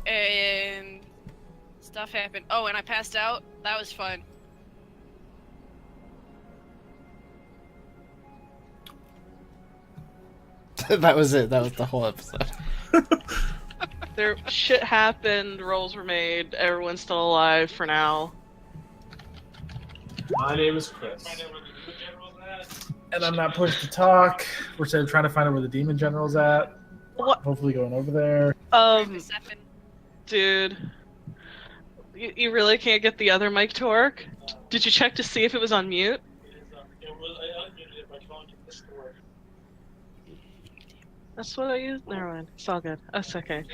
and stuff happened. Oh, and I passed out. That was fun. That was it. That was the whole episode. There, shit happened, rolls were made, everyone's still alive for now. My name is Chris. And I'm not pushed to talk. We're still trying to find out where the demon general's at. What? Hopefully going over there. Persephone. Dude. You really can't get the other mic to work? Did you check to see if it was on mute? That's what I used? Never mind. It's all good. That's okay.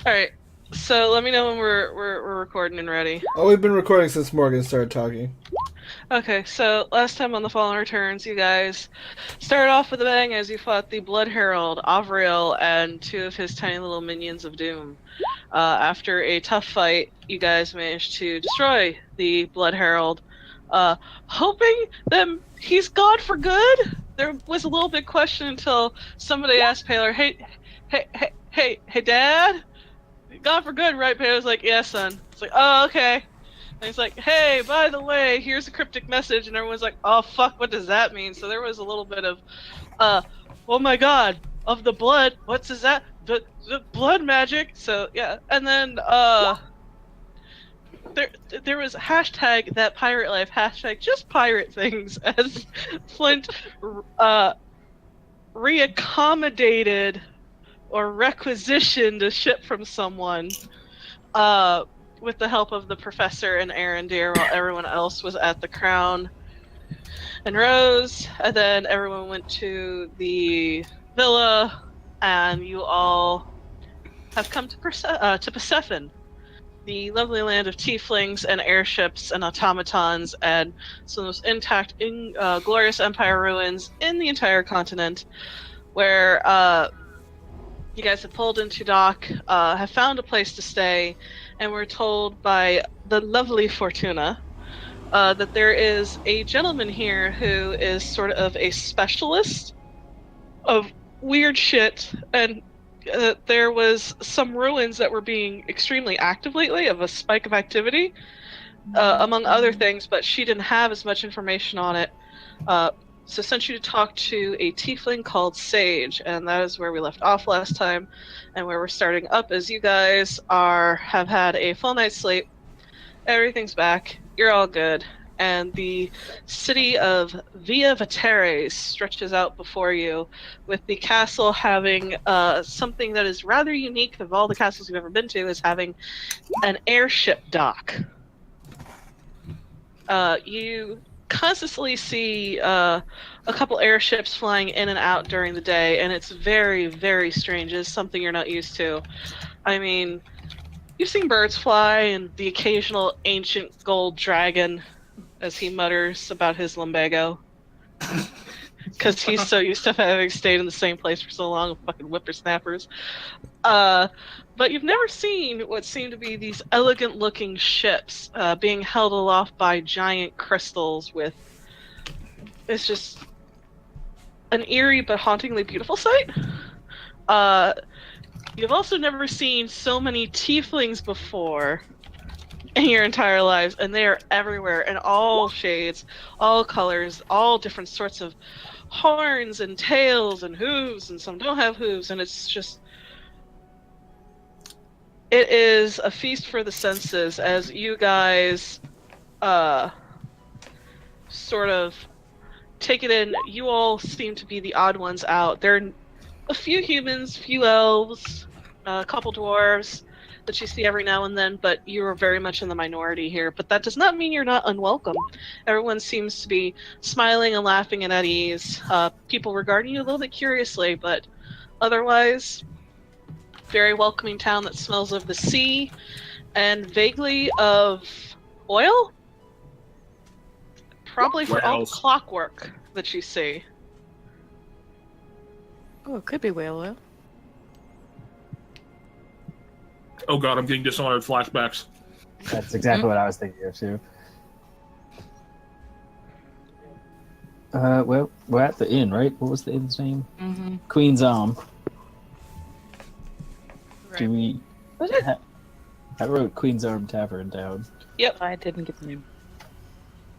Alright. So let me know when we're recording and ready. Oh, we've been recording since Morgan started talking. Okay, so last time on the Fallen Returns, you guys started off with a bang as you fought the Blood Herald, Avriel, and two of his tiny little minions of doom. After a tough fight, you guys managed to destroy the Blood Herald, hoping that he's gone for good. There was a little bit question until somebody asked Paler, hey, Dad? Gone for good, right? Paler's like, yeah, son. It's like, oh, okay. And he's like, hey, by the way, here's a cryptic message. And everyone's like, oh, fuck, what does that mean? So there was a little bit of, oh my god, of the blood. What's is that? The blood magic. So, yeah. And then, there was hashtag that pirate life, hashtag just pirate things, as Flint, reaccommodated or requisitioned a ship from someone, with the help of the professor and Arendir, while everyone else was at the Crown and Rose. And then everyone went to the villa, and you all have come to Persephone, the lovely land of tieflings and airships and automatons and some of the most intact, glorious empire ruins in the entire continent, where you guys have pulled into dock, have found a place to stay, and we're told by the lovely Fortuna that there is a gentleman here who is sort of a specialist of weird shit, and there was some ruins that were being extremely active lately, of a spike of activity, among other things, but she didn't have as much information on it. So sent you to talk to a tiefling called Sage, and that is where we left off last time, and where we're starting up as you guys have had a full night's sleep. Everything's back. You're all good. And the city of Via Vateres stretches out before you, with the castle having something that is rather unique of all the castles you've ever been to, is having an airship dock. You constantly see a couple airships flying in and out during the day, and it's very, very strange. It's something you're not used to. I mean, you've seen birds fly and the occasional ancient gold dragon, as he mutters about his lumbago. Because he's so used to having stayed in the same place for so long with fucking whippersnappers. But you've never seen what seem to be these elegant-looking ships being held aloft by giant crystals with... It's just an eerie but hauntingly beautiful sight. You've also never seen so many tieflings before in your entire lives, and they are everywhere in all shades, all colors, all different sorts of horns and tails and hooves, and some don't have hooves, and it's just... It is a feast for the senses as you guys sort of take it in. You all seem to be the odd ones out. There are a few humans, few elves, a couple dwarves that you see every now and then, but you are very much in the minority here. But that does not mean you're not unwelcome. Everyone seems to be smiling and laughing and at ease. People regarding you a little bit curiously, but otherwise... very welcoming town that smells of the sea and vaguely of oil? Probably for all the clockwork that you see. Oh, it could be whale oil. Oh god, I'm getting Dishonored flashbacks. That's exactly what I was thinking of too. Well, we're at the inn, right? What was the inn's name? Mm-hmm. Queen's Arm. Do we? Was it? I wrote Queen's Arm Tavern down. I didn't get the name.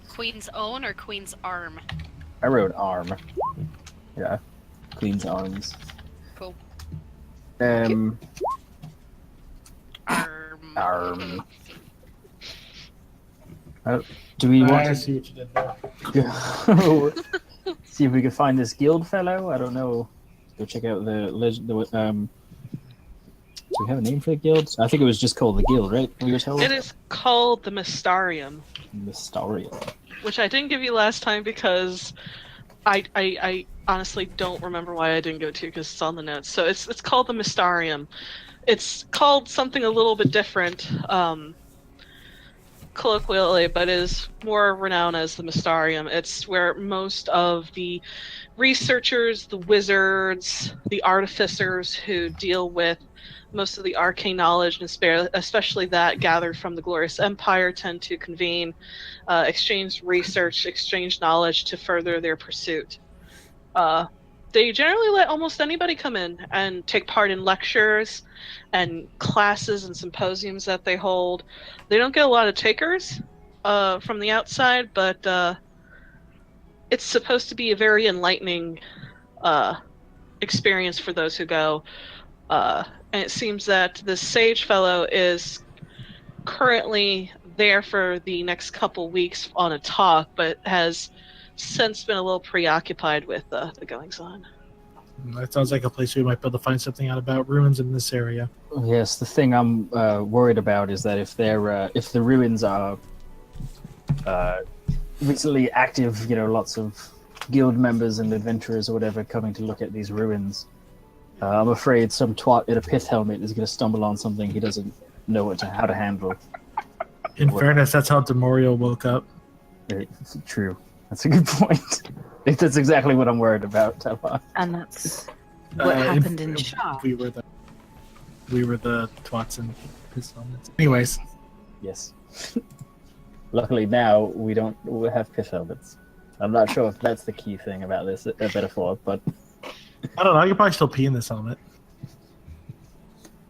Queen's Own or Queen's Arm? I wrote Arm. Yeah, Queen's Arms. Cool. Um, Arm. Arm. Do we I want see what you did there. to go see if we could find this guild fellow? I don't know. Go check out the legend. Do we have a name for the guild? I think it was just called the guild, right? We were told. It is called the Mystarium, Mystaria. which I didn't give you last time because I honestly don't remember why I didn't go to because it's on the notes. So it's called the Mystarium. It's called something a little bit different, colloquially, but is more renowned as the Mystarium. It's where most of the researchers, the wizards, the artificers who deal with most of the arcane knowledge, and especially that gathered from the Glorious Empire, tend to convene, exchange research, exchange knowledge to further their pursuit. They generally let almost anybody come in and take part in lectures and classes and symposiums that they hold. They don't get a lot of takers from the outside, but it's supposed to be a very enlightening experience for those who go. And it seems that the Sage Fellow is currently there for the next couple weeks on a talk, but has since been a little preoccupied with the goings-on. That sounds like a place we might be able to find something out about ruins in this area. Yes, the thing I'm worried about is that if the ruins are recently active, lots of guild members and adventurers or whatever coming to look at these ruins, I'm afraid some twat in a pith helmet is going to stumble on something he doesn't know how to handle. In fairness, that's how Demorio woke up. It's true. That's a good point. That's exactly what I'm worried about, Talon. And that's what happened in Shah. We were the twats in his helmets. Anyways, Yes. Luckily now we have pith helmets. I'm not sure if that's the key thing about this metaphor, but I don't know. You probably still pee in this helmet.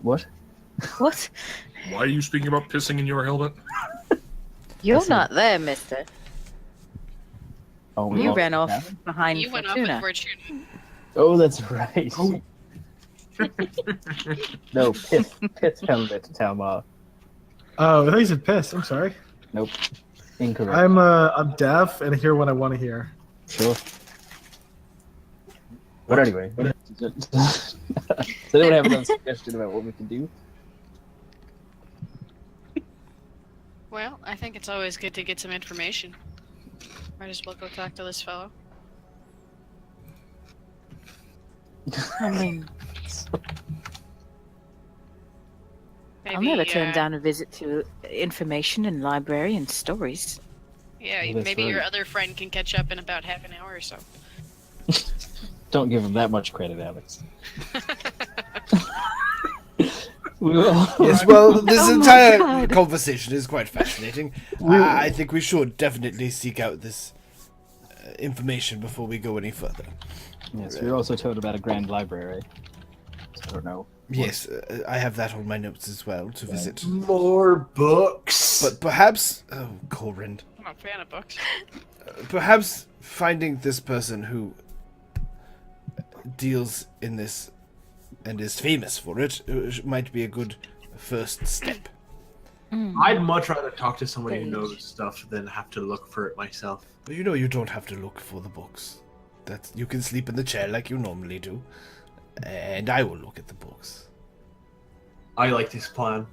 what? What? Why are you speaking about pissing in your helmet? You're not there, mister. Oh, we You lost ran it off now? behind You went off Fortuna. with Fortuna. Oh, that's right. No, pith helmet, Talmar. Oh, I thought you said piss. I'm sorry. Nope. Incorrect. I'm deaf and hear what I want to hear. Sure. But anyway, does anyone have another suggestion about what we can do? Well, I think it's always good to get some information. Might as well go talk to this fellow. I mean, I'll Maybe, never turn down a visit to information and library and stories. Yeah, Oh, that's maybe your right. other friend can catch up in about half an hour or so. Don't give him that much credit, Alex. We will. Yes, well, this Oh my entire God. conversation is quite fascinating. I think we should definitely seek out this information before we go any further. Yes, we were also told about a grand library. I don't know. Yes, I have that on my notes as well to visit. More books. But perhaps, oh, Corin, I'm not a fan of books. perhaps finding this person who deals in this and is famous for it might be a good first step. I'd much rather talk to somebody who knows stuff than have to look for it myself. But you don't have to look for the books. That you can sleep in the chair like you normally do, and I will look at the books. I like this plan.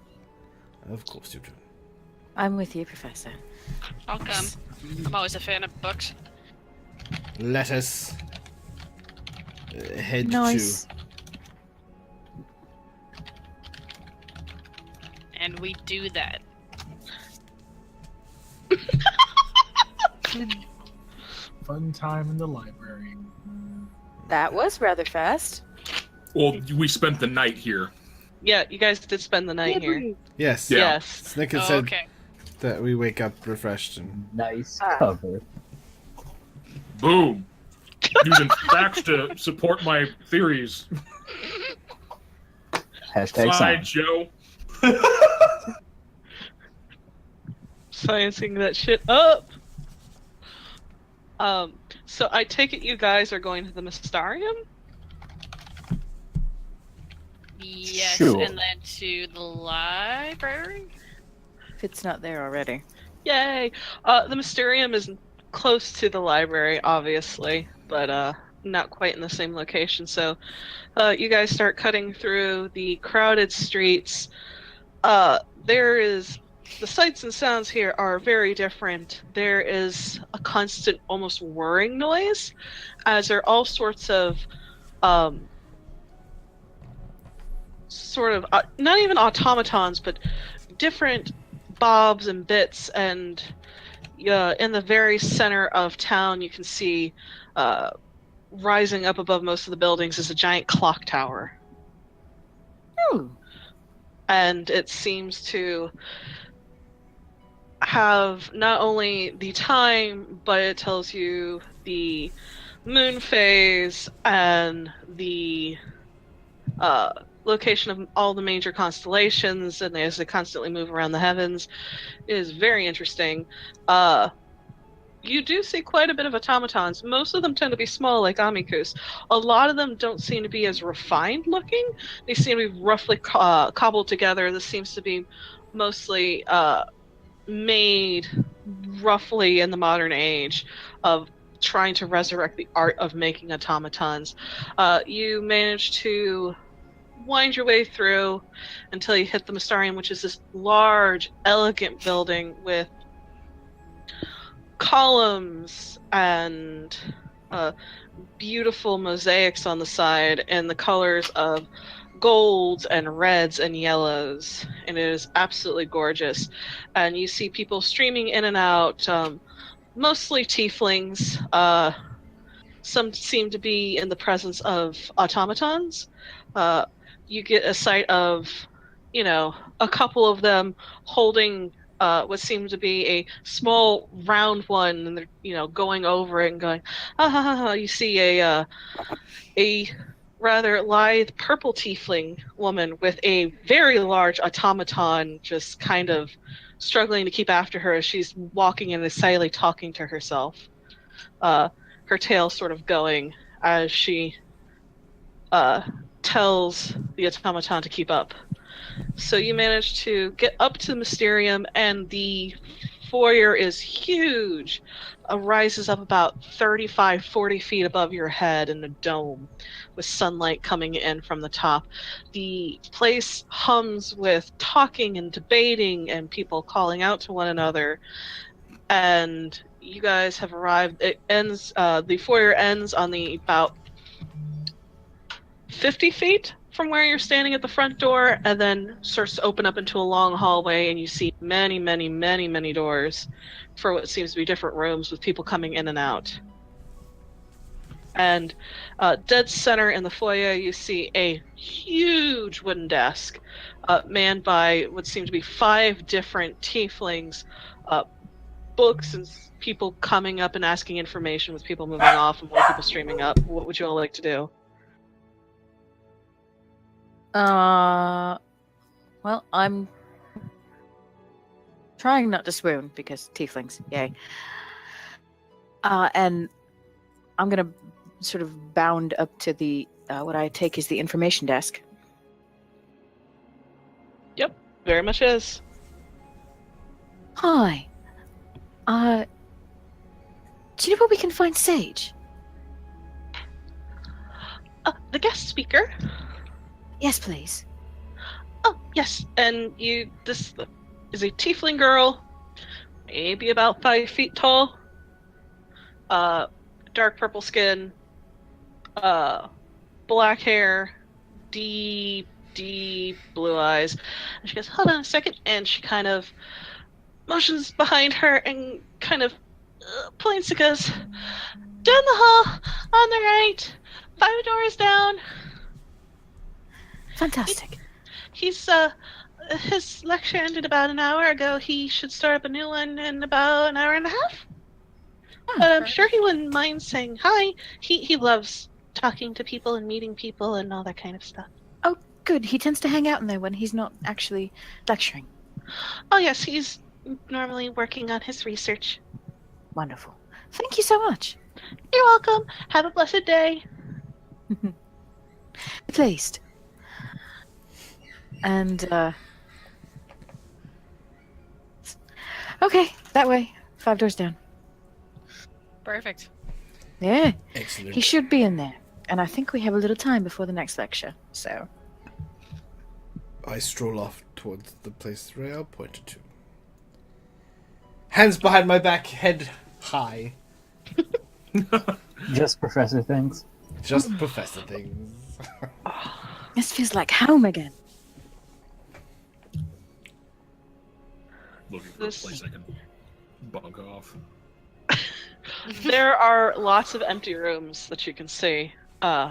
Of course you do. I'm with you, Professor. I'll come. I'm always a fan of books. Let us head Nice. And we do that. Fun time in the library. That was rather fast. Well, we spent the night here. Yeah, you guys did spend the night here. to. Yes. Yeah. Yes. Snick had Oh, said okay. that we wake up refreshed and Nice cover. Boom. Using facts to support my theories. Hashtag Fine, science. Joe. Sciencing that shit up. So I take it you guys are going to the Mystarium? Yes, Sure. and then to the library. If it's not there already. Yay! The Mysterium is close to the library, obviously, but not quite in the same location. So you guys start cutting through the crowded streets. The sights and sounds here are very different. There is a constant, almost whirring noise, as there are all sorts of not even automatons, but different bobs and bits, and in the very center of town you can see rising up above most of the buildings is a giant clock tower. Oh, And it seems to have not only the time, but it tells you the moon phase and the location of all the major constellations, and as they constantly move around the heavens. It is very interesting. You do see quite a bit of automatons. Most of them tend to be small, like Amikus. A lot of them don't seem to be as refined looking. They seem to be roughly cobbled together. This seems to be mostly made roughly in the modern age of trying to resurrect the art of making automatons. You manage to wind your way through until you hit the Mystarium, which is this large, elegant building with columns and beautiful mosaics on the side in the colors of golds and reds and yellows, and it is absolutely gorgeous. And you see people streaming in and out, mostly tieflings. Some seem to be in the presence of automatons. You get a sight of, a couple of them holding what seems to be a small round one, and they're, going over it and going, ha ha ha ha. You see a rather lithe purple tiefling woman with a very large automaton just kind of struggling to keep after her as she's walking and silently talking to herself. Her tail sort of going as she tells the automaton to keep up. So you manage to get up to the Mysterium, and the foyer is huge. Rises up about 35-40 feet above your head in a dome with sunlight coming in from the top. The place hums with talking and debating and people calling out to one another. And you guys have arrived. It ends. The foyer ends on the about 50 feet from where you're standing at the front door, and then starts to open up into a long hallway, and you see many, many, many, many doors for what seems to be different rooms with people coming in and out. And dead center in the foyer, you see a huge wooden desk manned by what seem to be 5 different tieflings, books and people coming up and asking information with people moving off and more people streaming up. What would you all like to do? Well, I'm trying not to swoon because tieflings, yay. And I'm gonna sort of bound up to the what I take is the information desk. Yep, very much is. Hi. Do you know where we can find Sage? The guest speaker. Yes, please. Oh, yes. And this is a tiefling girl, maybe about 5 feet tall, dark purple skin, black hair, deep blue eyes. And she goes, hold on a second, and she kind of motions behind her and kind of points and goes, down the hall, on the right, 5 doors down. Fantastic. He's his lecture ended about an hour ago. He should start up a new one in about an hour and a half. But I'm sure he wouldn't mind saying hi. He loves talking to people and meeting people and all that kind of stuff. good. He tends to hang out in there when he's not actually lecturing. Oh, yes, he's normally working on his research. Wonderful. Thank you so much. You're welcome. Have a blessed day. Pleased. And, okay, that way. 5 doors down. Perfect. Yeah, Excellent. he should be in there. And I think we have a little time before the next lecture, so... I stroll off towards the place Rael pointed to. Hands behind my back, head high. Just Professor things. Just Professor things. This feels like home again. Looking for a place I can bunk off. There are lots of empty rooms that you can see,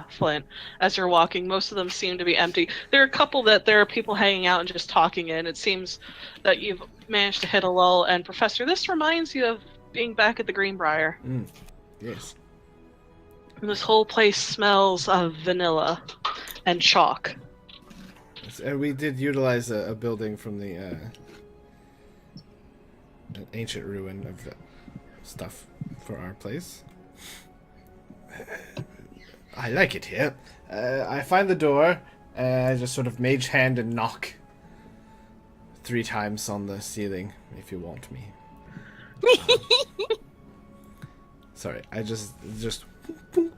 Flint, as you're walking. Most of them seem to be empty. There are a couple that there are people hanging out and just talking in. It seems that you've managed to hit a lull. And Professor, this reminds you of being back at the Greenbrier. Yes. And this whole place smells of vanilla and chalk. We did utilize a building from the an ancient ruin of the stuff for our place. I like it here. I find the door. I just sort of mage hand and knock 3 times on the ceiling if you want me. Sorry, I just boink,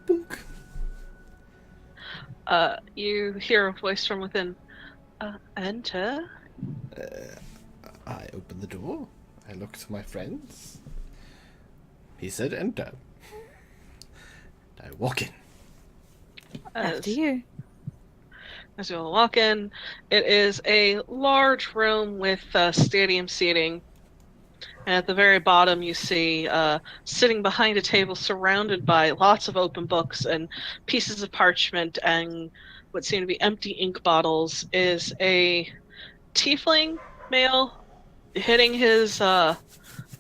boink. You hear a voice from within. Enter. I open the door. I look to my friends. He said enter. I walk in. After you. As you all walk in, it is a large room with stadium seating. And at the very bottom, you see, sitting behind a table surrounded by lots of open books and pieces of parchment and what seem to be empty ink bottles, is a tiefling male hitting his,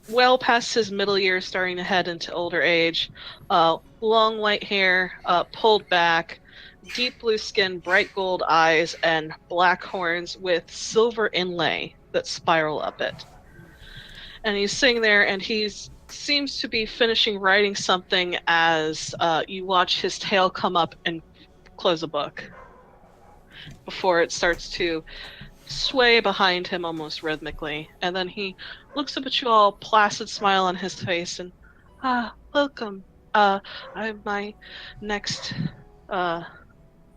well past his middle years, starting to head into older age. Long white hair, pulled back, deep blue skin, bright gold eyes, and black horns with silver inlay that spiral up it. And he's sitting there, and he seems to be finishing writing something as you watch his tail come up and close a book before it starts to sway behind him almost rhythmically. And then he looks up at you all, placid smile on his face, and welcome. My next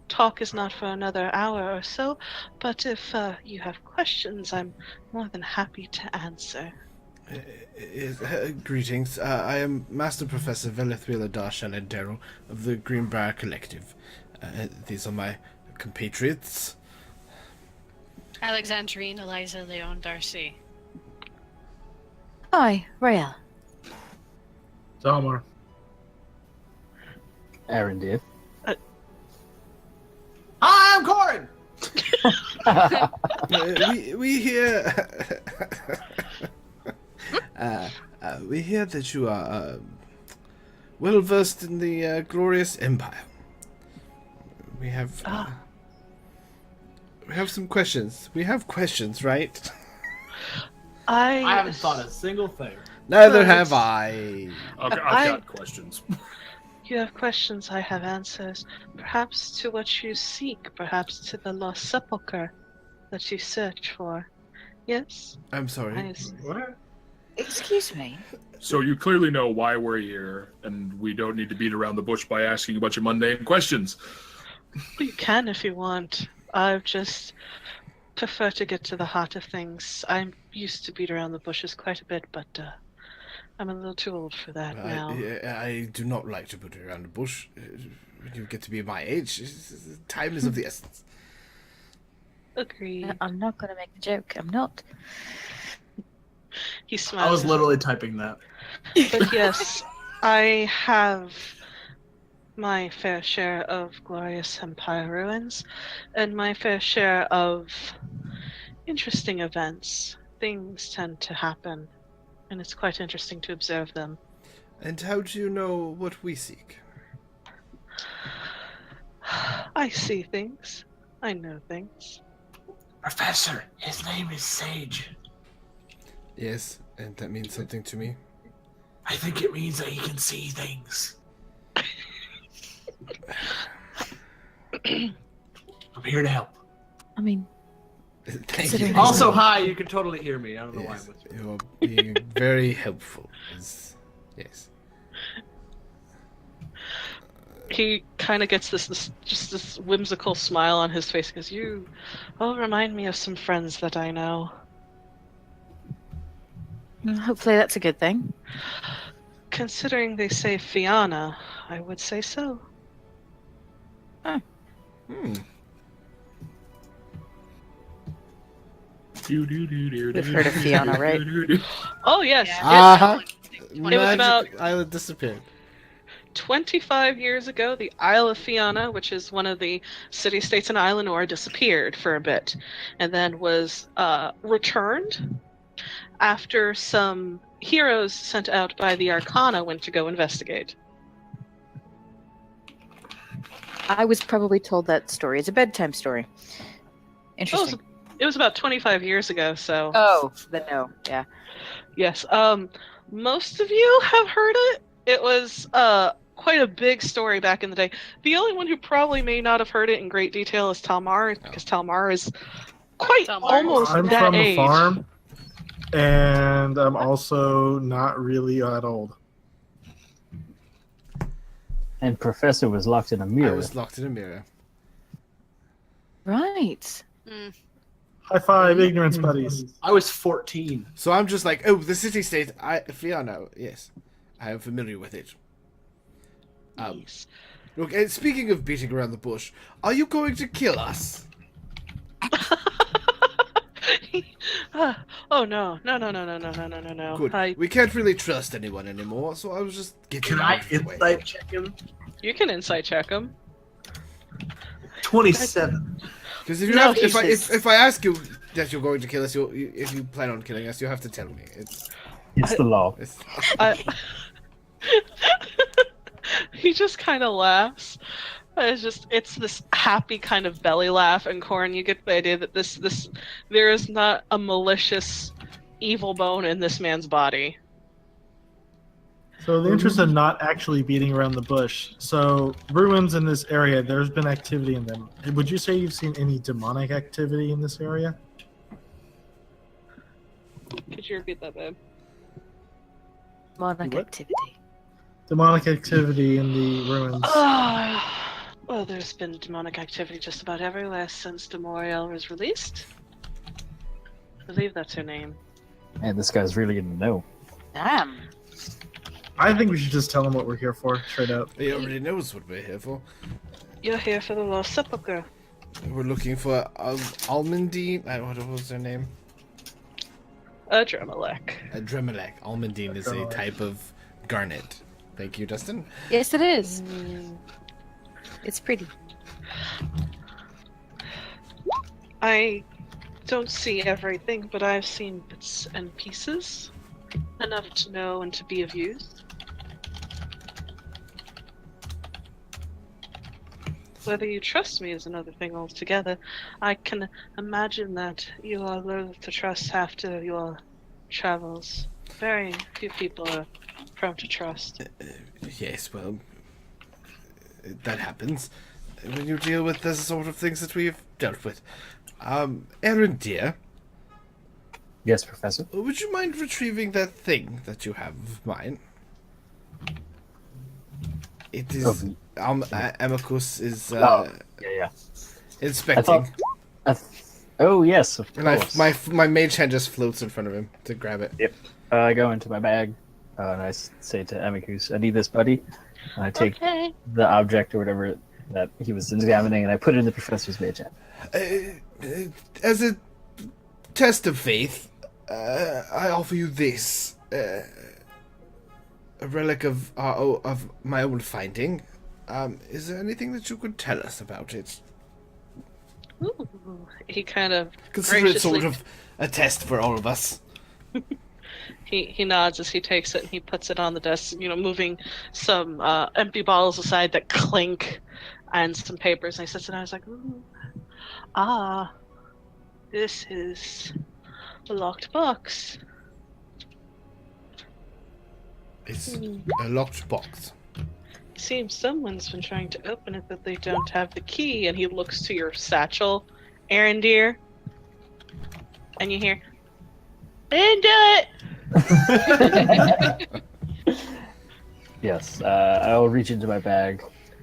talk is not for another hour or so, but if you have questions, I'm more than happy to answer. Greetings. I am Master Professor Velithwila Darshel Endero of the Greenbrier Collective. These are my compatriots. Alexandrine Eliza Leon Darcy. Hi, Rael. Dalmar. Aaron, dear. I'm Corin. We hear. We hear that you are well versed in the glorious empire. We have some questions. We have questions, right? I haven't thought a single thing. Neither have I. Okay, I've got questions. You have questions, I have answers. Perhaps to what you seek, perhaps to the lost sepulchre that you search for. Yes? I'm sorry. What? Excuse me. So you clearly know why we're here, and we don't need to beat around the bush by asking a bunch of mundane questions. You can if you want. I just prefer to get to the heart of things. I'm used to beat around the bushes quite a bit, but I'm a little too old for that now. I do not like to put around the bush. When you get to be my age, time is of the essence. Agreed. I'm not going to make the joke. I'm not. He smiles. I was literally typing that. But yes, I have my fair share of glorious empire ruins, and my fair share of interesting events. Things tend to happen, and it's quite interesting to observe them. And how do you know what we seek? I see things. I know things. Professor, his name is Sage. Yes, and that means something to me. I think it means that he can see things. I'm here to help. I mean, Thank Considering you. Also, hi, you can totally hear me. I don't know why Yes, I'm with you. you are being very helpful. Yes. He kind of gets this whimsical smile on his face because you all remind me of some friends that I know. hopefully that's a good thing. Considering they say Fianna, I would say so. Hmm. We've heard of Fianna, right? Oh yes, Yeah. Uh-huh. was Magic about- Island disappeared. 25 years ago, the Isle of Fianna, which is one of the city-states in Islanor, disappeared for a bit, and then was returned after some heroes sent out by the Arcana went to go investigate. I was probably told that story. It's a bedtime story. Interesting. It was about 25 years ago, so Oh, then no. Yeah. yes. Most of you have heard it. It was quite a big story back in the day. The only one who probably may not have heard it in great detail is Talmar, because Talmar is quite Talmar. almost I'm that from age. a farm, and I'm also not really that old. And Professor was locked in a I mirror. was locked in a mirror. Right. High five, ignorance buddies. I was 14. So I'm just like, oh, the city-state, Fianna, yes. I am familiar with it. Yes. Look, and speaking of beating around the bush, are you going to kill us? Oh no. Good. I, We can't really trust anyone anymore, so I was just getting Can I out of the way. insight check him? you can insight check him. 27. Because if you No, have, he's just- if I ask you that you're going to kill us, if you plan on killing us, you have to tell me. It's the law. It's I... He just kind of laughs. It's this happy kind of belly laugh, and Corin, you get the idea that there is not a malicious evil bone in this man's body. So, in the interest of not actually beating around the bush, so ruins in this area, there's been activity in them. Would you say you've seen any demonic activity in this area? Could you repeat that, babe? Demonic What? activity. Demonic activity in the ruins. Well, there's been demonic activity just about everywhere since Demoriel was released. I believe that's her name. Man, this guy's really in the know. Damn. I think we should just tell him what we're here for, straight up. he already knows what we're here for. You're here for the Lost Sepulchre. We're looking for Almandine. What was her name? Dremelech. Dremelech. Almandine is a Dremelech. type of garnet. Thank you, Dustin. Yes, it is. It's pretty. I don't see everything, but I've seen bits and pieces. Enough to know and to be of use. Whether you trust me is another thing altogether. I can imagine that you are loath to trust after your travels. Very few people are prone to trust. Yes, well, that happens when you deal with the sort of things that we've dealt with. Aaron, dear, Yes, Professor. would you mind retrieving that thing that you have of mine? It is Amicus is Oh, yeah. inspecting, Oh, yes, of and course. my mage hand just floats in front of him to grab it. I go into my bag, and I say to Amicus, I need this, buddy. And I take Okay. the object or whatever that he was examining, and I put it in the professor's mage hand. As a test of faith, I offer you this. A relic of my own finding. Is there anything that you could tell us about it? Ooh. He kind of Consider it sort graciously- of a test for all of us. he nods as he takes it and he puts it on the desk, moving some empty bottles aside that clink and some papers. And he sits down. I was like, ooh. Ah, this is a locked box. It's a locked box. Seems someone's been trying to open it, but they don't have the key. And he looks to your satchel, Arendir, and you hear, "I didn't do it." Yes, I'll reach into my bag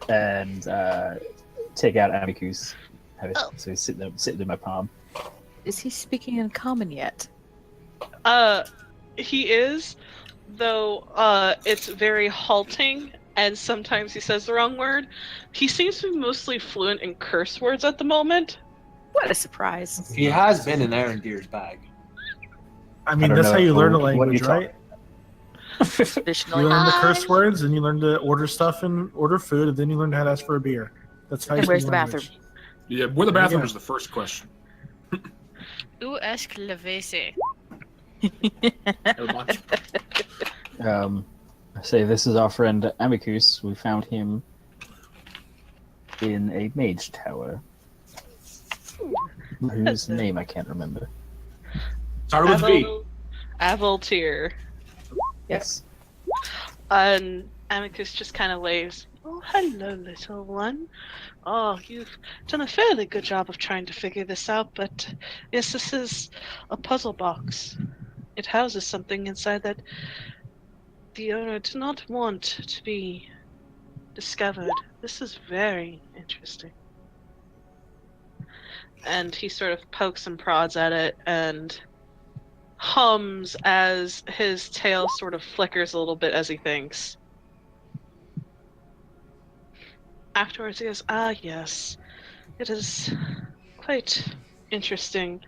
and take out Amicus. Have it, so he's sitting in my palm. Is he speaking in common yet? He is, though. It's very halting, and sometimes he says the wrong word. He seems to be mostly fluent in curse words at the moment. What a surprise. He has been in Arendir's bag. I mean, I don't that's how know you learn a what language, you right? Traditional. You learn the curse words, and you learn to order stuff and order food, and then you learn how to ask for a beer. That's how you And where's speak the language. bathroom? Yeah, where the bathroom Yeah. is the first question. Où est-ce que le WC? Very much. I say this is our friend Amicus. We found him in a mage tower. Whose name I can't remember. Started with V. Avoltir. Yes. And Amicus just kind of waves. Oh, hello, little one. Oh, you've done a fairly good job of trying to figure this out, but yes, this is a puzzle box. It houses something inside that the owner did not want to be discovered. This is very interesting. And he sort of pokes and prods at it and hums as his tail sort of flickers a little bit as he thinks. Afterwards he goes, "Ah, yes. It is quite interesting.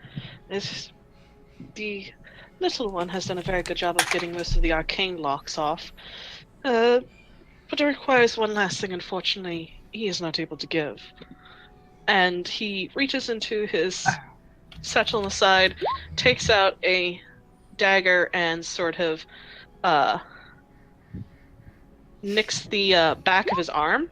The little one has done a very good job of getting most of the arcane locks off. But it requires one last thing, unfortunately, he is not able to give." And he reaches into his satchel on the side, takes out a dagger, and sort of nicks the back of his arm.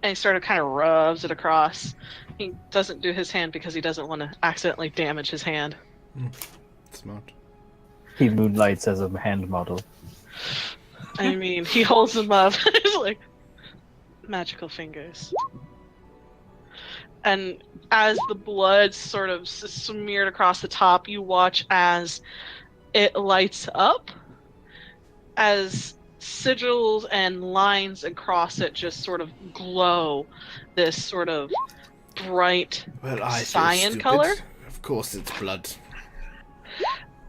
And he sort of kind of rubs it across. He doesn't do his hand because he doesn't want to accidentally damage his hand. Smart. He moonlights as a hand model. I mean, he holds them up. He's like, magical fingers. And as the blood sort of smeared across the top, you watch as it lights up, as sigils and lines across it just sort of glow this sort of bright Well, I feel cyan stupid. color. Of course, it's blood.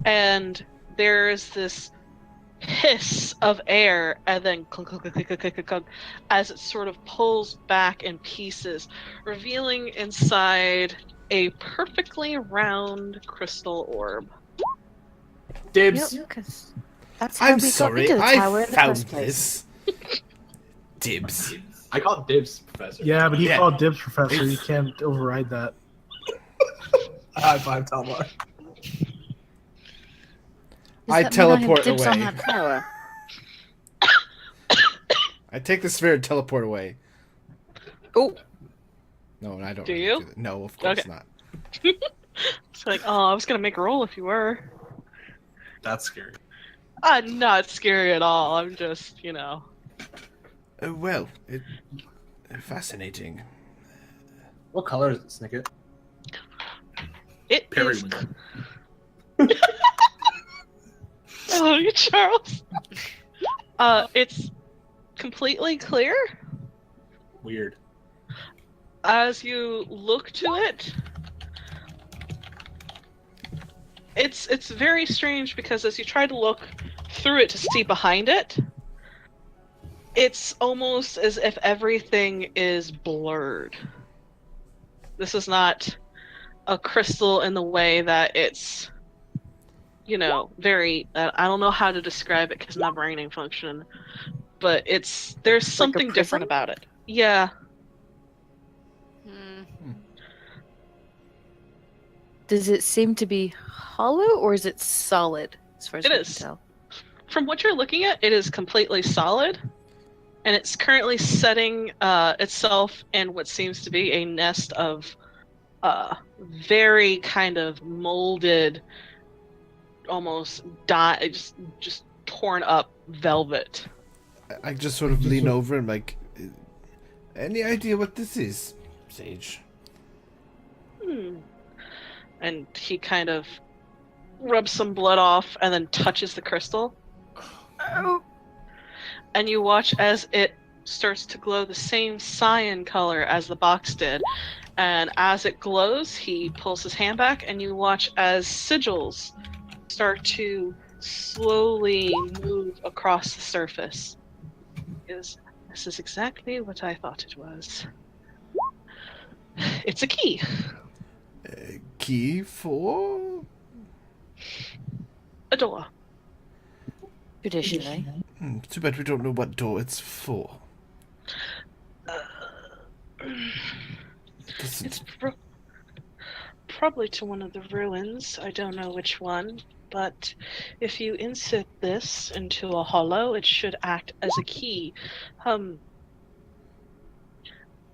And there's this hiss of air, and then clunk, clunk, clunk, clunk, clunk, clunk, clunk, as it sort of pulls back in pieces, revealing inside a perfectly round crystal orb. Dibs. Yep, 'cause that's how I'm we got sorry, into the I tower in the found first place. this. Dibs. I called dibs, Professor. Yeah, but he Yeah. called dibs, Professor. You can't override that. High five, Talmar. Does I that mean teleport have dibs on away. that tower? I take the sphere and teleport away. Oh, No, I don't. Do really you? that. No, of course Okay. not. It's like, oh, I was gonna make a roll if you were. That's scary. I'm not scary at all. I'm just, you know. Well, fascinating. What color is it, Snicket? It is. Periwinkle. Oh, you Charles. It's completely clear. Weird. As you look to it, it's very strange because as you try to look through it to see behind it, it's almost as if everything is blurred. This is not a crystal in the way that it's, you know, very. I don't know how to describe it because my brain ain't functioning, but there's something different prism? about it. Yeah. Hmm. does it seem to be hollow or is it solid? As far as It we is. can tell. From what you're looking at, it is completely solid. and it's currently setting itself in what seems to be a nest of very kind of molded, almost just torn up velvet. I just sort of lean over and like, any idea what this is, Sage? And he kind of rubs some blood off and then touches the crystal. And you watch as it starts to glow the same cyan color as the box did. And as it glows, he pulls his hand back, and you watch as sigils start to slowly move across the surface. This is exactly what I thought it was. It's a key. Key for? A door. Traditionally. Too bad we don't know what door it's for. It's probably to one of the ruins. I don't know which one. But if you insert this into a hollow, it should act as a key.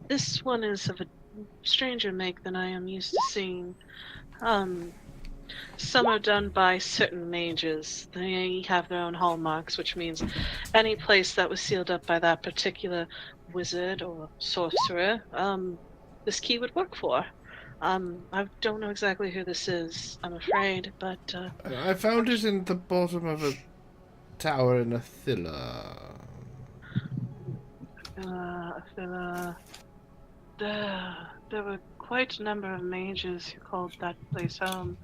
This one is of a stranger make than I am used to seeing. Some are done by certain mages. They have their own hallmarks, which means any place that was sealed up by that particular wizard or sorcerer, this key would work for. I don't know exactly who this is, I'm afraid, but I found it in the bottom of a tower in Athila. There were quite a number of mages who called that place home.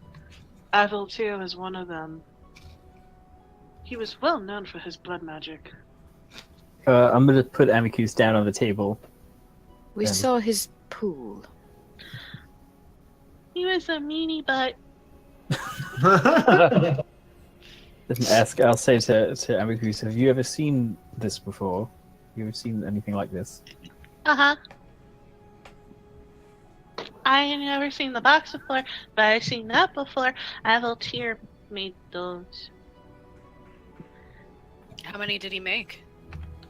Avaltir was one of them. He was well known for his blood magic. I'm gonna put Amicus down on the table. We saw his pool. He was a meanie butt. I'll say to Amicus, have you ever seen this before? Have you ever seen anything like this? Uh-huh. I had never seen the box before, but I've seen that before. Avaltir made those. How many did he make?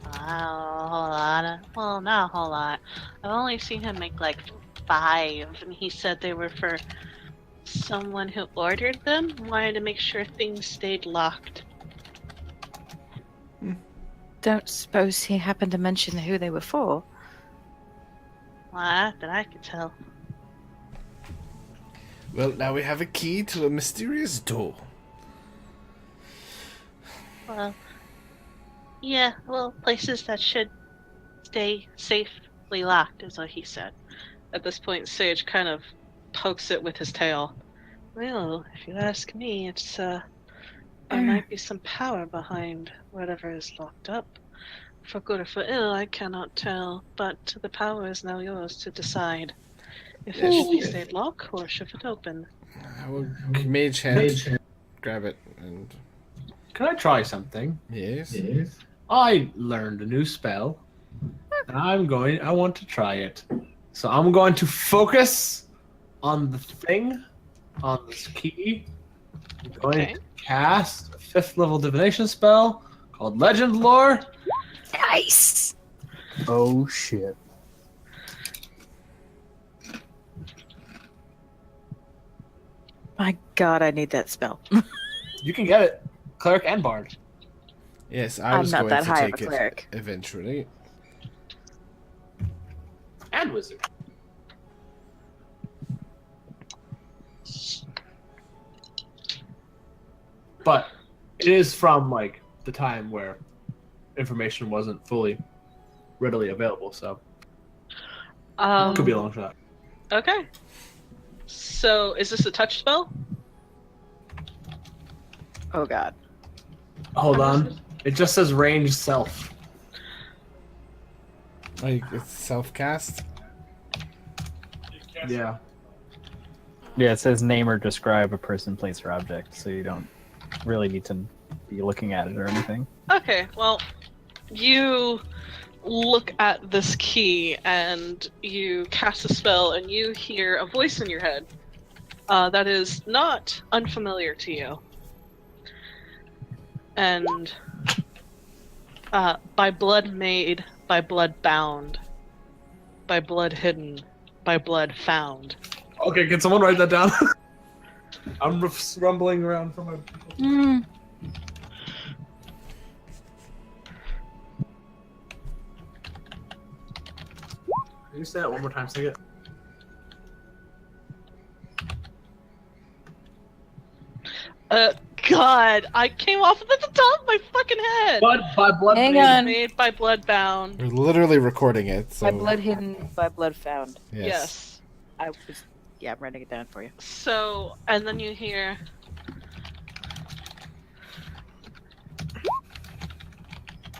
A whole lot. Well, not a whole lot. I've only seen him make like 5, and he said they were for someone who ordered them, wanted to make sure things stayed locked. Don't suppose he happened to mention who they were for? Well, not that I could tell. Well, now we have a key to a mysterious door. Well, yeah, well, places that should stay safely locked is what he said. At this point, Sage kind of pokes it with his tail. Well, if you ask me, it's, there might be some power behind whatever is locked up. For good or for ill, I cannot tell, but the power is now yours to decide. If it should be stayed locked, or should it open? I will mage hand, grab it, and... Can I try something? Yes? I learned a new spell, and I want to try it. So I'm going to focus on the thing, on this key. I'm going to cast a 5th level divination spell called Legend Lore. Nice! Oh shit. My god, I need that spell. You can get it, cleric and bard. Yes, I I'm was not going that to high of take a it cleric. eventually. And wizard. But it is from like the time where information wasn't fully readily available, so it could be a long shot. Okay. So, is this a touch spell? Oh god. Hold on. It just says range self. Like, it's self-cast? Yeah. Yeah, it says name or describe a person, place, or object, so you don't really need to be looking at it or anything. Okay, well, you look at this key and you cast a spell and you hear a voice in your head that is not unfamiliar to you. And By blood made, by blood bound, by blood hidden, by blood found. Okay, can someone write that down? I'm rumbling around from my. Mm. Can you say that one more time, Sig it? God, I came off at the top of my fucking head. Blood by blood. Hang made. on. Made by blood bound. We're literally recording it, so... By blood hidden, by blood found. Yes. I was, yeah, I'm writing it down for you. So, and then you hear.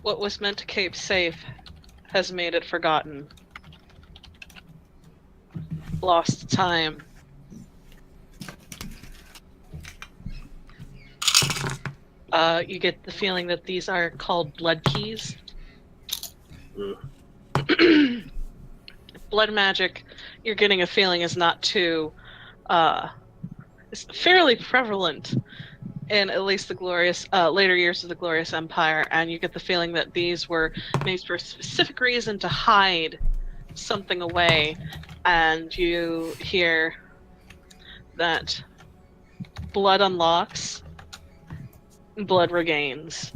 What was meant to keep safe has made it forgotten. Lost time. You get the feeling that these are called blood keys. Blood magic, you're getting a feeling is not too, it's fairly prevalent in at least the glorious, later years of the Glorious Empire, and you get the feeling that these were made for a specific reason to hide something away, and you hear that blood unlocks, blood regains.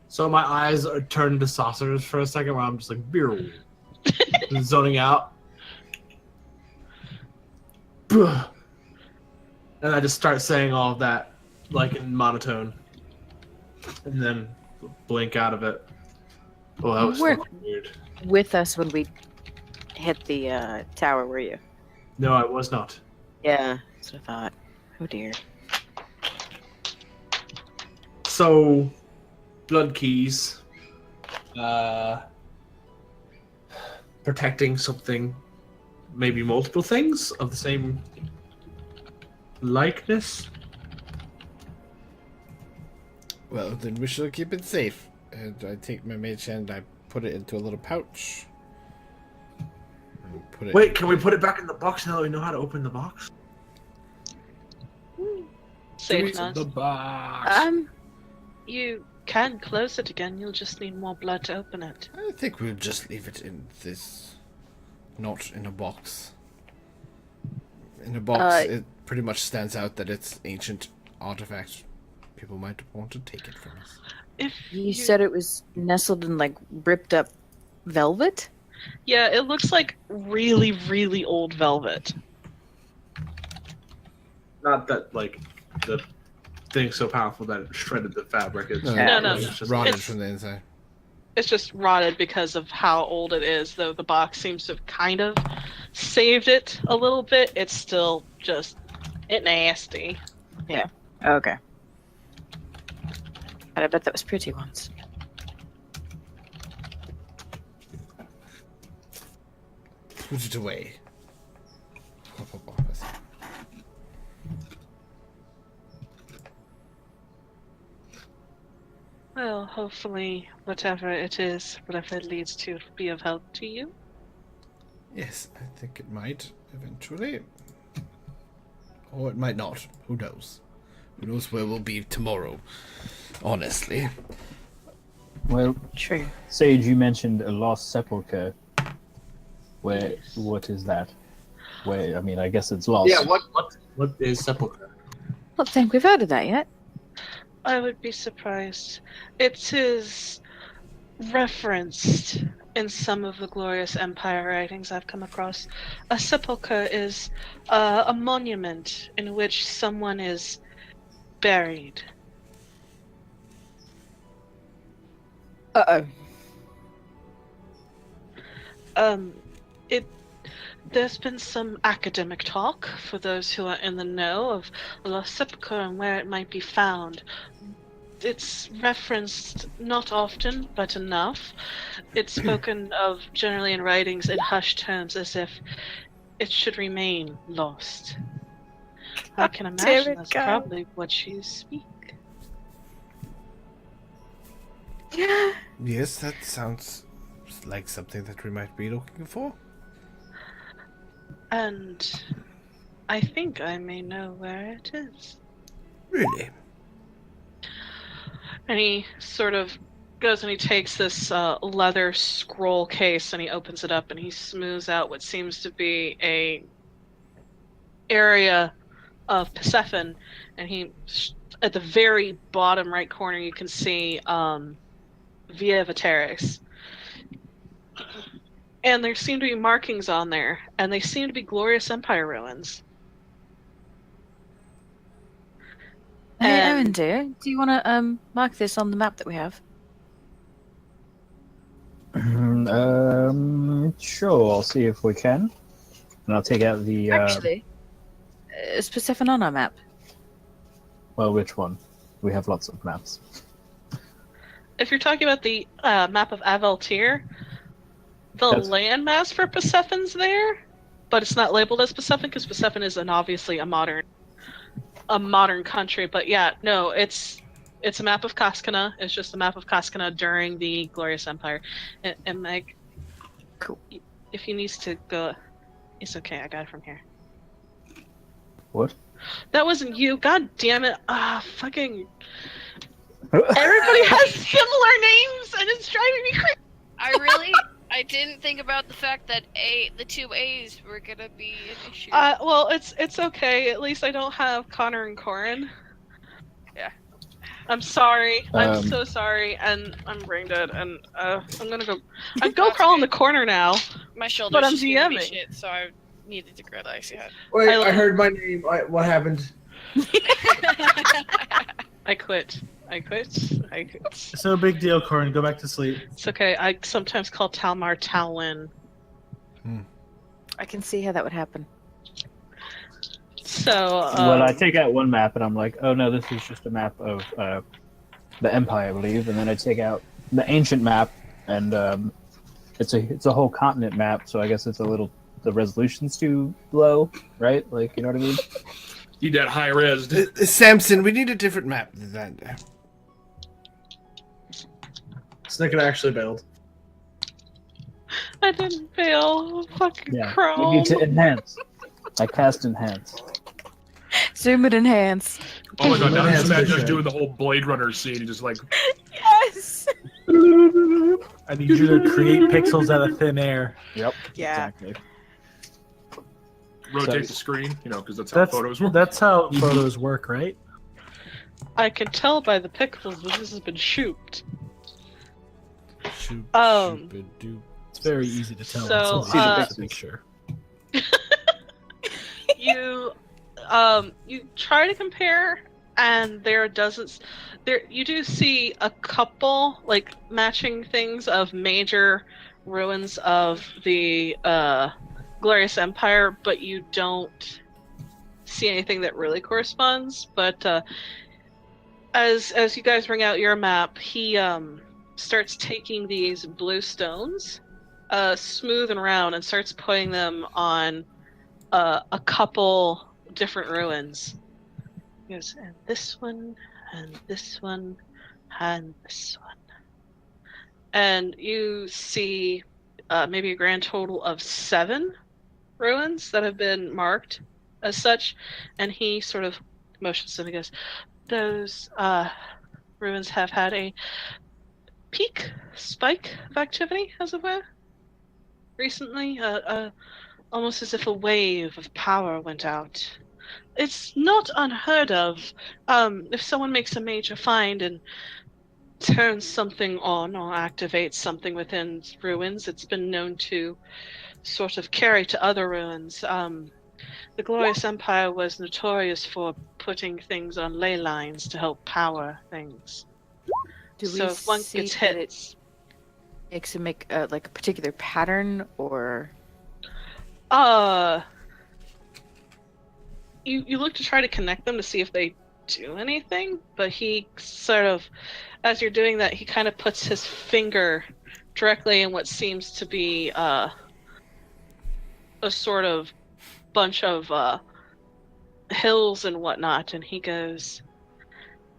So my eyes are turned to saucers for a second, where I'm just like beer, zoning out, and I just start saying all of that like in monotone, and then blink out of it. Oh, that was We're- fucking weird. With us when we hit the tower, were you? No, I was not. Yeah, that's what I thought. Oh dear. So, blood keys, protecting something, maybe multiple things of the same likeness. Well, then we shall keep it safe. And I take my mage hand and I put it into a little pouch. And put it... Wait, can we put it back in the box now that we know how to open the box? Safe nut. The box. You can close it again, you'll just need more blood to open it. I think we'll just leave it in this... Not in a box. In a box, it pretty much stands out that it's ancient artifact. People might want to take it from us. If You said it was nestled in like ripped up velvet? Yeah, it looks like really, really old velvet. Not that, like, the thing's so powerful that it shredded the fabric. It's No. it's just Rotted it's- from the inside. It's just rotted because of how old it is, though the box seems to have kind of saved it a little bit. It's still just nasty. Okay. But I bet that was pretty once. Put it away. Well, hopefully, whatever it is, whatever it leads to, will be of help to you. Yes, I think it might eventually. Or it might not. Who knows? Who knows where we'll be tomorrow? Honestly. Well, True. Sage, you mentioned a lost sepulchre. Where? Yes. What is that? Where? I mean, I guess it's lost. Yeah, what is sepulchre? Don't think we've heard of that yet. I would be surprised. It is referenced in some of the Glorious Empire writings I've come across. A sepulchre is a monument in which someone is buried. Uh-oh. There's been some academic talk for those who are in the know of a lost sepulchre and where it might be found. It's referenced not often, but enough. It's spoken of generally in writings in hushed tones as if it should remain lost. I can imagine that's go. probably what you speak. Yes, that sounds like something that we might be looking for. And I think I may know where it is. Really? And he sort of goes and he takes this leather scroll case and he opens it up and he smooths out what seems to be a area of Persephone. And he, at the very bottom right corner, you can see Via Vitaris. And there seem to be markings on there, and they seem to be Glorious Empire ruins. Hey, And- Erin, dear, do you want to mark this on the map that we have? Sure. I'll see if we can, and I'll take out the. Actually, is Persephone on our map? Well, which one? We have lots of maps. If you're talking about the map of Avaltir, the That's- landmass for Persephone's there, but it's not labeled as Persephone because Persephone is obviously a modern country. But yeah, no, it's a map of Kaskana. It's just a map of Kaskana during the Glorious Empire. And Meg, Cool. if he needs to go, it's okay. I got it from here. What? That wasn't you. God damn it! Fucking. Everybody has similar names, and it's driving me crazy. I didn't think about the fact that the two A's were gonna be an issue. Well, it's okay. At least I don't have Connor and Corin. Yeah. I'm sorry. I'm Um, so sorry, and I'm brain dead, and I'm gonna go. I go crawl in the corner now. My shoulders but I'm just gave me DMing. shit, so I needed to realize you had. Wait, I- I heard my name. What happened? I quit. It's no big deal, Corin. Go back to sleep. It's okay. I sometimes call Talmar Talwyn. I can see how that would happen. So. Well, I take out one map, and I'm like, oh no, this is just a map of the Empire, I believe. And then I take out the ancient map, and it's a whole continent map. So I guess it's the resolution's too low, right? Like, you know what I mean? Need that high res. Samson, we need a different map than that. Snicket actually bailed. I didn't fail. Fucking Yeah. Chrome. You need to enhance. I cast enhance. Zoom and enhance. Oh my god, now Yeah, just imagine it's us doing the whole Blade Runner scene, just like Yes. I need you to create pixels out of thin air. Yep. Yeah. Exactly. rotate the screen, because that's how That's photos work. that's how photos work, right? I can tell by the pixels that this has been shooped. Shoop, Um, shoop-a-doop. It's very easy to tell. So, It's a pixels. picture. You try to compare, and there are dozens. You do see a couple matching things of major ruins of the Glorious Empire, but you don't see anything that really corresponds. But as you guys bring out your map, he starts taking these blue stones, smooth and round, and starts putting them on a couple different ruins. He goes, and this one, and this one, and this one. And you see maybe a grand total of 7 ruins that have been marked as such. And he sort of motions to them and goes, those ruins have had a spike of activity, as it were, recently. Almost as if a wave of power went out. It's not unheard of. If someone makes a major find and turns something on or activates something within ruins, it's been known to sort of carry to other ruins. The Glorious Empire was notorious for putting things on ley lines to help power things. Do So we if one see gets that hit, it make a particular pattern, or you look to try to connect them to see if they do anything, but he sort of, as you're doing that, he kind of puts his finger directly in what seems to be a sort of bunch of hills and whatnot, and he goes,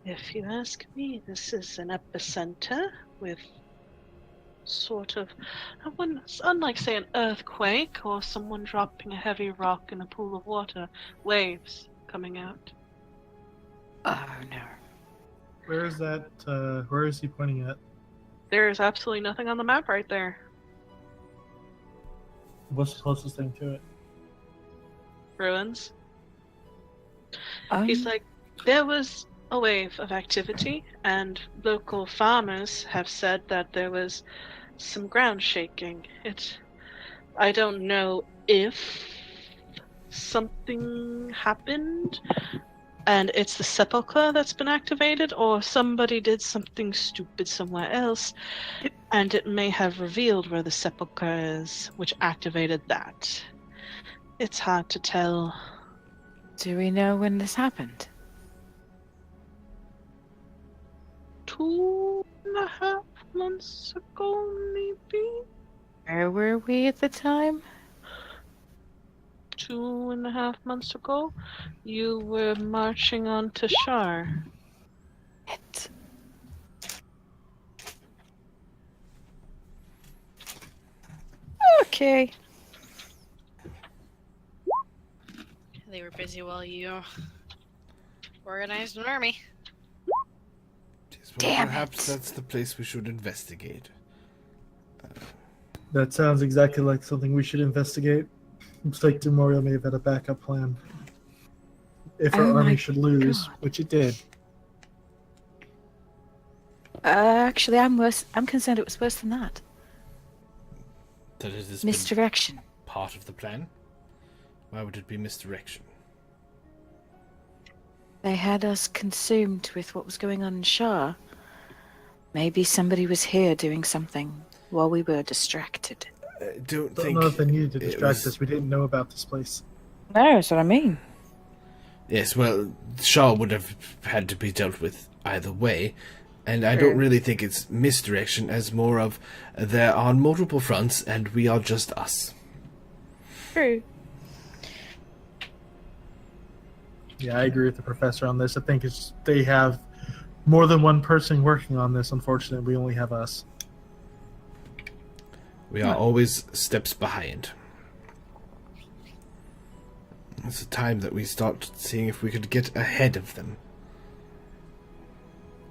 if you ask me, this is an epicenter with sort of, I wouldn't, unlike say an earthquake or someone dropping a heavy rock in a pool of water, waves coming out. Oh no. Where is that? Where is he pointing at? There is absolutely nothing on the map right there. What's the closest thing to it? Ruins. Um, He's like, there was a wave of activity, and local farmers have said that there was some ground shaking. I don't know if something happened and it's the sepulchre that's been activated, or somebody did something stupid somewhere else, and it may have revealed where the sepulchre is, which activated that. It's hard to tell. do we know when this happened? 2.5 months ago, maybe? Where were we at the time? 2.5 months ago, you were marching on to Shar. It. Okay. They were busy while you organized an army. Yes, well, Damn perhaps it. that's the place we should investigate. That sounds exactly like something we should investigate. Looks like Demorio may have had a backup plan. If our Oh my army should lose, God. which it did. Actually, I'm worse. I'm concerned it was worse than that. That it has been Misdirection. part of the plan? Why would it be misdirection? They had us consumed with what was going on in Shah. Maybe somebody was here doing something while we were distracted. Don't Don't think know if they needed to it distract was- us. We didn't know about this place. No, that's what I mean. Yes, well, Shaw would have had to be dealt with either way, and I don't really think it's misdirection as more of they're on multiple fronts and we are just us. True. Yeah, I agree with the professor on this. I think it's they have more than one person working on this. Unfortunately, we only have us. We are always steps behind. It's a time that we start seeing if we could get ahead of them.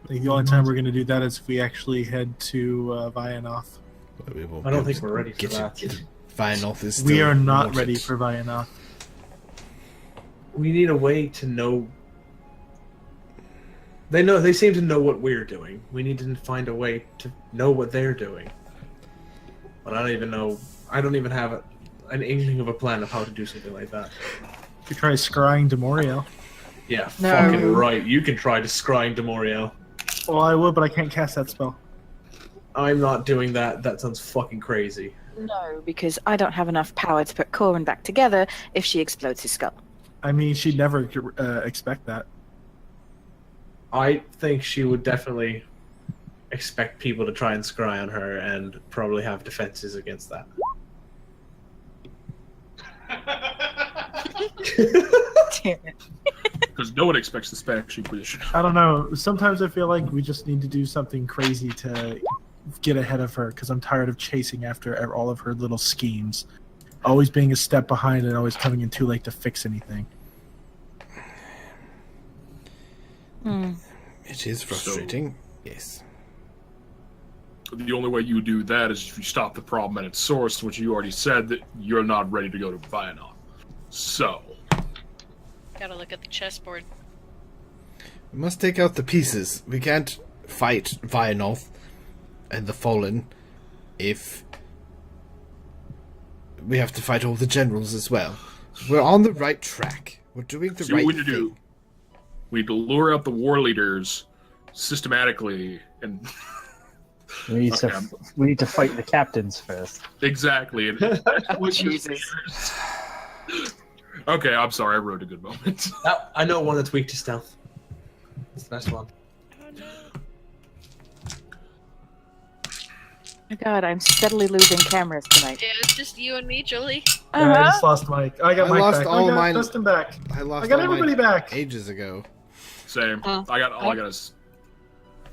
The only time we're going to do that is if we actually head to Vianoth. But we won't I be don't able think to we're ready for get that. it. Vianoth is We still are not morted. ready for Vianoth. We need a way to know. They seem to know what we're doing. We need to find a way to know what they're doing. But I don't even know. I don't even have an inkling of a plan of how to do something like that. You try scrying Demorio. Yeah, No. fucking right. You can try to scrying Demorio. Well, I would, but I can't cast that spell. I'm not doing that. That sounds fucking crazy. No, because I don't have enough power to put Corin back together if she explodes his skull. I mean, she'd never expect that. I think she would definitely expect people to try and scry on her and probably have defenses against that. Damn it. Because no one expects the Spanish Inquisition. I don't know. Sometimes I feel like we just need to do something crazy to get ahead of her, because I'm tired of chasing after all of her little schemes. Always being a step behind and always coming in too late to fix anything. Hmm. It is frustrating. Yes. The only way you do that is if you stop the problem at its source, which you already said that you're not ready to go to Vianoth. So, Gotta look at the chessboard. We must take out the pieces. We can't fight Vianoth and the Fallen if we have to fight all the generals as well. We're on the right track. We're doing the see right what we need to do. thing. We need to lure out the war leaders systematically and We need Okay. to we need to fight the captains first. exactly. And Jesus. Okay, I'm sorry. I wrote a good moment. I know one that's weak to stealth. It's the best one. Oh god, I'm steadily losing cameras tonight. Yeah, it's just you and me, Julie. Yeah, I just lost Mike. I got I Mike lost back. all I got mine. Dustin back. I lost I got all mine everybody back. ages ago. Same. Huh. All I got is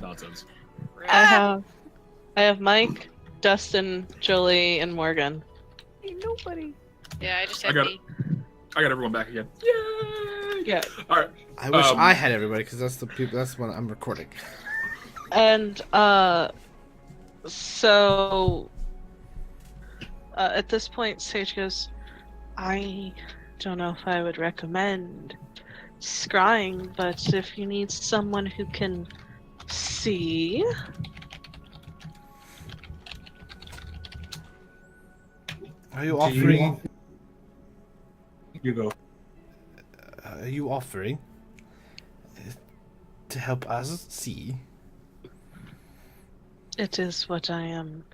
nonsense. I have Mike, Dustin, Jolie, and Morgan. Ain't nobody. Yeah, I just I had got me. I got everyone back again. Yay! Yeah. All right. I wish I had everybody because that's the people. That's when I'm recording. And so at this point, Sage goes, I don't know if I would recommend scrying, but if you need someone who can see, Are you offering? You go. Are you offering to help us see? it is what I am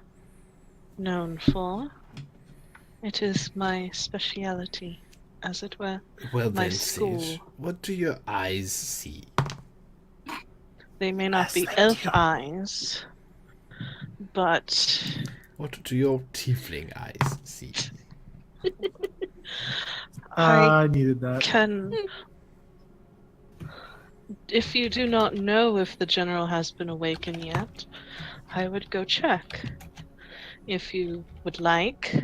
known for. It is my speciality, as it were. Well My then, school. Sage, what do your eyes see? They may not Yes, be thank elf you. eyes, but What do your tiefling eyes see? I I needed that. can. If you do not know if the general has been awakened yet, I would go check. If you would like,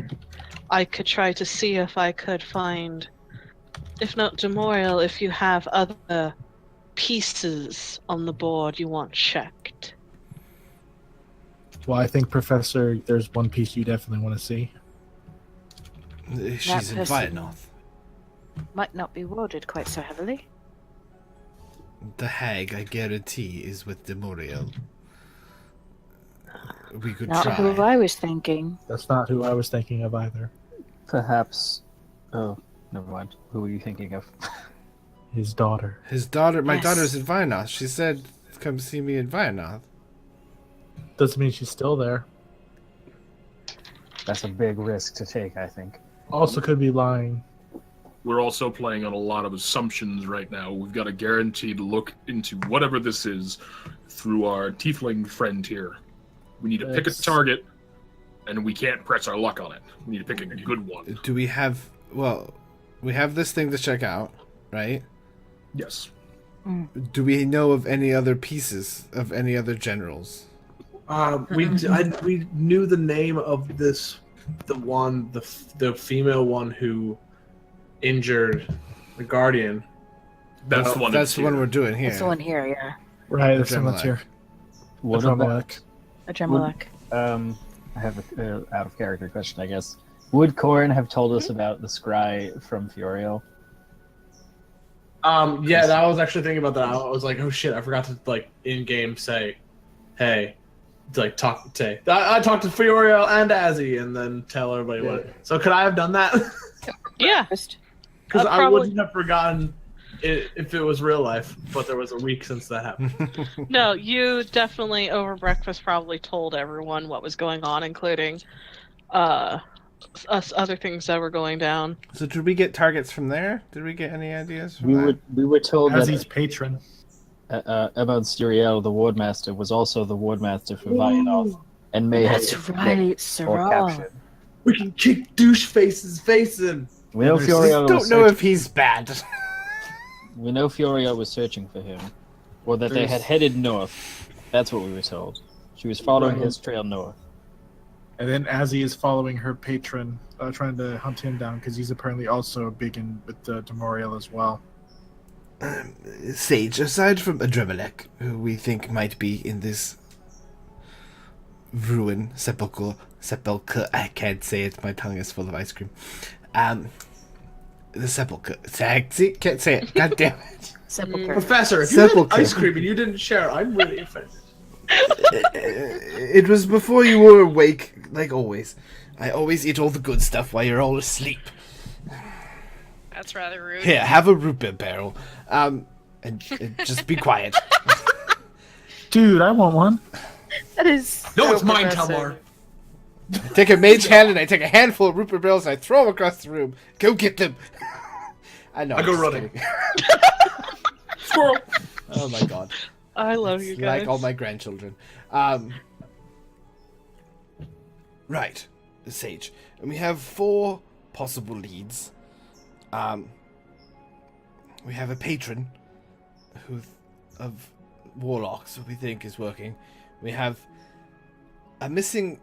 I could try to see if I could find, if not Demorial, if you have other pieces on the board you want checked. Well, I think, Professor, there's one piece you definitely want to see. She's in person- Vianoth. Might not be warded quite so heavily. The hag, I guarantee, is with Demoriel. We could Not try. who I was thinking. That's not who I was thinking of either. Perhaps. Oh, never mind. Who were you thinking of? His daughter. His daughter, my Yes. daughter's in Vianoth. She said, "Come see me in Vianoth." Doesn't mean she's still there. That's a big risk to take, I think. Also could be lying. We're also playing on a lot of assumptions right now. We've got a guaranteed look into whatever this is through our tiefling friend here. We need to pick a It's- target, and we can't press our luck on it. We need to pick a good one. Do we have? Well, we have this thing to check out, right? Yes. Do we know of any other pieces of any other generals? We knew the name of this, the female one who injured the guardian. That's the one That's the one here. we're doing here. That's the one here, yeah. Right, that's the one that's Adremalec. here. What Adremalec. about, Adremalec. I have a out of character question, I guess. Would Corin have told us about the scry from Furiel? Yeah, I was actually thinking about that. I was like, oh shit, I forgot to in game say, hey, I talked to Fiorio and Azzy, and then tell everybody what. So could I have done that? Yeah. Just Because I Probably- wouldn't have forgotten it if it was real life, but there was a week since that happened. No, you definitely over breakfast probably told everyone what was going on, including us other things that were going down. So did we get targets from there? Did we get any ideas from that? We were told As that his patron. Emod Sturiel, the wardmaster, was also the wardmaster for Vianoth, and may have that's been right, or Saral. captured. We can kick douche faces face in. We know We Furiel don't was know searching, if he's bad. we know Furiel was searching for him, or that they had There's- headed north. That's what we were told. She was following Right. his trail north. And then Azzy is following her patron, trying to hunt him down because he's apparently also big in with Demoriel as well. Sage, aside from Adremalec, who we think might be in this ruin, sepulchre, I can't say it, my tongue is full of ice cream. The sepulchre, see, can't say it, god damn it. Sepulchre. Professor, if you had Sepulchre. ice cream and you didn't share, I'm really offended. It was before you were awake, like always. I always eat all the good stuff while you're all asleep. That's rather rude. Here, have a root beer barrel. And just be quiet. Dude, I want one. That is. No, so it's mine, progressive. Talmar. I take a mage hand and I take a handful of root beer barrels and I throw them across the room. Go get them. I know. I I'm go just running. kidding. Squirrel. Oh my god. I love you It's guys. like all my grandchildren. Right, Sage. And we have 4 possible leads. We have a patron of warlocks who we think is working. We have a missing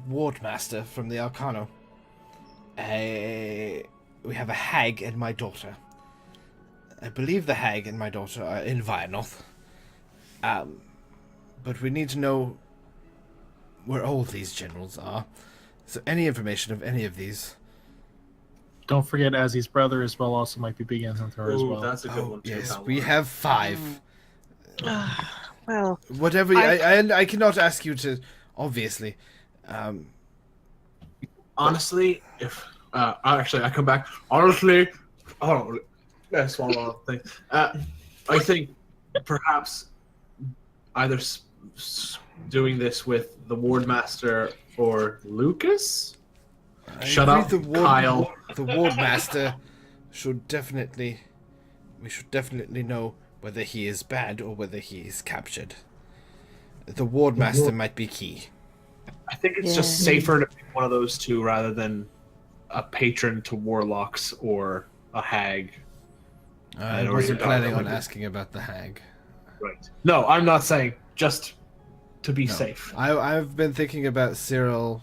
wardmaster from the Arcano. We have a hag and my daughter. I believe the hag and my daughter are in Vianoth. But we need to know where all these generals are. So any information of any of these. Don't forget Azzy's brother as well also might be begin with her as Ooh, well. that's a good Oh, one too. yes, Hal. we have 5. Well, Whatever. I cannot ask you to. Obviously. Honestly, if actually I come back. Honestly, oh, that's one of the things. I think perhaps either doing this with the wardmaster or Lucas. Shut up, Kyle. The wardmaster should definitely. We should definitely know whether he is bad or whether he is captured. The wardmaster might be key. I think it's Yeah. just safer to pick one of those two rather than a patron to warlocks or a hag. I know wasn't you're planning talking on about. asking about the hag. Right. No, I'm not saying just to be No. safe. I've been thinking about Cyril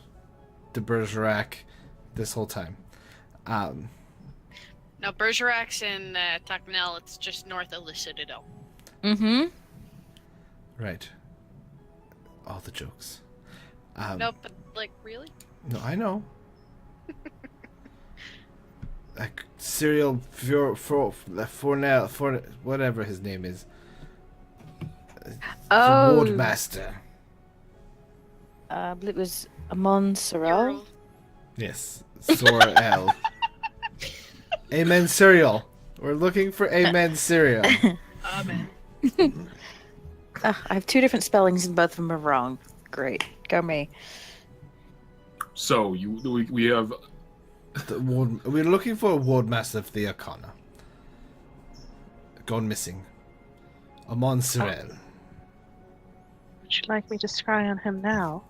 de Bergerac this whole time. Now, Bergerac's in Tacnell. It's just north of the Citadel. Mm-hmm. Right. All the jokes. No, but, like, really? No, I know. Like Cyril for now, for whatever his name is. Oh, The wardmaster. I believe it was Amon Sorrel. Yes, Sorel. Amen cereal. We're looking for Amen cereal. Amen. I have 2 different spellings and both of them are wrong. Great. Go me. So we have We're looking for a wardmaster of the Arcana. Gone missing. Amon Sorel. would you like me to scry on him now?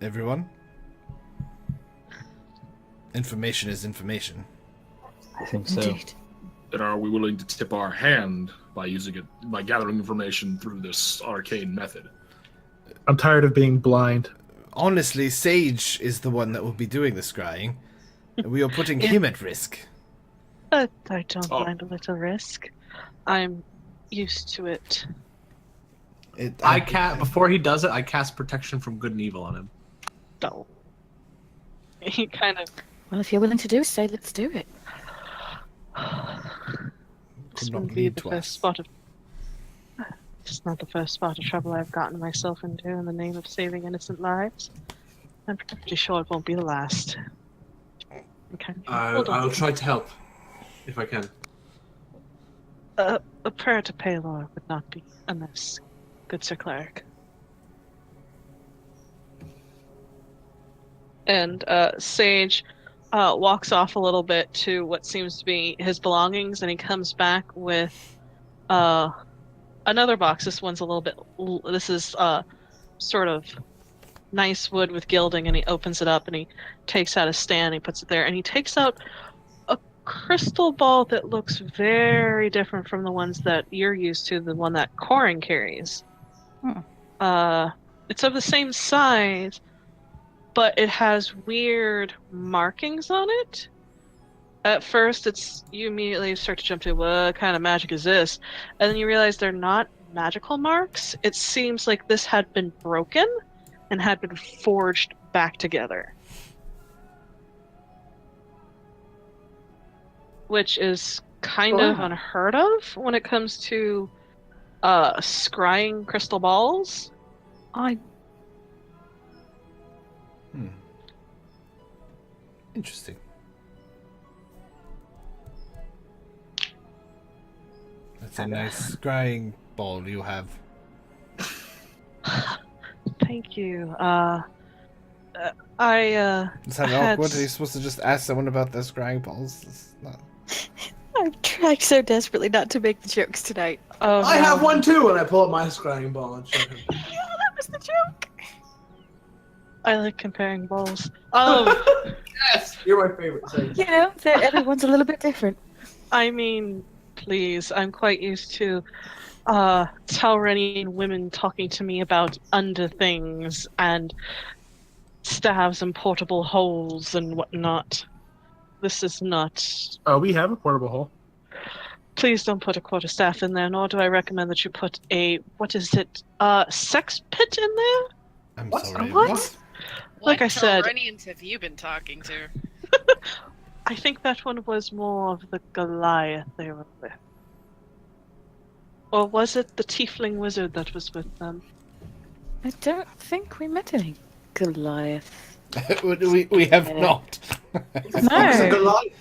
Everyone? Information is information. I think so. Indeed. and are we willing to tip our hand by using it by gathering information through this arcane method? I'm tired of being blind. Honestly, Sage is the one that will be doing the scrying. And we are putting him at risk. I don't Oh. mind a little risk. I'm used to it. I can't. Before he does it, I cast protection from good and evil on him. Don't. He kind of. Well, if you're willing to do it, say let's do it. This Could not wouldn't be lead the to first us. spot of. It's not the first spot of trouble I've gotten myself into in the name of saving innocent lives. I'm pretty sure it won't be the last. Okay. Hold on. I'll try to help if I can. A prayer to Paylor would not be amiss, good Sir Cleric. And Sage walks off a little bit to what seems to be his belongings, and he comes back with another box. This one's a little bit. This is sort of nice wood with gilding, and he opens it up and he takes out a stand. He puts it there, and he takes out a crystal ball that looks very different from the ones that you're used to. The one that Corin carries. It's of the same size, but it has weird markings on it. At first, you immediately start to jump to what kind of magic is this, and then you realize they're not magical marks. It seems like this had been broken and had been forged back together, which is kind of unheard of when it comes to scrying crystal balls. Interesting. That's a nice scrying ball you have. Thank you. I Is that had awkward? Are you supposed to just ask someone about their scrying balls? It's not... I'm trying so desperately not to make the jokes tonight. Oh, I no. have one too, and I pull up my scrying ball and show him. That was the joke. I like comparing balls. Yes, you're my favorite. Sage. You know, everyone's a little bit different. I mean, please, I'm quite used to Taurenian women talking to me about under things and staves and portable holes and whatnot. This is not. Oh, we have a portable hole. Please don't put a quarterstaff in there, nor do I recommend that you put a, what is it, sex pit in there? I'm What? sorry. What? Like What I said- Taurenians have you been talking to? I think that one was more of the Goliath they were with. Or was it the Tiefling wizard that was with them? I don't think we met any Goliath. we have Yeah. not. It's a No. Goliath.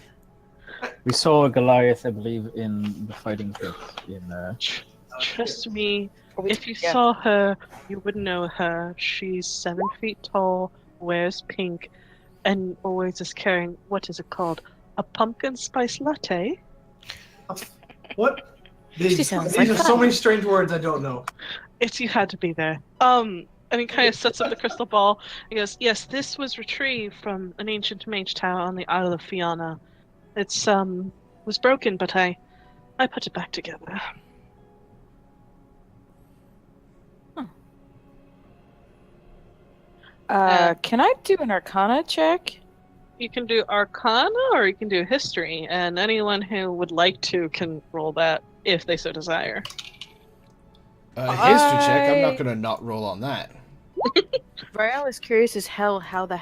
We saw a Goliath, I believe, in the fighting pit. Trust me, if you Yeah. saw her, you would know her. She's 7 feet tall, wears pink, and always is carrying, what is it called? A pumpkin spice latte? What? She These sounds are like so fun. many strange words I don't know. You had to be there. And he kind of sets up the crystal ball. He goes, yes, this was retrieved from an ancient mage tower on the Isle of Fianna. It's, was broken, but I put it back together. Can I do an Arcana check? You can do Arcana or you can do History, and anyone who would like to can roll that if they so desire. History check. I'm I- not gonna not roll on that. Rael is curious as hell how the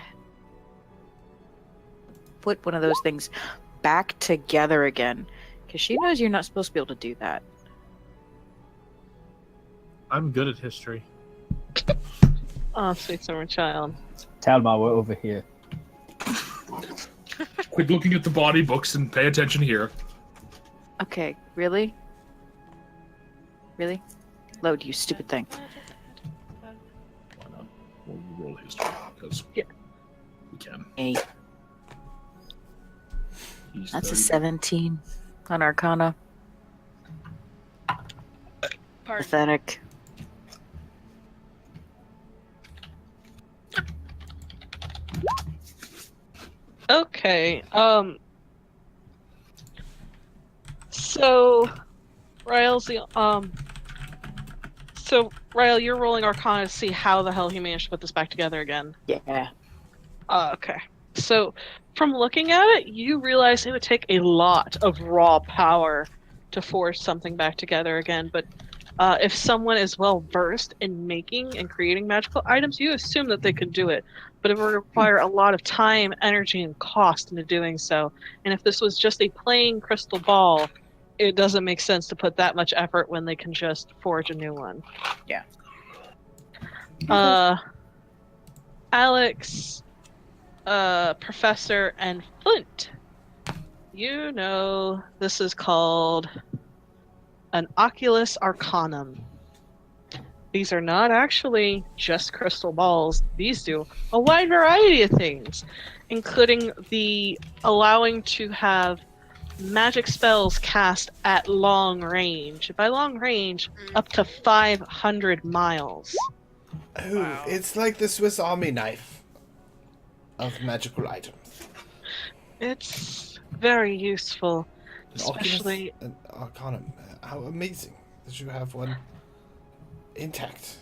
put one of those things back together again, because she knows you're not supposed to be able to do that. I'm good at history. Oh, sweet summer child. Talma, we're over here. Quit looking at the body books and pay attention here. Okay, really? Really? Load, you stupid thing. Why not? We'll roll history because Yeah. we can. Hey, He's that's a 30. 17 on Arcana. Pardon. Pathetic. Okay, so, Rael's the, so, Rael, you're rolling Arcana to see how the hell he managed to put this back together again. Yeah. Okay. So, from looking at it, you realize it would take a lot of raw power to force something back together again, but if someone is well versed in making and creating magical items, you assume that they could do it. But it would require a lot of time, energy, and cost into doing so. And if this was just a plain crystal ball, it doesn't make sense to put that much effort when they can just forge a new one. Yeah. Alex, Professor, and Flint. You know this is called an Oculus Arcanum. These are not actually just crystal balls. These do a wide variety of things, including the allowing to have magic spells cast at long range. By long range, up to 500 miles. Oh, Wow. it's like the Swiss Army knife of magical items. It's very useful, An Oculus, especially an Arcanum. How amazing that you have one intact.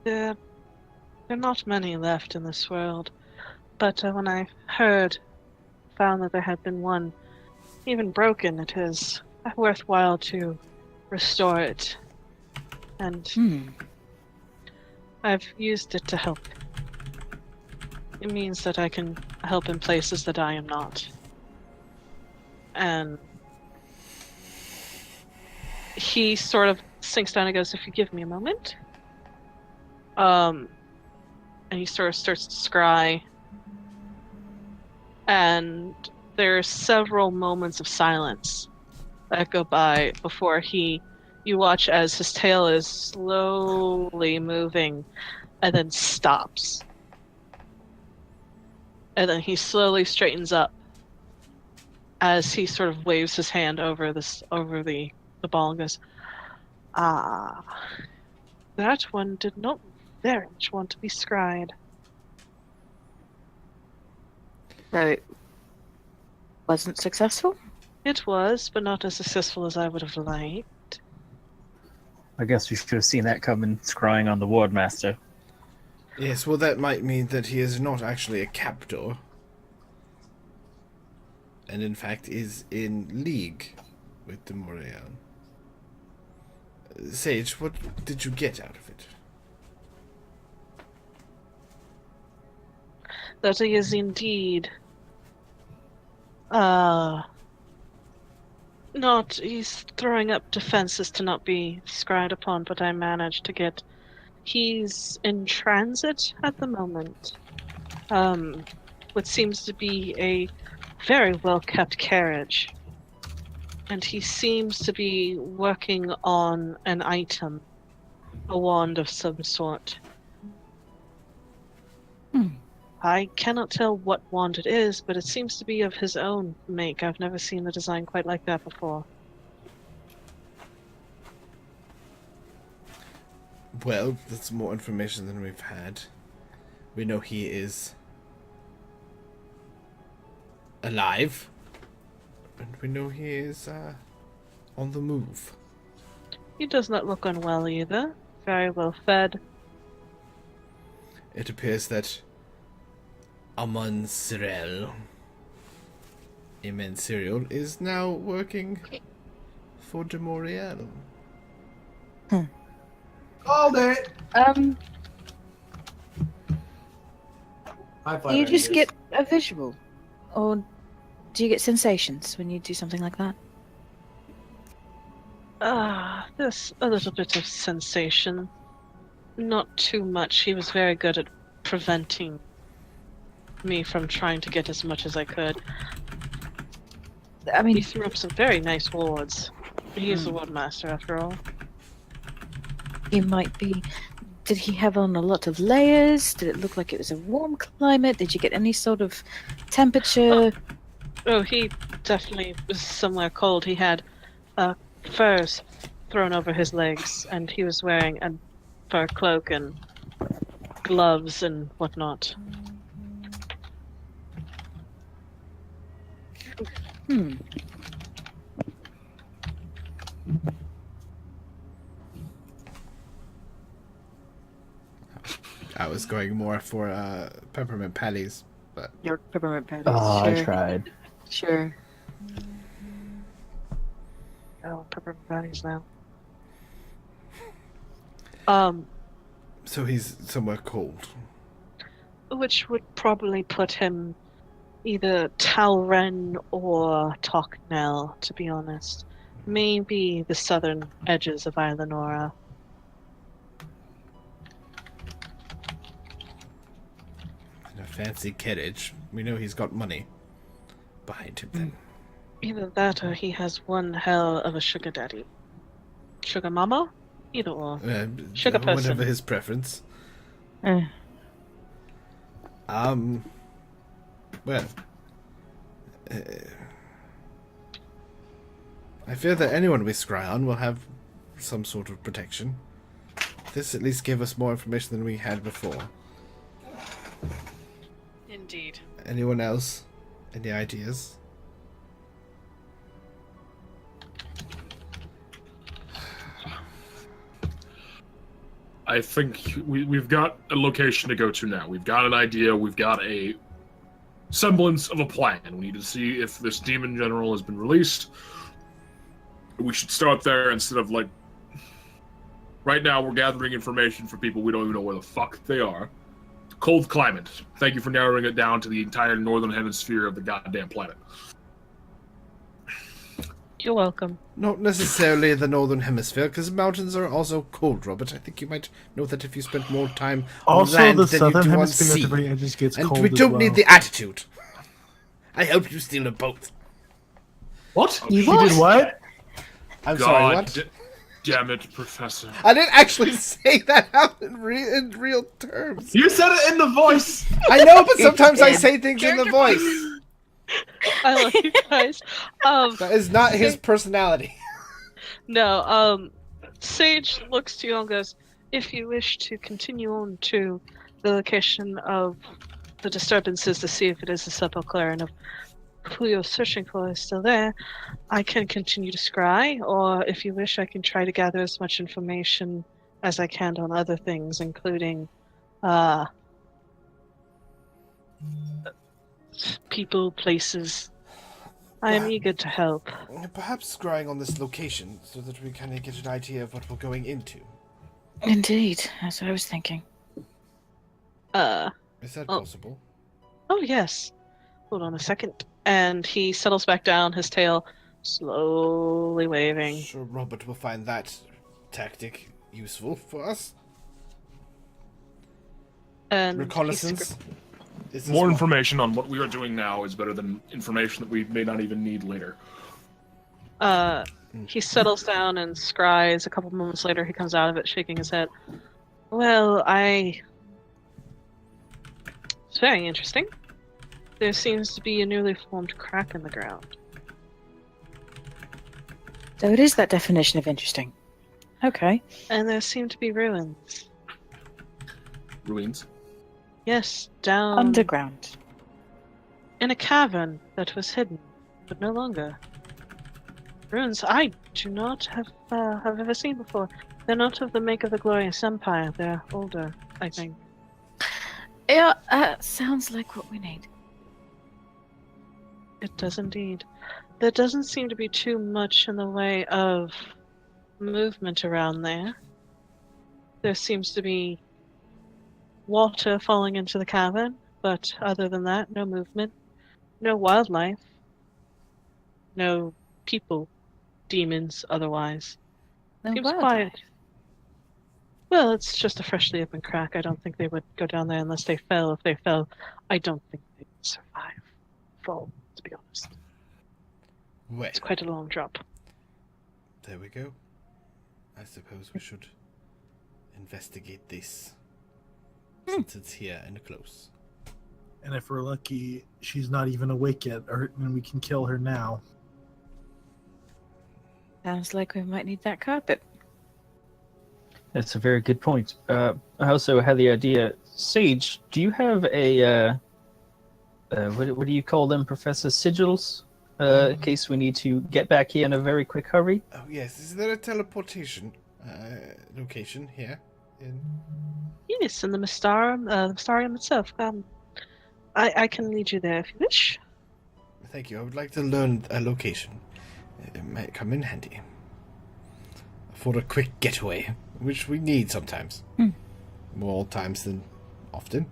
there are not many left in this world. But when I found that there had been one even broken, it is worthwhile to restore it. And I've used it to help. It means that I can help in places that I am not. And he sort of sinks down and goes, if you give me a moment. And he sort of starts to scry. And there are several moments of silence that go by before you watch as his tail is slowly moving and then stops. And then he slowly straightens up as he sort of waves his hand over the ball and goes, "Ah, that one did not very much want to be scried." So it wasn't successful? It was, but not as successful as I would have liked. I guess we should have seen that coming, scrying on the Wardmaster. Yes, well, that might mean that he is not actually a captor. And in fact is in league with the Montreal. Sage, what did you get out of it? That he is indeed he's throwing up defenses to not be scryed upon, but I managed to get. He's in transit at the moment. What seems to be a very well kept carriage. And he seems to be working on an item, a wand of some sort. I cannot tell what wand it is, but it seems to be of his own make. I've never seen a design quite like that before. Well, that's more information than we've had. We know he is alive. And we know he is on the move. He does not look unwell either. Very well fed. It appears that Amon Cyril, Amen Cyril, is now working for de Montreal. Called it. High five, Do you just Angus. get a visual? Or do you get sensations when you do something like that? There's a little bit of sensation. Not too much. He was very good at preventing me from trying to get as much as I could. I He mean, threw up some very nice wards. He is the Wardmaster, after all. he might be. Did he have on a lot of layers? Did it look like it was a warm climate? Did you get any sort of temperature? Oh, he definitely was somewhere cold. He had furs thrown over his legs, and he was wearing a fur cloak and gloves and whatnot. I was going more for peppermint patties, but Your peppermint patties. Oh, sure. I tried. Sure. Oh, peppermint patties now. so he's somewhere cold. Which would probably put him either Talren or Toknel, to be honest. Maybe the southern edges of Islanora. In a fancy carriage. We know he's got money behind him then. Either that or he has one hell of a sugar daddy. Sugar mama? Either or. Sugar person. Whatever his preference. Eh. Well, I fear that anyone we scry on will have some sort of protection. This at least gave us more information than we had before. Indeed. Anyone else? Any ideas? I think we've got a location to go to now. We've got an idea. We've got a semblance of a plan. We need to see if this demon general has been released. We should start there instead of, like... Right now, we're gathering information for people we don't even know where the fuck they are. Cold climate. Thank you for narrowing it down to the entire northern hemisphere of the goddamn planet. You're welcome. Not necessarily the northern hemisphere, because mountains are also cold, Robert. I think you might know that if you spent more time on Also, land the than you southern do on hemisphere sea. at the very edges gets And cold we as don't well. need the attitude. I hope you steal a boat. What? You did what? I'm sorry, God what? damn it, Professor. I didn't actually say that out in real terms. You said it in the voice. I know, but sometimes I say things in the voice. I love you guys. That is not his personality. No, Sage looks to you and goes, if you wish to continue on to the location of the disturbances to see if it is the sepulchre, and if who you're searching for is still there, I can continue to scry, or if you wish, I can try to gather as much information as I can on other things, including people, places. I am eager to help. Perhaps scrying on this location so that we kind of get an idea of what we're going into. Indeed, that's what I was thinking. Is that possible? Oh, yes. Hold on a second. And he settles back down, his tail slowly waving. Sure, Robert will find that tactic useful for us. And Reconnaissance. Is this More one- information on what we are doing now is better than information that we may not even need later. He settles down and scries. A couple moments later, he comes out of it shaking his head. Well, it's very interesting. There seems to be a newly formed crack in the ground. So it is that definition of interesting. Okay. And there seem to be ruins. Ruins. Yes, down Underground. in a cavern that was hidden, but no longer. Ruins I do not have ever seen before. They're not of the make of the Glorious Empire. They're older, I think. Yeah, sounds like what we need. It does indeed. There doesn't seem to be too much in the way of movement around there. There seems to be water falling into the cavern, but other than that, no movement, no wildlife, no people, demons, otherwise. No Seems wildlife. quiet. Well, it's just a freshly opened crack. I don't think they would go down there unless they fell. If they fell, I don't think they would survive. Fall, to be honest. Well, It's quite a long drop. there we go. I suppose we should investigate this. Since it's here and close. And if we're lucky, she's not even awake yet, and we can kill her now. Sounds like we might need that carpet. That's a very good point. I also had the idea, Sage, do you have a, what do you call them, Professor? Sigils? In case we need to get back here in a very quick hurry? Oh yes, is there a teleportation location here? Yes, in the Mystarium itself. I can lead you there if you wish. Thank you. I would like to learn a location. It might come in handy for a quick getaway, which we need sometimes. More times than often.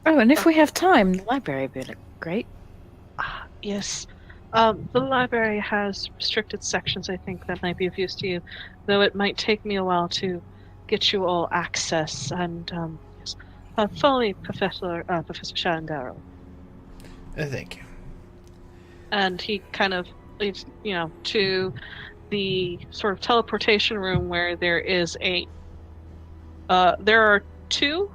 Oh, and if we have time, the library would be great. Yes. The library has restricted sections, I think, that might be of use to you, though it might take me a while to get you all access. And, yes. Follow me, Professor Shandaro. Thank you. And he kind of leads, to the sort of teleportation room where there is there are two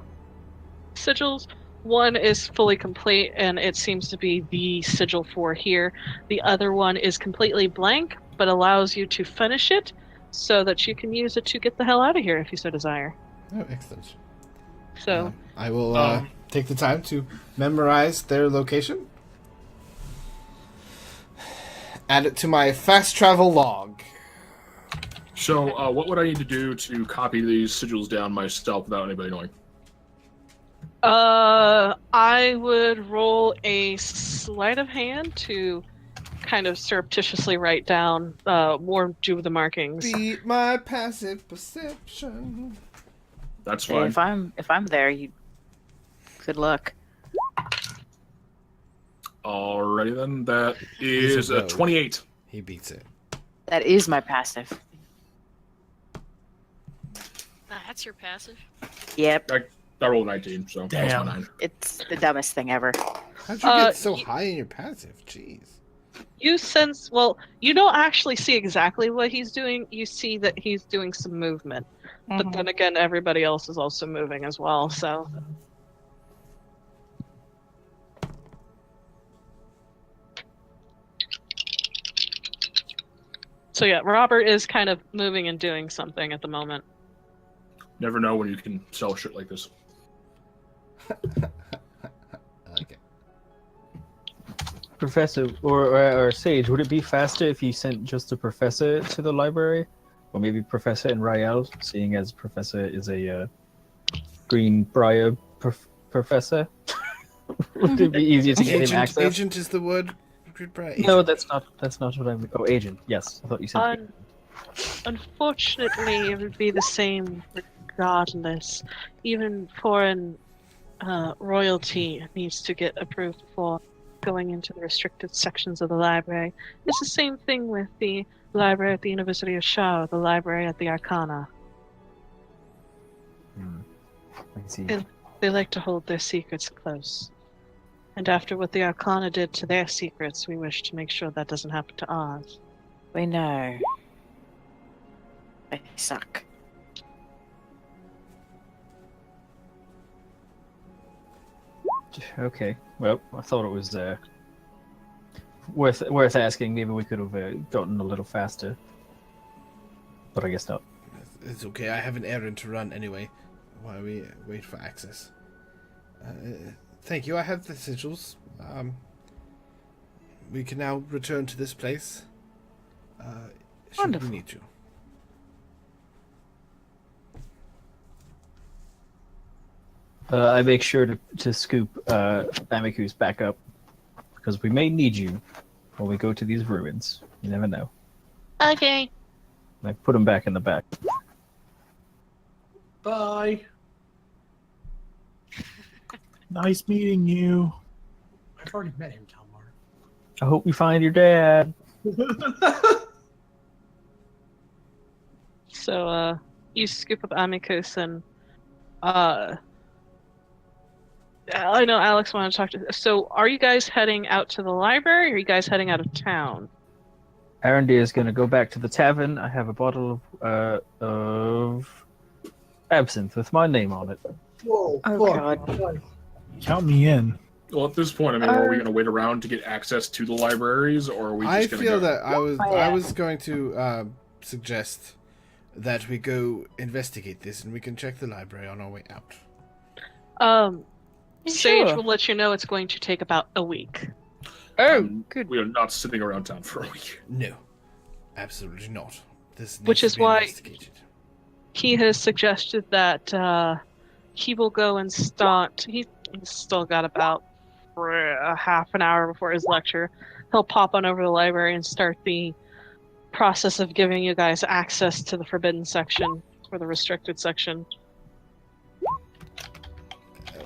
sigils. One is fully complete, and it seems to be the sigil for here. The other one is completely blank, but allows you to finish it so that you can use it to get the hell out of here if you so desire. Oh, excellent. So, I will take the time to memorize their location. Add it to my fast travel log. So, what would I need to do to copy these sigils down myself without anybody knowing? I would roll a sleight of hand to kind of surreptitiously write down more do the markings. Beat my passive perception. That's Hey, fine. if I'm there, you. Good luck. Alrighty then, that is a rogue. 28. He beats it. That is my passive. That's your passive. Yep, I rolled 19, so that's Damn. my 9. it's the dumbest thing ever. How'd you get so y- high in your passive? Jeez. You sense, well, you don't actually see exactly what he's doing. You see that he's doing some movement. But then again, everybody else is also moving as well, so. So yeah, Robert is kind of moving and doing something at the moment. Never know when you can sell shit like this. I like it. Professor or Sage, would it be faster if you sent just a professor to the library, or maybe Professor and Rael, seeing as Professor is a Greenbrier professor? Would it be easier to get him access? Agent is the word. No, that's not what I'm. Oh, agent. Yes, I thought you said. Unfortunately, it would be the same regardless. Even foreign royalty needs to get approved before going into the restricted sections of the library. It's the same thing with the library at the University of Shaw, the library at the Arcana. I see. They like to hold their secrets close. And after what the Arcana did to their secrets, we wish to make sure that doesn't happen to ours. We know. They suck. Okay. Well, I thought it was worth asking. Maybe we could have gotten a little faster, but I guess not. It's okay. I have an errand to run anyway, while we wait for access. Thank you. I have the sigils. We can now return to this place. Should Wonderful. we need to. I make sure to scoop Amicus back up, because we may need you when we go to these ruins. You never know. Okay. And I put him back in the back. Bye. Nice meeting you. I've already met him, Kalmar. I hope you find your dad. So, you scoop up Amicus and, I know Alex wanted to talk to. So, are you guys heading out to the library, or are you guys heading out of town? Arendir is going to go back to the tavern. I have a bottle of absinthe with my name on it. Whoa. Oh, God. Count me in. Well, at this point, I mean, are we going to wait around to get access to the libraries, or are we just I going to feel go? that I was going to suggest that we go investigate this, and we can check the library on our way out. Sage Sure. will let you know it's going to take about a week. Oh, good. We are not sitting around town for a week. No, absolutely not. This needs Which to is be why- investigated. He has suggested that he will go and start. He's still got about a half an hour before his lecture. He'll pop on over to the library and start the process of giving you guys access to the forbidden section or the restricted section.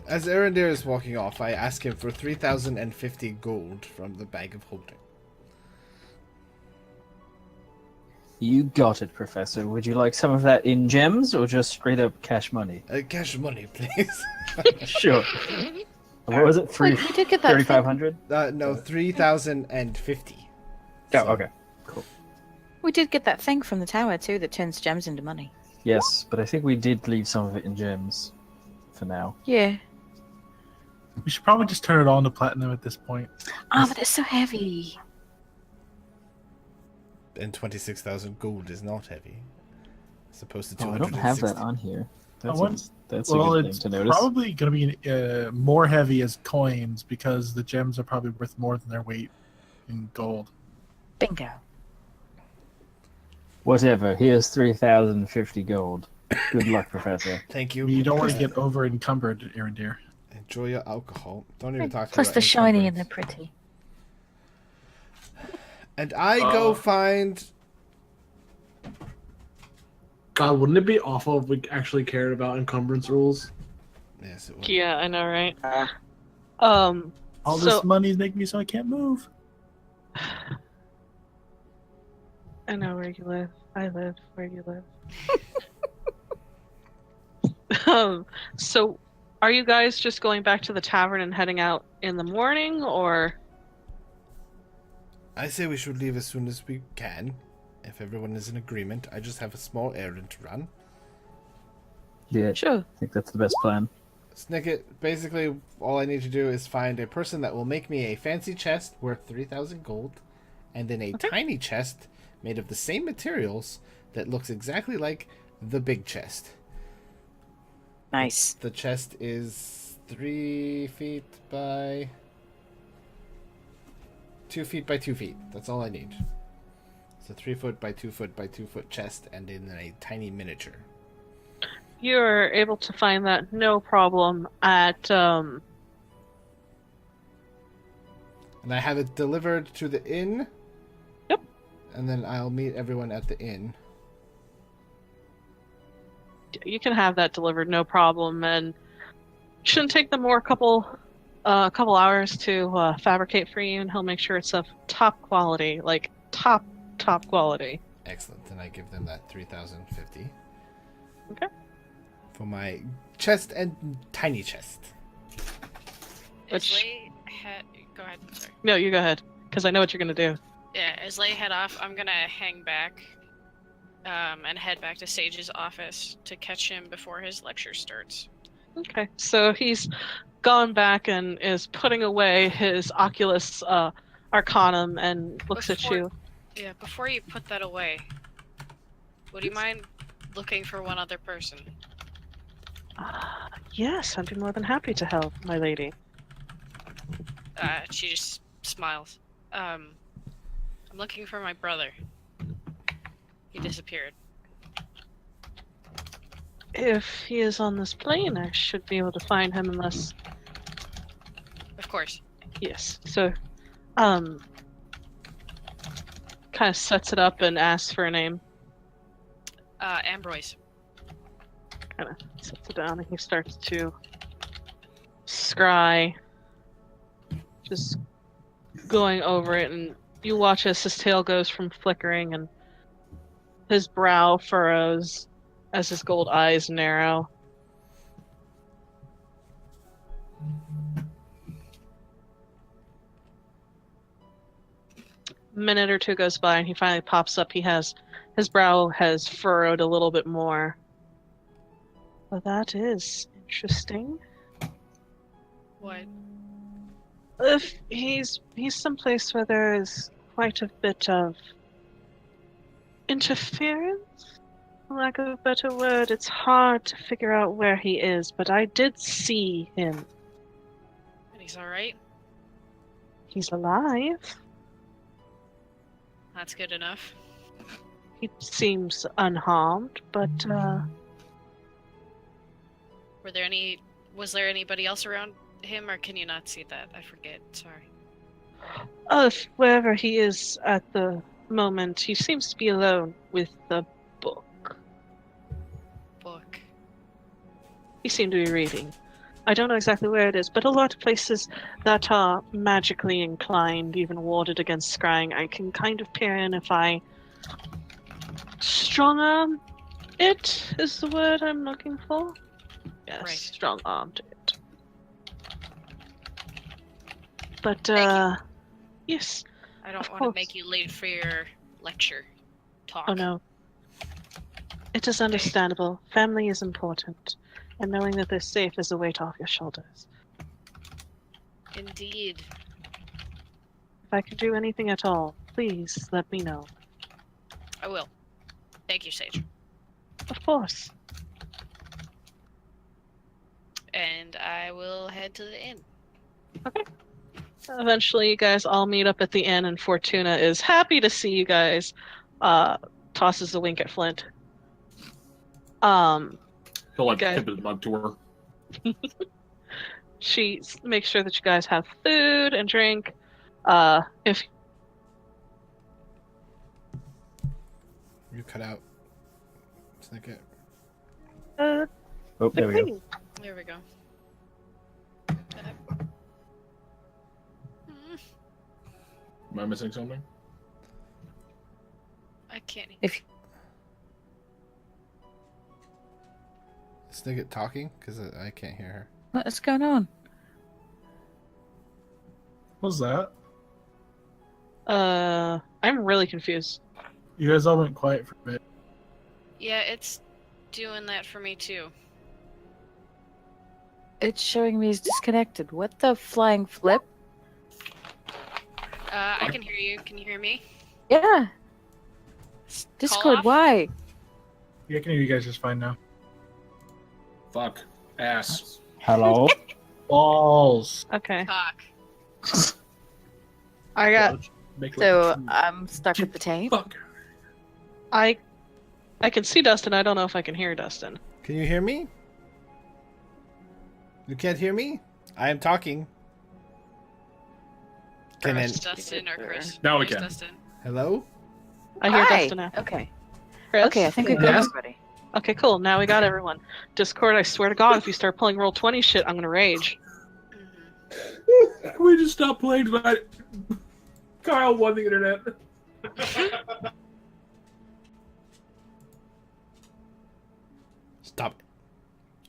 As Arendir is walking off, I ask him for 3,050 gold from the bag of holding. You got it, Professor. Would you like some of that in gems or just straight up cash money? Cash money, please. Sure. What was it? Wait, we did get that. 3,500? No, 3,050. Oh, So, okay. We did get that thing from the tower too that turns gems into money. Yes, but I think we did leave some of it in gems for now. Yeah. We should probably just turn it on to platinum at this point. Oh, but it's so heavy. And 26,000 gold is not heavy. As opposed to Oh, I 260. don't have that on here. That's a Well, good it's thing to notice. probably going to be more heavy as coins because the gems are probably worth more than their weight in gold. Bingo. Whatever. Here's 3,050 gold. Good luck, Professor. Thank I you. mean, you don't want to get over encumbered, Arendir. Enjoy your alcohol. Don't even talk to me Plus about they're shiny and they're encumbrance. pretty. And I go find... God, wouldn't it be awful if we actually cared about encumbrance rules? Yes, it would. Yeah, I know, right? All So- this money is making me so I can't move. I know where you live. I live where you live. So are you guys just going back to the tavern and heading out in the morning, or? I say we should leave as soon as we can. If everyone is in agreement. I just have a small errand to run. Yeah, Sure. I think that's the best plan. Snicket, basically all I need to do is find a person that will make me a fancy chest worth 3,000 gold, and then a tiny chest made of the same materials that looks exactly like the big chest. Nice. The chest is 3 feet by 2 feet by 2 feet. That's all I need. It's a 3 foot by 2 foot by 2 foot chest, and in a tiny miniature. You're able to find that no problem at And I have it delivered to the inn. Yep. And then I'll meet everyone at the inn. You can have that delivered, no problem, and shouldn't take them more a couple hours to fabricate for you, and he'll make sure it's of top quality, like top quality. Excellent. Then I give them that 3,050. Okay. For my chest and tiny chest. Which- Go ahead. Sorry. No, you go ahead, because I know what you're gonna do. Yeah, as Lay head off, I'm gonna hang back, and head back to Sage's office to catch him before his lecture starts. Okay, so he's gone back and is putting away his Oculus Arcanum and looks at Before- you. Yeah, before you put that away, would you mind looking for one other person? Yes, I'd be more than happy to help, my lady. She just smiles. I'm looking for my brother. He disappeared. If he is on this plane, I should be able to find him unless... Of course. Yes, so, kind of sets it up and asks for a name. Ambroise. Kind of sets it down and he starts to scry. Just going over it, and you watch as his tail goes from flickering and his brow furrows as his gold eyes narrow. A minute or two goes by and he finally pops up. His brow has furrowed a little bit more. Well, that is interesting. What? If he's someplace where there is quite a bit of interference, for lack of a better word. It's hard to figure out where he is, but I did see him. And he's alright? He's alive. That's good enough. He seems unharmed, but Was there anybody else around him, or can you not see that? I forget. Sorry. wherever he is at the moment, he seems to be alone with the book. Book. He seemed to be reading. I don't know exactly where it is, but a lot of places that are magically inclined, even warded against scrying, I can kind of peer in if I strong arm it is the word I'm looking for. Yes, Right. strong armed it. But Thank yes. I don't Of want to course. make you late for your lecture talk. Oh no. It is understandable. Family is important, and knowing that they're safe is a weight off your shoulders. Indeed. If I could do anything at all, please let me know. I will. Thank you, Sage. Of course. And I will head to the inn. Eventually, you guys all meet up at the inn, and Fortuna is happy to see you guys. Tosses a wink at Flint. He'll like Okay. tip his mug to her. She makes sure that you guys have food and drink. If You cut out. Snicket. Oh, there we go. There we go. Am I missing something? I can't. If Snicket talking? Because I can't hear her. what's going on? What was that? I'm really confused. You guys all went quiet for a bit. Yeah, it's doing that for me too. It's showing me he's disconnected. What the flying flip? I can hear you. Can you hear me? Yeah. Call Discord, off? why? Yeah, I can hear you guys just fine now. Fuck. Ass. Hello? Balls. Okay. Talk. I got. Make So like a tree. I'm stuck with the tape. Fuck. I can see Dustin. I don't know if I can hear Dustin. Can you hear me? You can't hear me? I am talking. Can Where's an- Dustin or Chris? Now we Where's can. Dustin? Hello? I hear Hi. Dustin now. Okay. Chris? Okay, I think we got Yes. everybody. Okay, cool. Now we got everyone. Discord, I swear to God, if you start pulling roll 20 shit, I'm gonna rage. We just stopped playing tonight. Kyle won the internet. Stop it.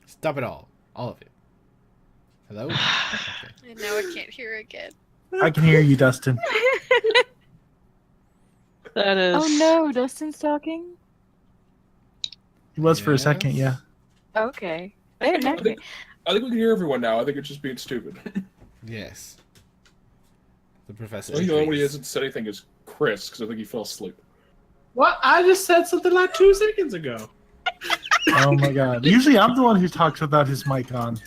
Stop it all. All of it. Hello? Okay. And now I can't hear again. I can hear you, Dustin. That is. Oh no, Dustin's talking. He was for a second, yeah. Okay. There, now. I think we can hear everyone now. I think it's just being stupid. Yes. The professor. I think the only one who agrees. hasn't said anything is Chris, because I think he fell asleep. What? I just said something like 2 seconds ago. Oh my god. Usually I'm the one who talks without his mic on.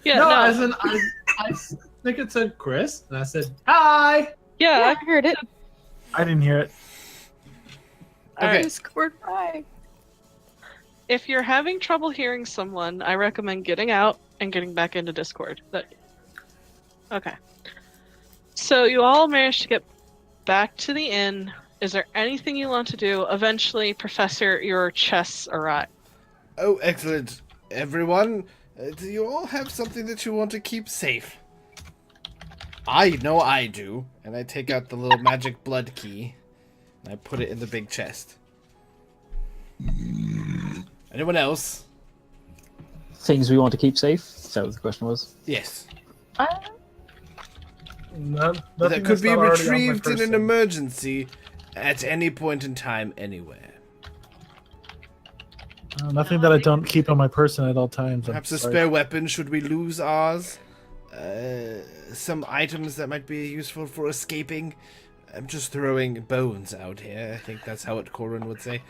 Yeah, no, no. as in I think it said Chris, and I said hi. Yeah, Yeah, I heard it. I didn't hear it. Okay. Discord, bye. if you're having trouble hearing someone, I recommend getting out and getting back into Discord. Okay. So you all managed to get back to the inn. Is there anything you want to do? Eventually, Professor, your chests arrive. Oh, excellent. Everyone, do you all have something that you want to keep safe? I know I do. And I take out the little magic blood key. And I put it in the big chest. Anyone else? Things we want to keep safe? Is that what the question was? Yes. Nothing That could that's be not already on my retrieved in an person. emergency at any point in time, anywhere. Nothing that I don't keep on my person at all times. I'm Perhaps a sorry. spare weapon should we lose ours. Some items that might be useful for escaping. I'm just throwing bones out here. I think that's how Corin would say.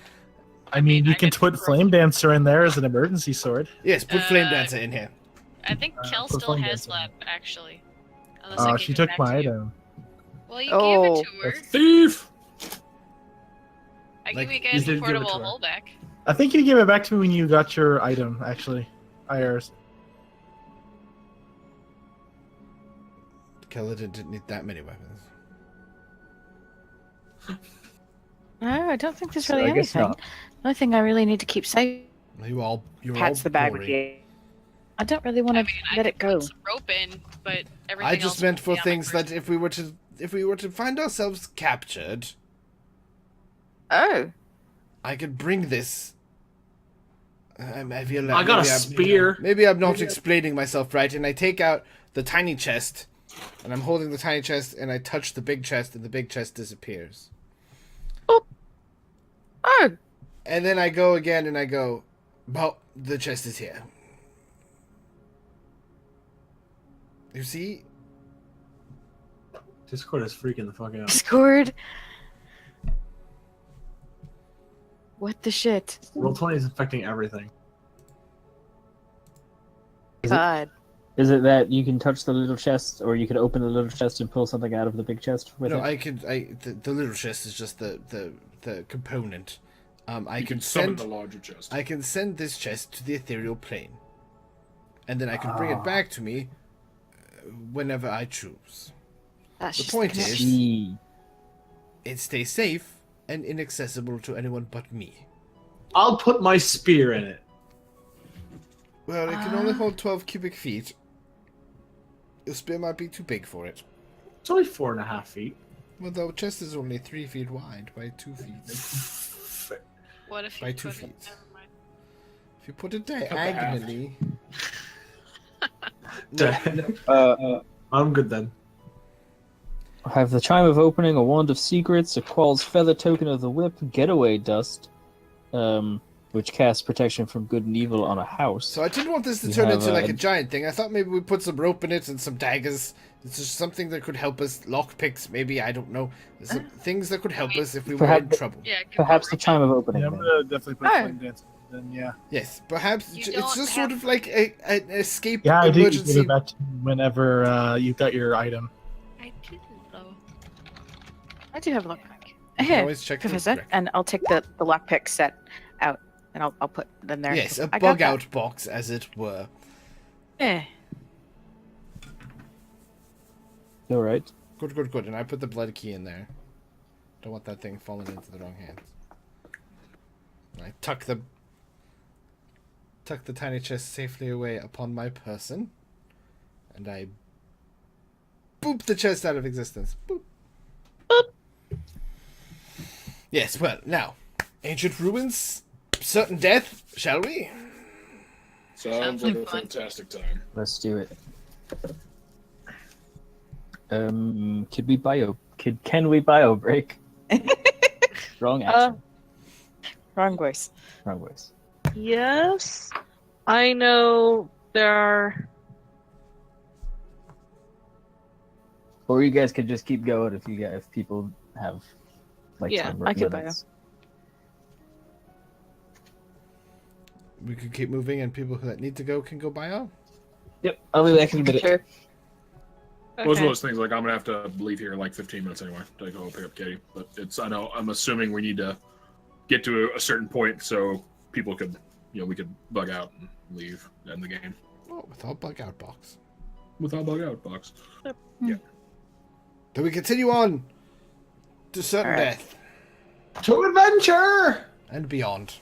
I mean, you I can could put throw- Flame Dancer in there as an emergency sword. Yes, put Flame Dancer in here. I think Kel put still Flame has Dancer. lab, actually. Unless I Oh, gave she it took back my to you. item. Well, you Oh. gave it to her. Thief! I Like, give you you guys did the give it to portable her. hole back. I think you gave it back to me when you got your item, actually. IRS. Keladin didn't need that many weapons. No, I don't think there's So really I guess anything. not. The only thing I really need to keep safe. You're all Pats the bag with boring. you. I don't really want I to mean, I let it could go. put some rope in, but everything I just else meant would for be on my things that person. if we were to find ourselves captured, Oh, I could bring this. I feel like I got a maybe I'm- spear. Maybe I'm not explaining myself right, and I take out the tiny chest, and I'm holding the tiny chest, and I touch the big chest, and the big chest disappears. oh, And then I go again, and I go, well, the chest is here. You see? Discord is freaking the fuck out. Discord. What the shit? Roll 20 is affecting everything. Is it- God. Is it that you can touch the little chest, or you can open the little chest and pull something out of the big chest with No, it? the little chest is just the component. I You can summon send the larger chest. I can send this chest to the ethereal plane, and then I can bring it back to me whenever I choose. That's The just point connection. is- Gee. It stays safe and inaccessible to anyone but me. I'll put my spear in it. Well, it can only hold 12 cubic feet. The spear might be too big for it. It's only 4.5 feet. Well, the chest is only 3 feet wide by 2 feet. What if by you 2 put it- feet. Never mind. If you put it the diagonally, I'm good then. I have the Chime of Opening, a Wand of Secrets, a Quall's Feather Token of the Whip, Getaway Dust, which casts protection from good and evil on a house. so I didn't want this to You turn have, into like uh, a giant thing. I thought maybe we put some rope in it and some daggers. It's just something that could help us. Lockpicks, maybe, I don't know. Some things that could help us if we were in Perhaps- trouble. Yeah, it could Perhaps go the right Chime of Opening. Yeah, I'm then. gonna definitely put Oh. Flame Dancer. Then yeah. Yes, perhaps You it's don't just sort have- of like an escape Yeah, I did give emergency. it back to you whenever you got your item. I didn't though. I do have a lockpick. You can Here, always check the Professor, record. and I'll take the lockpick set out, and I'll put it in there. Yes, a I got bug that. out box, as it were. Yeah. All right. Good, good, good. And I put the blood key in there. Don't want that thing falling into the wrong hands. And I tuck the tiny chest safely away upon my person, and I boop the chest out of existence. Boop. Boop. Yes, well, now, ancient ruins, certain death, shall we? Sounds like a fantastic time. Let's do it. Can we bio break? Wrong action. Wrong voice. Wrong voice. Yes. I know there are. Or you guys could just keep going if people have like Yeah, time I could bio. limits. We could keep moving, and people that need to go can go bio. Yep, I'll be back in a minute. Sure. Well, it's one Okay. of those things like I'm gonna have to leave here in like 15 minutes anyway to go pick up Katie. But I'm assuming we need to get to a certain point so people could, we could bug out and leave, end the game Oh, without bug out box. without bug out box. Then we continue on to certain Alright. death To adventure! and beyond.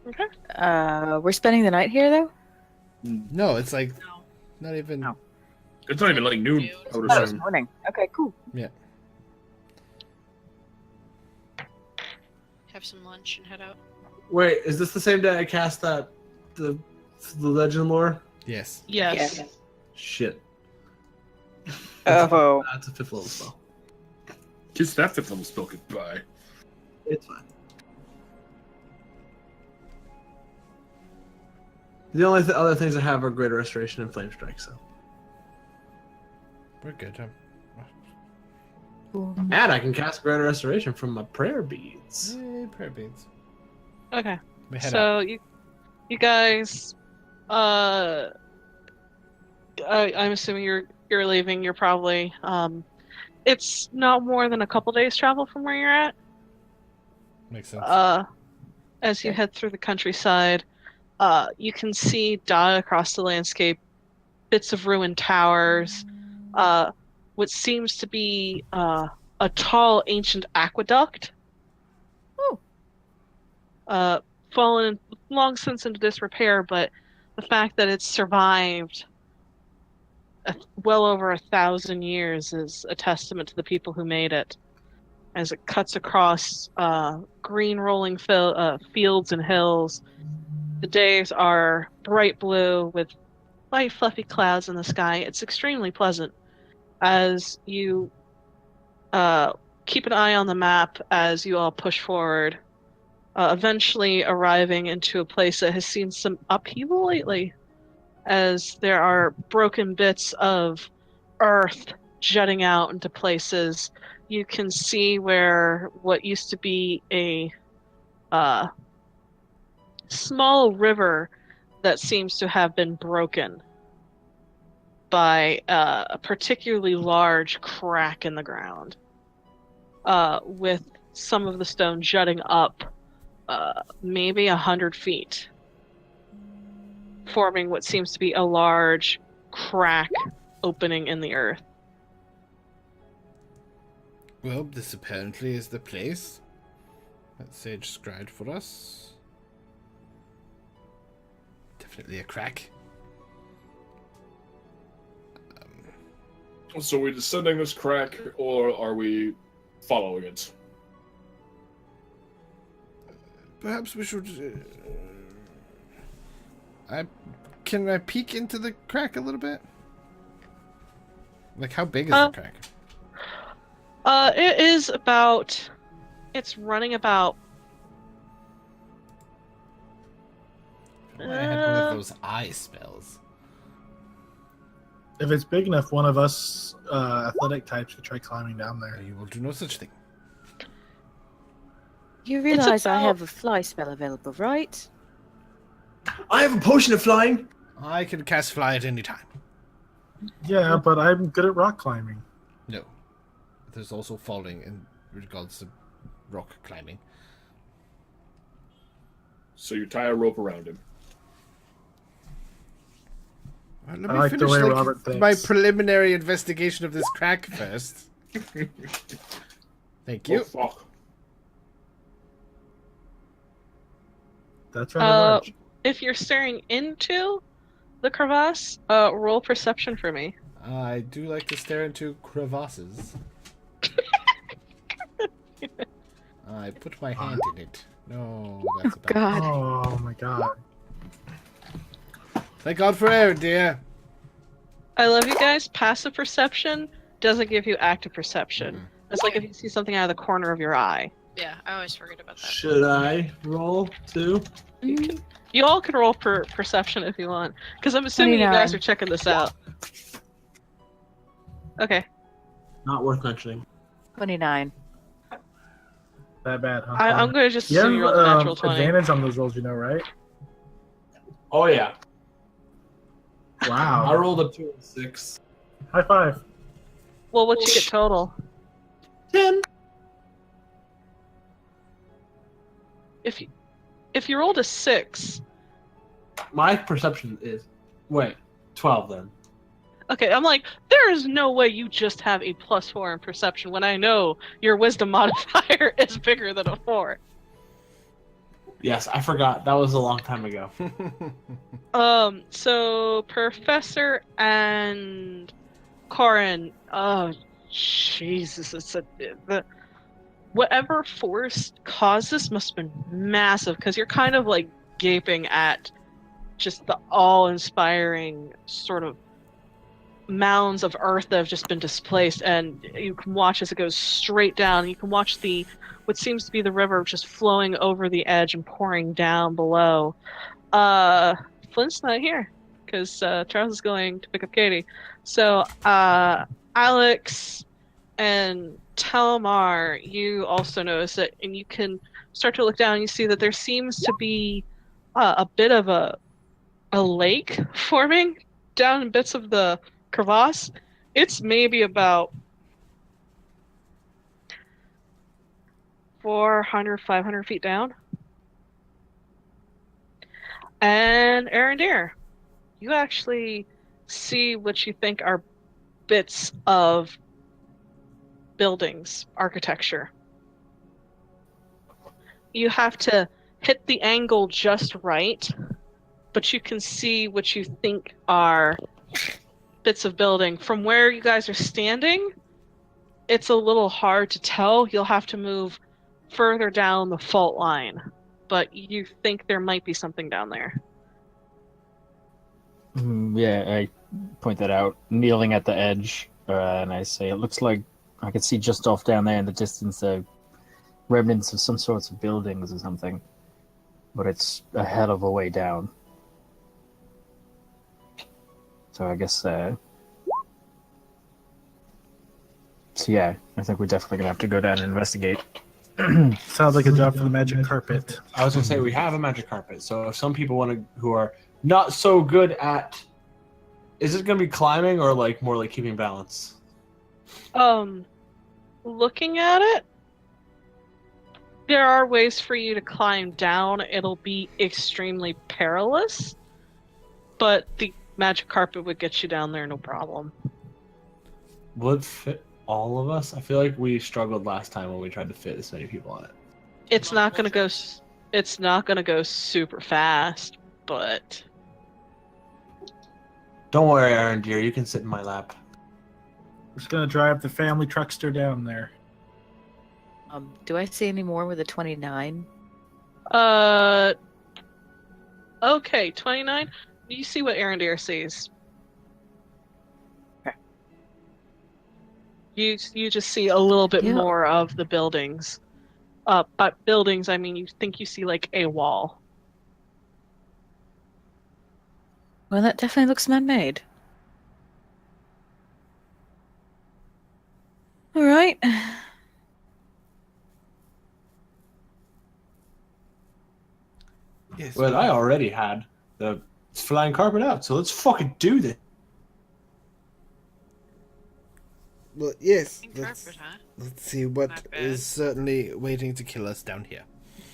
We're spending the night here, though? No, it's like No. not even. No. It's not even like noon. I would Oh, it's assume. morning. Okay, cool. Have some lunch and head out. Wait, is this the same day I cast the legend lore? Yes. Yes. Shit. Oh. That's a 5th level spell. Kiss that 5th level spell goodbye. It's fine. The only other things I have are Greater Restoration and Flame Strike, so. We're good. And I can cast Greater Restoration from my prayer beads. Yay, prayer beads. Okay. We head out. So you guys, I'm assuming you're leaving. You're probably it's not more than a couple days travel from where you're at. Makes sense. As you head through the countryside, you can see dotted across the landscape bits of ruined towers, what seems to be a tall ancient aqueduct. Fallen long since into disrepair, but the fact that it's survived well over 1,000 years is a testament to the people who made it. As it cuts across green rolling fields and hills, the days are bright blue with light fluffy clouds in the sky. It's extremely pleasant. As you keep an eye on the map as you all push forward, eventually arriving into a place that has seen some upheaval lately, as there are broken bits of earth jutting out into places. You can see where what used to be a small river that seems to have been broken by a particularly large crack in the ground, with some of the stone jutting up maybe 100 feet, forming what seems to be a large crack opening in the earth. Well, this apparently is the place that Sage scried for us. Definitely a crack. So are we descending this crack, or are we following it? Perhaps we should. Can I peek into the crack a little bit? Like, how big is the crack? It is about. It's running about. I had one of those eye spells. If it's big enough, one of us athletic types could try climbing down there. You will do no such thing. You realize I about- have a fly spell available, right? I have a potion of flying! I can cast fly at any time. Yeah, but I'm good at rock climbing. No. There's also falling, and regards to rock climbing. So you tie a rope around him. Let me I like the finish way Robert my thinks. preliminary investigation of this crack first. Thank you. Oh, fuck. That's rather large. If you're staring into the crevasse, roll perception for me. I do like to stare into crevasses. I put my hand in it. No, that's a bad. God. Oh my god. Thank God for air, dear. I love you guys. Passive perception doesn't give you active perception. It's like if you see something out of the corner of your eye. Yeah, I always forget about that. Should I roll too? You all can roll for perception if you want, because I'm assuming you guys 29. are checking this out. Okay. Not worth mentioning. 29. That bad, huh? I'm going to just You assume have you rolled a natural 20. advantage on those rolls, you know, right? Oh yeah. I Wow. rolled a 2 and 6. High five. Well, what you get total? 10. If you rolled a 6, My perception is 12 then. okay, I'm like, there is no way you just have a +4 in perception when I know your wisdom modifier is bigger than a 4. Yes, I forgot. That was a long time ago. So Professor and Corin, oh Jesus, whatever force caused this must have been massive, because you're kind of like gaping at just the awe-inspiring sort of mounds of earth that have just been displaced, and you can watch as it goes straight down. You can watch what seems to be the river just flowing over the edge and pouring down below. Flint's not here because Charles is going to pick up Katie. So Alex and Talmar, you also notice it, and you can start to look down and you see that there seems to be a bit of a lake forming down in bits of the crevasse. It's maybe about 400, 500 feet down. And Arendir, you actually see what you think are bits of buildings, architecture. You have to hit the angle just right, but you can see what you think are bits of building. From where you guys are standing, it's a little hard to tell. You'll have to move further down the fault line, but you think there might be something down there. Yeah, I point that out, kneeling at the edge, and I say, it looks like I can see just off down there in the distance remnants of some sorts of buildings or something, but it's a hell of a way down. So I guess, so yeah, I think we're definitely gonna have to go down and investigate. Sounds like a job for the magic carpet. I was gonna say we have a magic carpet, so if some people who are not so good at, is it gonna be climbing or like more like keeping balance? Looking at it, there are ways for you to climb down. It'll be extremely perilous, but the magic carpet would get you down there no problem. Would fit all of us? I feel like we struggled last time when we tried to fit this many people on it. It's not gonna go super fast, but Don't worry, Aaron dear, you can sit in my lap. We're just gonna drive the family truckster down there. Do I see any more with a 29? okay, 29. You see what Arendir sees. Okay. You just see a little bit Yeah. more of the buildings. Buildings, I mean, you think you see like a wall. Well, that definitely looks man-made. All right. Yes. Well, I already had the flying carpet out, so let's fucking do this. Well, yes. Pink That's, carpet, huh? Let's see what Not bad. is certainly waiting to kill us down here.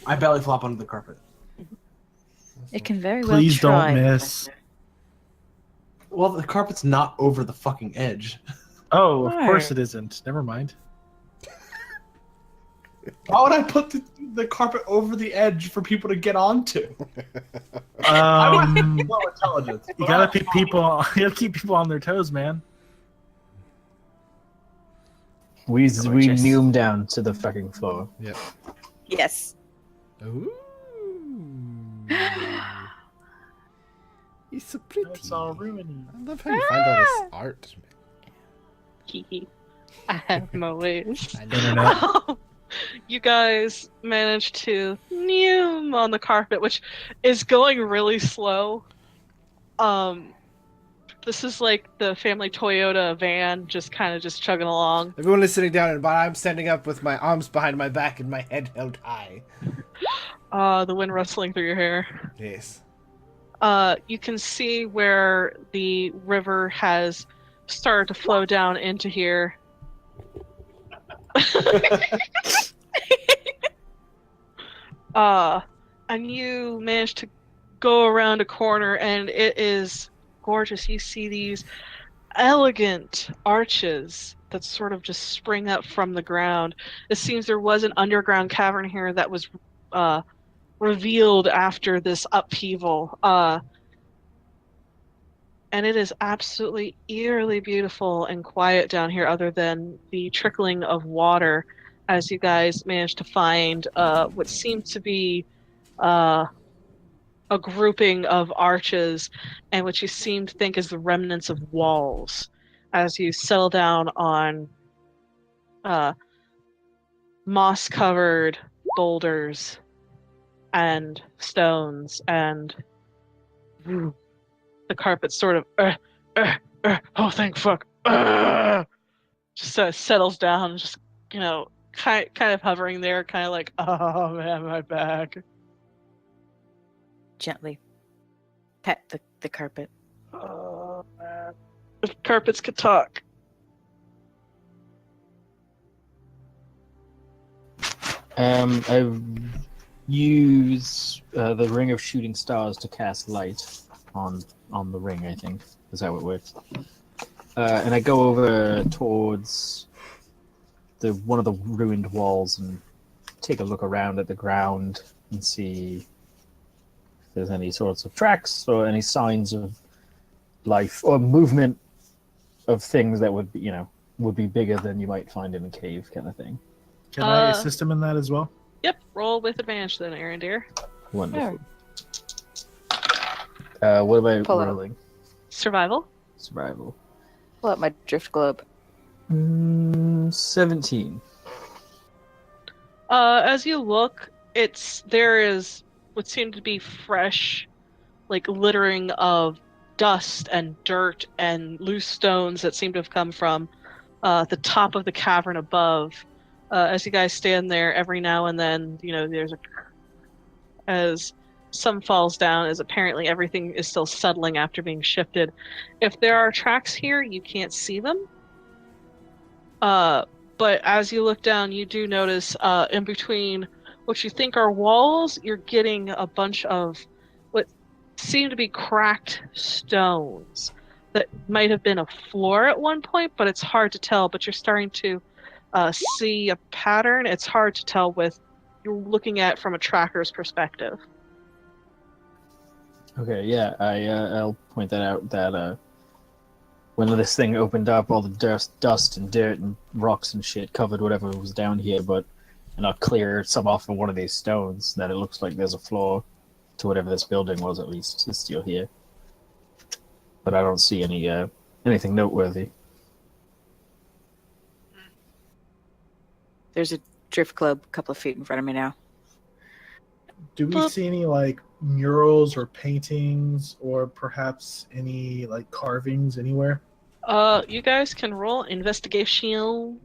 I belly flop onto the carpet. It can very well Please try. don't miss. Well, the carpet's not over the fucking edge. Oh, of course Right. it isn't. Never mind. Why would I put the carpet over the edge for people to get onto? Low intelligence. You gotta keep people. You gotta keep people on their toes, man. We Gorgeous. kneel down to the fucking floor. Yep. Yes. Ooh. He's so pretty. It's all ruining. I love how you find all this art. I have my ways. I know. Internet. You guys managed to neum on the carpet, which is going really slow. This is like the family Toyota van, just kind of just chugging along. Everyone is sitting down, but I'm standing up with my arms behind my back and my head held high. The wind rustling through your hair. Yes. You can see where the river has started to flow down into here. And you managed to go around a corner, and it is gorgeous. You see these elegant arches that sort of just spring up from the ground. It seems there was an underground cavern here that was revealed after this upheaval. And it is absolutely eerily beautiful and quiet down here, other than the trickling of water as you guys managed to find what seemed to be a grouping of arches, and what you seem to think is the remnants of walls as you settle down on moss-covered boulders and stones, and the carpet sort of oh thank fuck just settles down and just, you know, kind of hovering there, kind of like, oh man, my back. Gently pet the carpet. Oh man, if carpets could talk. I use the Ring of Shooting Stars to cast light on the ring, I think. Is how it works. And I go over towards one of the ruined walls and take a look around at the ground and see if there's any sorts of tracks or any signs of life or movement of things that would be, you know, would be bigger than you might find in a cave, kind of thing. Can I assist him in that as well? Yep, roll with advantage then, Aaron dear. Wonderful. What am I Pull out. rolling? Survival. Survival. Pull out my drift globe. 17. As you look, there is what seemed to be fresh, like littering of dust and dirt and loose stones that seem to have come from the top of the cavern above. As you guys stand there, every now and then, you know, as some falls down, as apparently everything is still settling after being shifted. If there are tracks here, you can't see them. But as you look down, you do notice in between what you think are walls, you're getting a bunch of what seem to be cracked stones that might have been a floor at one point, but it's hard to tell. But you're starting to see a pattern. It's hard to tell you're looking at from a tracker's perspective. Okay, yeah, I'll point that out, that when this thing opened up, all the dust and dirt and rocks and shit covered whatever was down here, but I'll clear some off of one of these stones, that it looks like there's a floor to whatever this building was, at least, is still here. But I don't see anything noteworthy. There's a drift globe a couple of feet in front of me now. Do we see any like murals or paintings or perhaps any like carvings anywhere? You guys can roll investigation.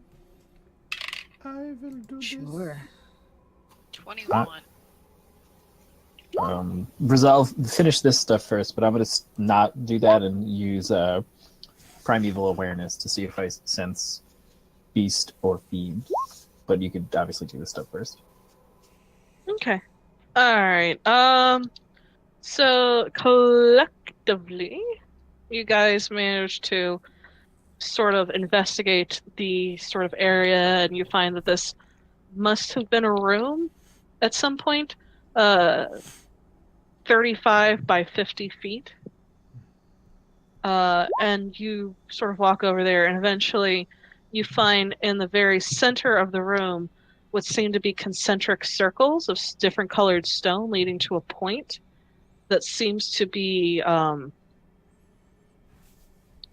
I will do Sure. 21. Resolve, finish this stuff first, but I'm going to not do that and use primeval awareness to see if I sense beast or feed. But you could obviously do this stuff first. Okay. Alright. So collectively, you guys managed to sort of investigate the sort of area, and you find that this must have been a room at some point. 35 by 50 feet. And you sort of walk over there, and eventually you find in the very center of the room what seem to be concentric circles of different colored stone leading to a point that seems to be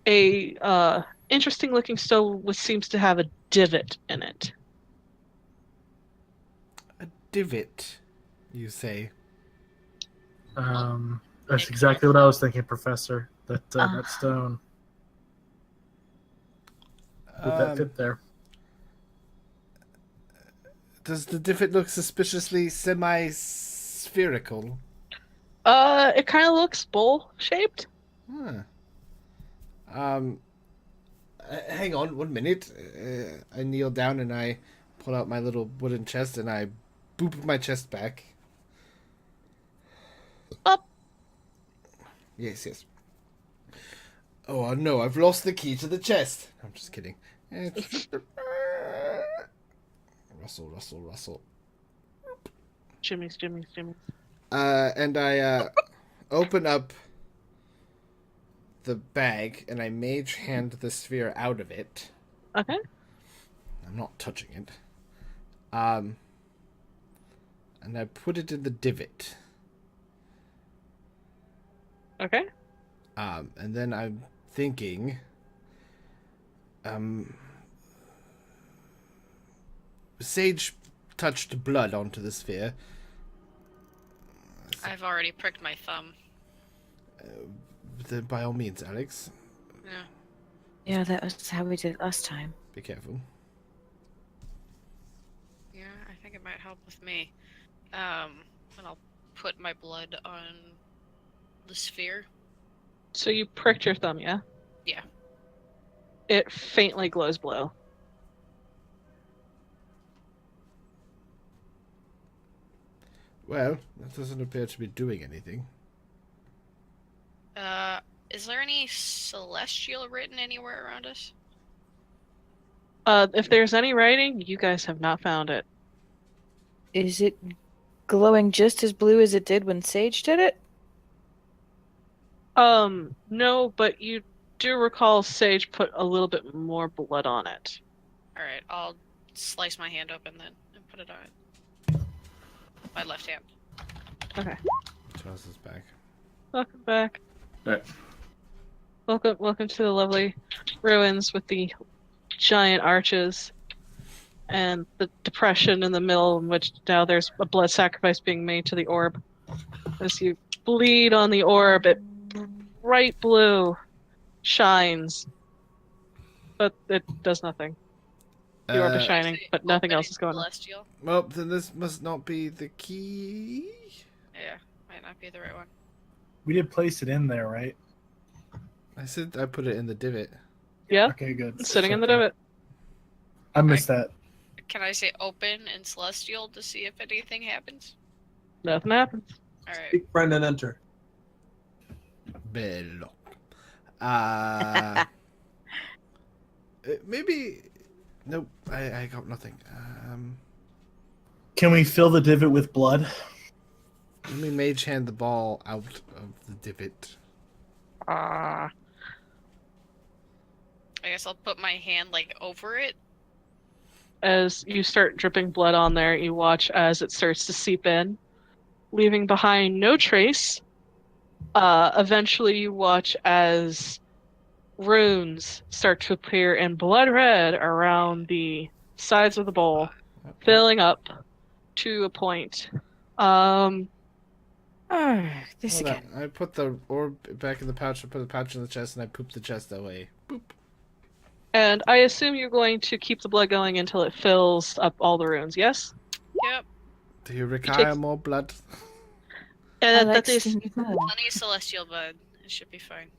a interesting looking stone which seems to have a divot in it. A divot, you say? That's exactly what I was thinking, Professor. That stone. Would that fit there? Does the divot look suspiciously semi-spherical? It kind of looks bowl-shaped. Huh. Hang on 1 minute. I kneel down and I pull out my little wooden chest and I boop my chest back. Up. Yes. Oh no, I've lost the key to the chest. I'm just kidding. Rustle. Jimmy's. And I open up the bag and I mage hand the sphere out of it. Okay. I'm not touching it. And I put it in the divot. Okay. And then I'm thinking, Sage touched blood onto the sphere. I've already pricked my thumb. Then by all means, Alex, Yeah. Yeah, that was how we did it last time. be careful. Yeah, I think it might help with me. And I'll put my blood on the sphere. So you pricked your thumb, yeah? Yeah. It faintly glows blue. Well, that doesn't appear to be doing anything. Is there any celestial written anywhere around us? If there's any writing, you guys have not found it. Is it glowing just as blue as it did when Sage did it? No, but you do recall Sage put a little bit more blood on it. Alright, I'll slice my hand open then and put it on it. My left hand. Okay. Charles is back. Welcome back. Alright. Welcome to the lovely ruins with the giant arches and the depression in the middle in which now there's a blood sacrifice being made to the orb. As you bleed on the orb, it bright blue shines, but it does nothing. The orb is shining, but nothing else is going on. Celestial? Well, then this must not be the key. Yeah, might not be the right one. We did place it in there, right? I said I put it in the divot. Yeah, Okay, good. it's sitting in the Okay. divot. I missed that. Can I say open and celestial to see if anything happens? Nothing happens. Alright. Speak, friend, and enter. Bello. Maybe. Nope. I got nothing. Can we fill the divot with blood? Let me mage hand the ball out of the divot. Ah. I guess I'll put my hand like over it. As you start dripping blood on there, you watch as it starts to seep in, leaving behind no trace. Eventually, you watch as runes start to appear in blood red around the sides of the bowl, filling up to a point. This Hold again. on. I put the orb back in the pouch. I put the pouch in the chest, and I pooped the chest away. Boop. And I assume you're going to keep the blood going until it fills up all the runes, yes? Yep. Do you require more blood? And Alex, that is, do you know? Plenty of celestial blood. It should be fine.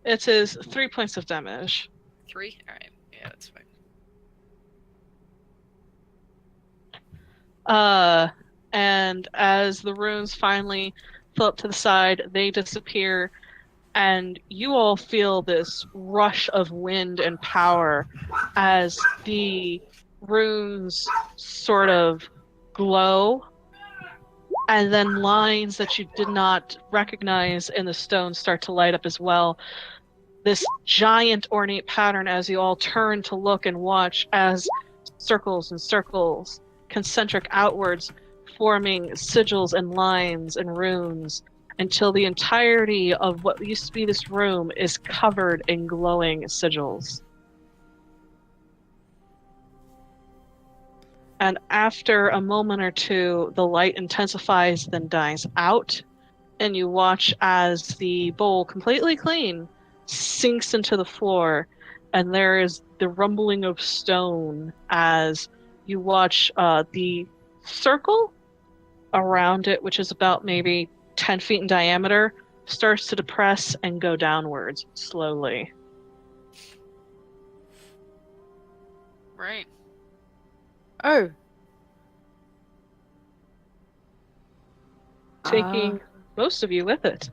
it is 3 points of damage. 3? Alright. Yeah, that's fine. And as the runes finally fill up to the side, they disappear, and you all feel this rush of wind and power as the runes sort of glow, and then lines that you did not recognize in the stone start to light up as well. This giant ornate pattern as you all turn to look and watch as circles and circles, concentric outwards, forming sigils and lines and runes until the entirety of what used to be this room is covered in glowing sigils. And after a moment or two, the light intensifies, then dies out, and you watch as the bowl, completely clean, sinks into the floor, and there is the rumbling of stone as you watch the circle around it, which is about maybe 10 feet in diameter, starts to depress and go downwards slowly. Right. Oh. Taking most of you with it.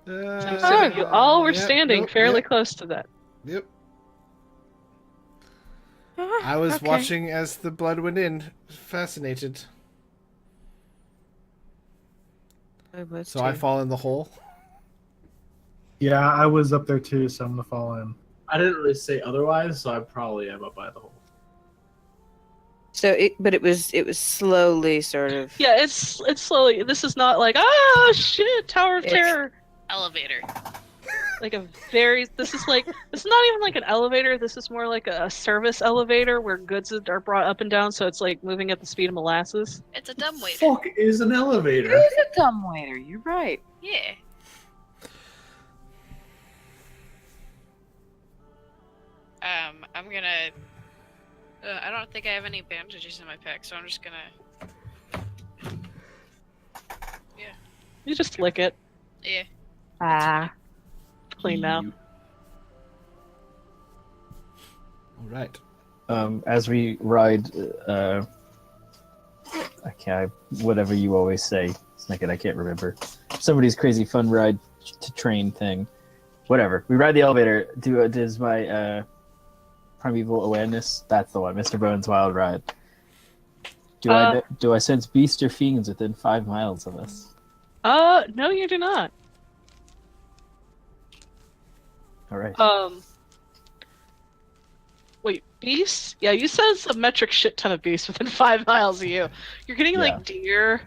Uh, You all were yep, standing nope, fairly yep, close to that. Yep. I was Okay. watching as the blood went in, fascinated. I was So I too. fall in the hole. Yeah, I was up there too, so I'm gonna fall in. I didn't really say otherwise, so I probably am up by the hole. So but it was slowly sort of. Yeah, it's slowly. This is not like, ah, shit, Tower of It's- Terror. Elevator. Like this is like, it's not even like an elevator. This is more like a service elevator where goods are brought up and down, so it's like moving at the speed of molasses. It's a dumbwaiter. Fuck is an It elevator? is a dumbwaiter. You're right. Yeah. I'm gonna. I don't think I have any bandages in my pack, so I'm just gonna. You just lick it, Yeah. Ah. clean now. All right. As we ride, whatever you always say, Snicket, I can't remember. Somebody's crazy fun ride to train thing. Whatever. We ride the elevator. Does my primeval awareness? That's the one. Mr. Bones' wild ride. Do I sense beasts or fiends within 5 miles of us? No, you do not. All right. Wait, beasts? Yeah, you sense a metric shit ton of beasts within 5 miles of you. You're getting Yeah. like deer,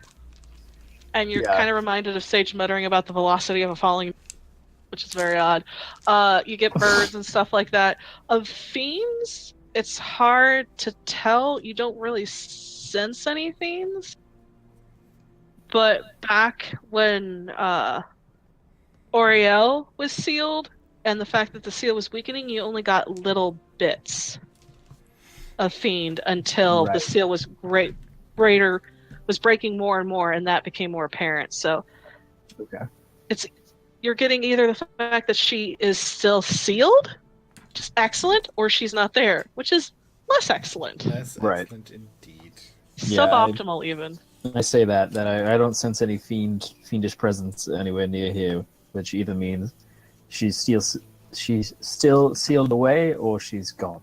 and you're Yeah. kind of reminded of Sage muttering about the velocity of a falling, which is very odd. You get birds and stuff like that. Of fiends, it's hard to tell. You don't really sense any fiends. But back when Oriel was sealed, and the fact that the seal was weakening, you only got little bits of fiend until the Right. seal was greater, was breaking more and more, and that became more apparent. So Okay. you're getting either the fact that she is still sealed, which is excellent, or she's not there, which is less excellent. That's Right. excellent indeed. Yeah, Suboptimal, even. I say that I don't sense any fiendish presence anywhere near here, which either means she's still sealed away or she's gone.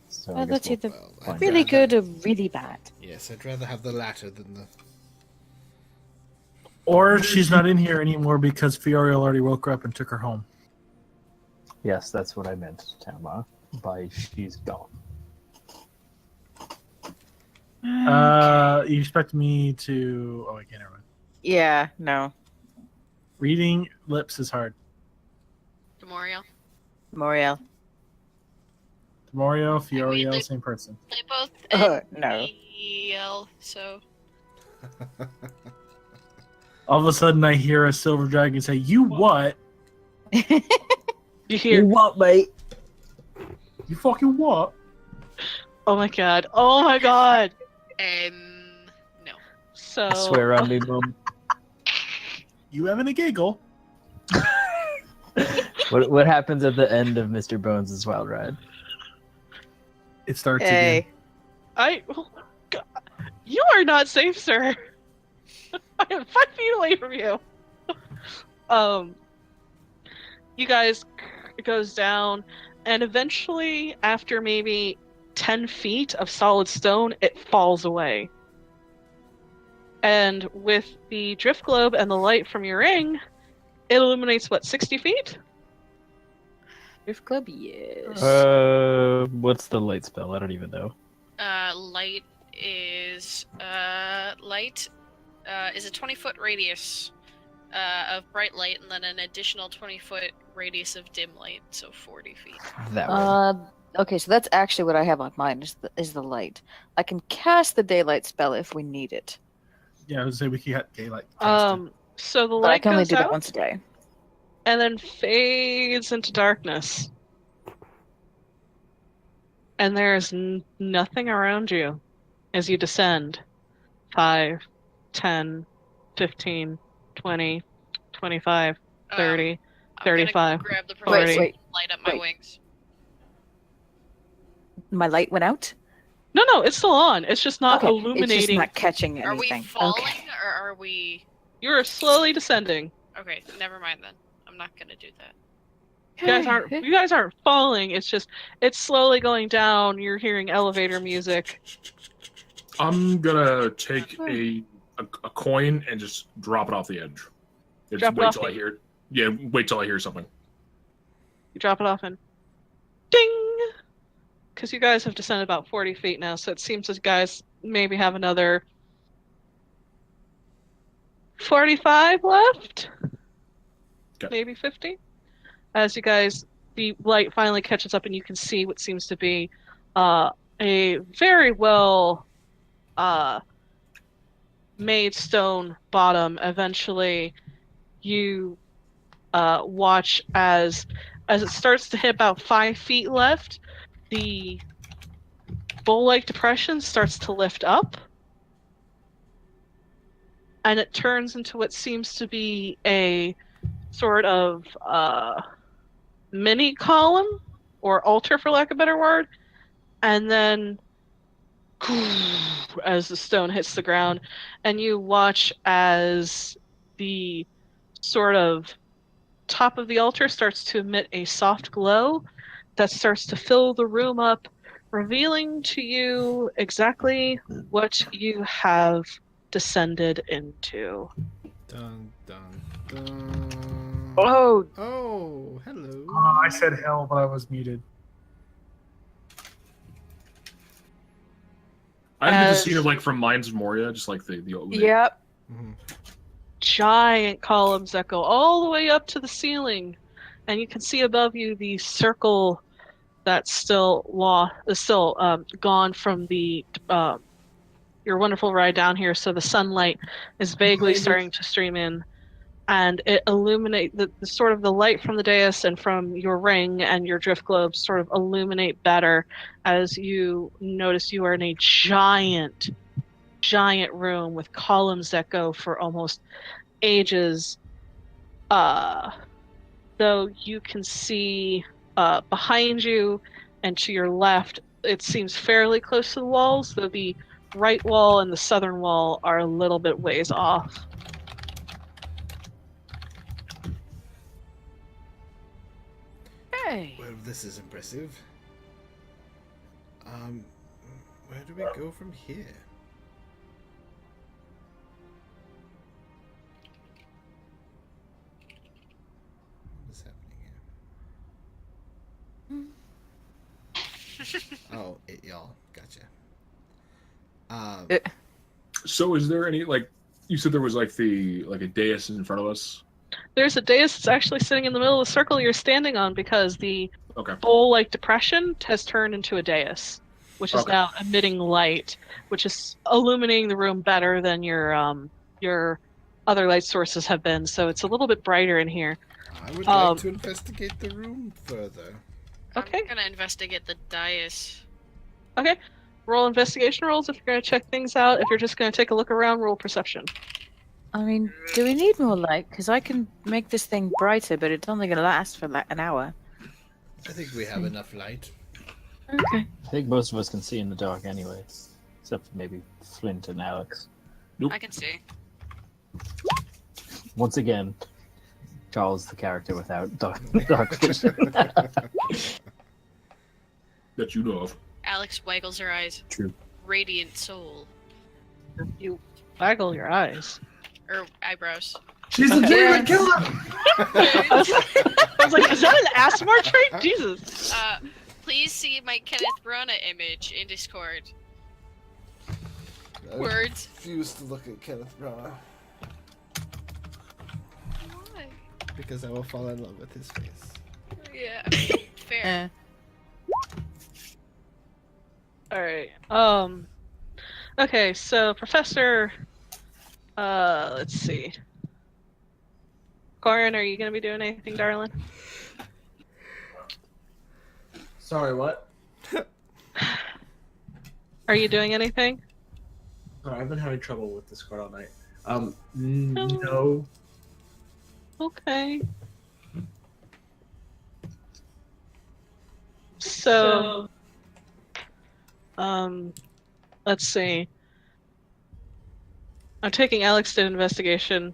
So I Well, guess that's we'll- either Well, Fine. really rather- good or really bad. Yes, I'd rather have the latter than the. Or she's not in here anymore because Fioriel already woke her up and took her home. yes, that's what I meant, Tama. By she's gone. You expect me to? Oh, I can't remember. Yeah, no. Reading lips is hard. Demorial. Moriel. Mario, they- Fioriel, same person. They both No. EL, so All of a sudden, I hear a silver dragon say, "You what? You hear, what, mate? You fucking what?" oh my god, oh my god. no. So I swear on me, Mum. You having a giggle? What happens at the end of Mr. Bones' wild ride? It starts Hey. again. oh my god. You are not safe, sir. I am 5 feet away from you. You guys, it goes down, and eventually, after maybe 10 feet of solid stone, it falls away. And with the drift globe and the light from your ring, it illuminates, what, 60 feet? Drift Club, yes. What's the light spell? I don't even know. Light is a 20-foot radius of bright light, and then an additional 20-foot radius of dim light, so 40 feet. That one. Okay, so that's actually what I have on mine is the light. I can cast the daylight spell if we need it. Yeah, I would say we could get daylight. casted. So the But I light can only goes do that out, once a day. and then fades into darkness. And there is nothing around you as you descend. 5, 10, 15, 20, 25, 30, I'm 35. gonna grab the Wait, professor wait, and light up my wait. wings. My light went out? No, it's still on. It's just not Okay, illuminating. it's just not catching Are we anything. falling, Okay. or are we... You're slowly descending. Okay, never mind then. I'm not gonna do that. You guys aren't falling. It's just it's slowly going down. You're hearing elevator music. I'm gonna take a coin and just drop it off the edge. Just Drop it wait off till the- I hear. Yeah, wait till I hear something. You drop it off and ding! Because you guys have descended about 40 feet now, so it seems as guys maybe have another 45 left? Okay. Maybe 50? As you guys, the light finally catches up and you can see what seems to be a very well made stone bottom. Eventually, you watch as it starts to hit about 5 feet left, the bowl-like depression starts to lift up, and it turns into what seems to be a sort of mini column or altar, for lack of a better word, and then as the stone hits the ground, and you watch as the sort of top of the altar starts to emit a soft glow that starts to fill the room up, revealing to you exactly what you have descended into. Dun, dun, dun. Oh, Oh, hello. I said hell, but I was muted. I think the As- scene of like from Mines of Moria, just like the yep. Mhm. Giant columns that go all the way up to the ceiling, and you can see above you the circle that's still gone from the your wonderful ride down here. So the sunlight is vaguely starting to stream in, and it illuminate the sort of the light from the dais and from your ring and your drift globe sort of illuminate better as you notice you are in a giant room with columns that go for almost ages. Though you can see behind you and to your left, it seems fairly close to the walls, though the right wall and the southern wall are a little bit ways off. Hey. Well, this is impressive. Where do we go from here? What's happening here? Oh, y'all. Gotcha. So is there any like you said there was like a dais in front of us? There's a dais that's actually sitting in the middle of the circle you're standing on because the Okay. bowl-like depression has turned into a dais, which is Okay. now emitting light, which is illuminating the room better than your other light sources have been. So it's a little bit brighter in here. I would like to investigate the room further. Okay. I'm gonna investigate the dais. Okay. Roll investigation rolls if you're going to check things out. If you're just going to take a look around, roll perception. I mean, do we need more light? Because I can make this thing brighter, but it's only going to last for like an hour. I think we have enough light. Okay. I think most of us can see in the dark anyway. except for maybe Flint and Alex. I can see. Once again, Charles the character without dark vision. That you know of. Alex waggles her eyes. True. Radiant soul. You waggle your eyes. Or eyebrows. She's a demon killer! I was like, is that an ASMR trait? Jesus. Please see my Kenneth Branagh image in Discord. Words. I refuse to look at Kenneth Branagh Why? because I will fall in love with his face. Yeah. Fair. Alright. Okay, so Professor let's see. Goran, are you gonna be doing anything, darling? Sorry, what? Are you doing anything? Sorry, I've been having trouble with Discord all night. No. Okay. So, let's see. I'm taking Alex did investigation.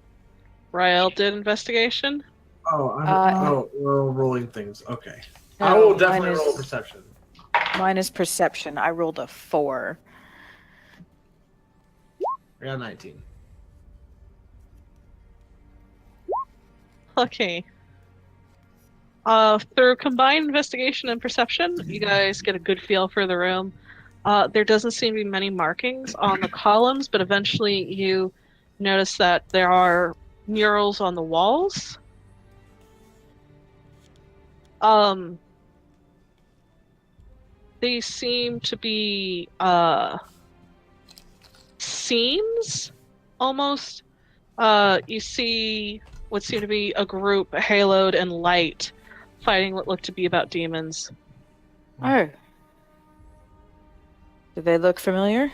Rael did investigation. Oh, we're all rolling things. Okay. I will definitely roll perception. Mine is perception. I rolled a 4. I got 19. Okay. Through combined investigation and perception, you guys get a good feel for the room. There doesn't seem to be many markings on the columns, but eventually you notice that there are murals on the walls. They seem to be scenes, almost. You see what seem to be a group, haloed and light, fighting what look to be about demons. Oh. Do they look familiar?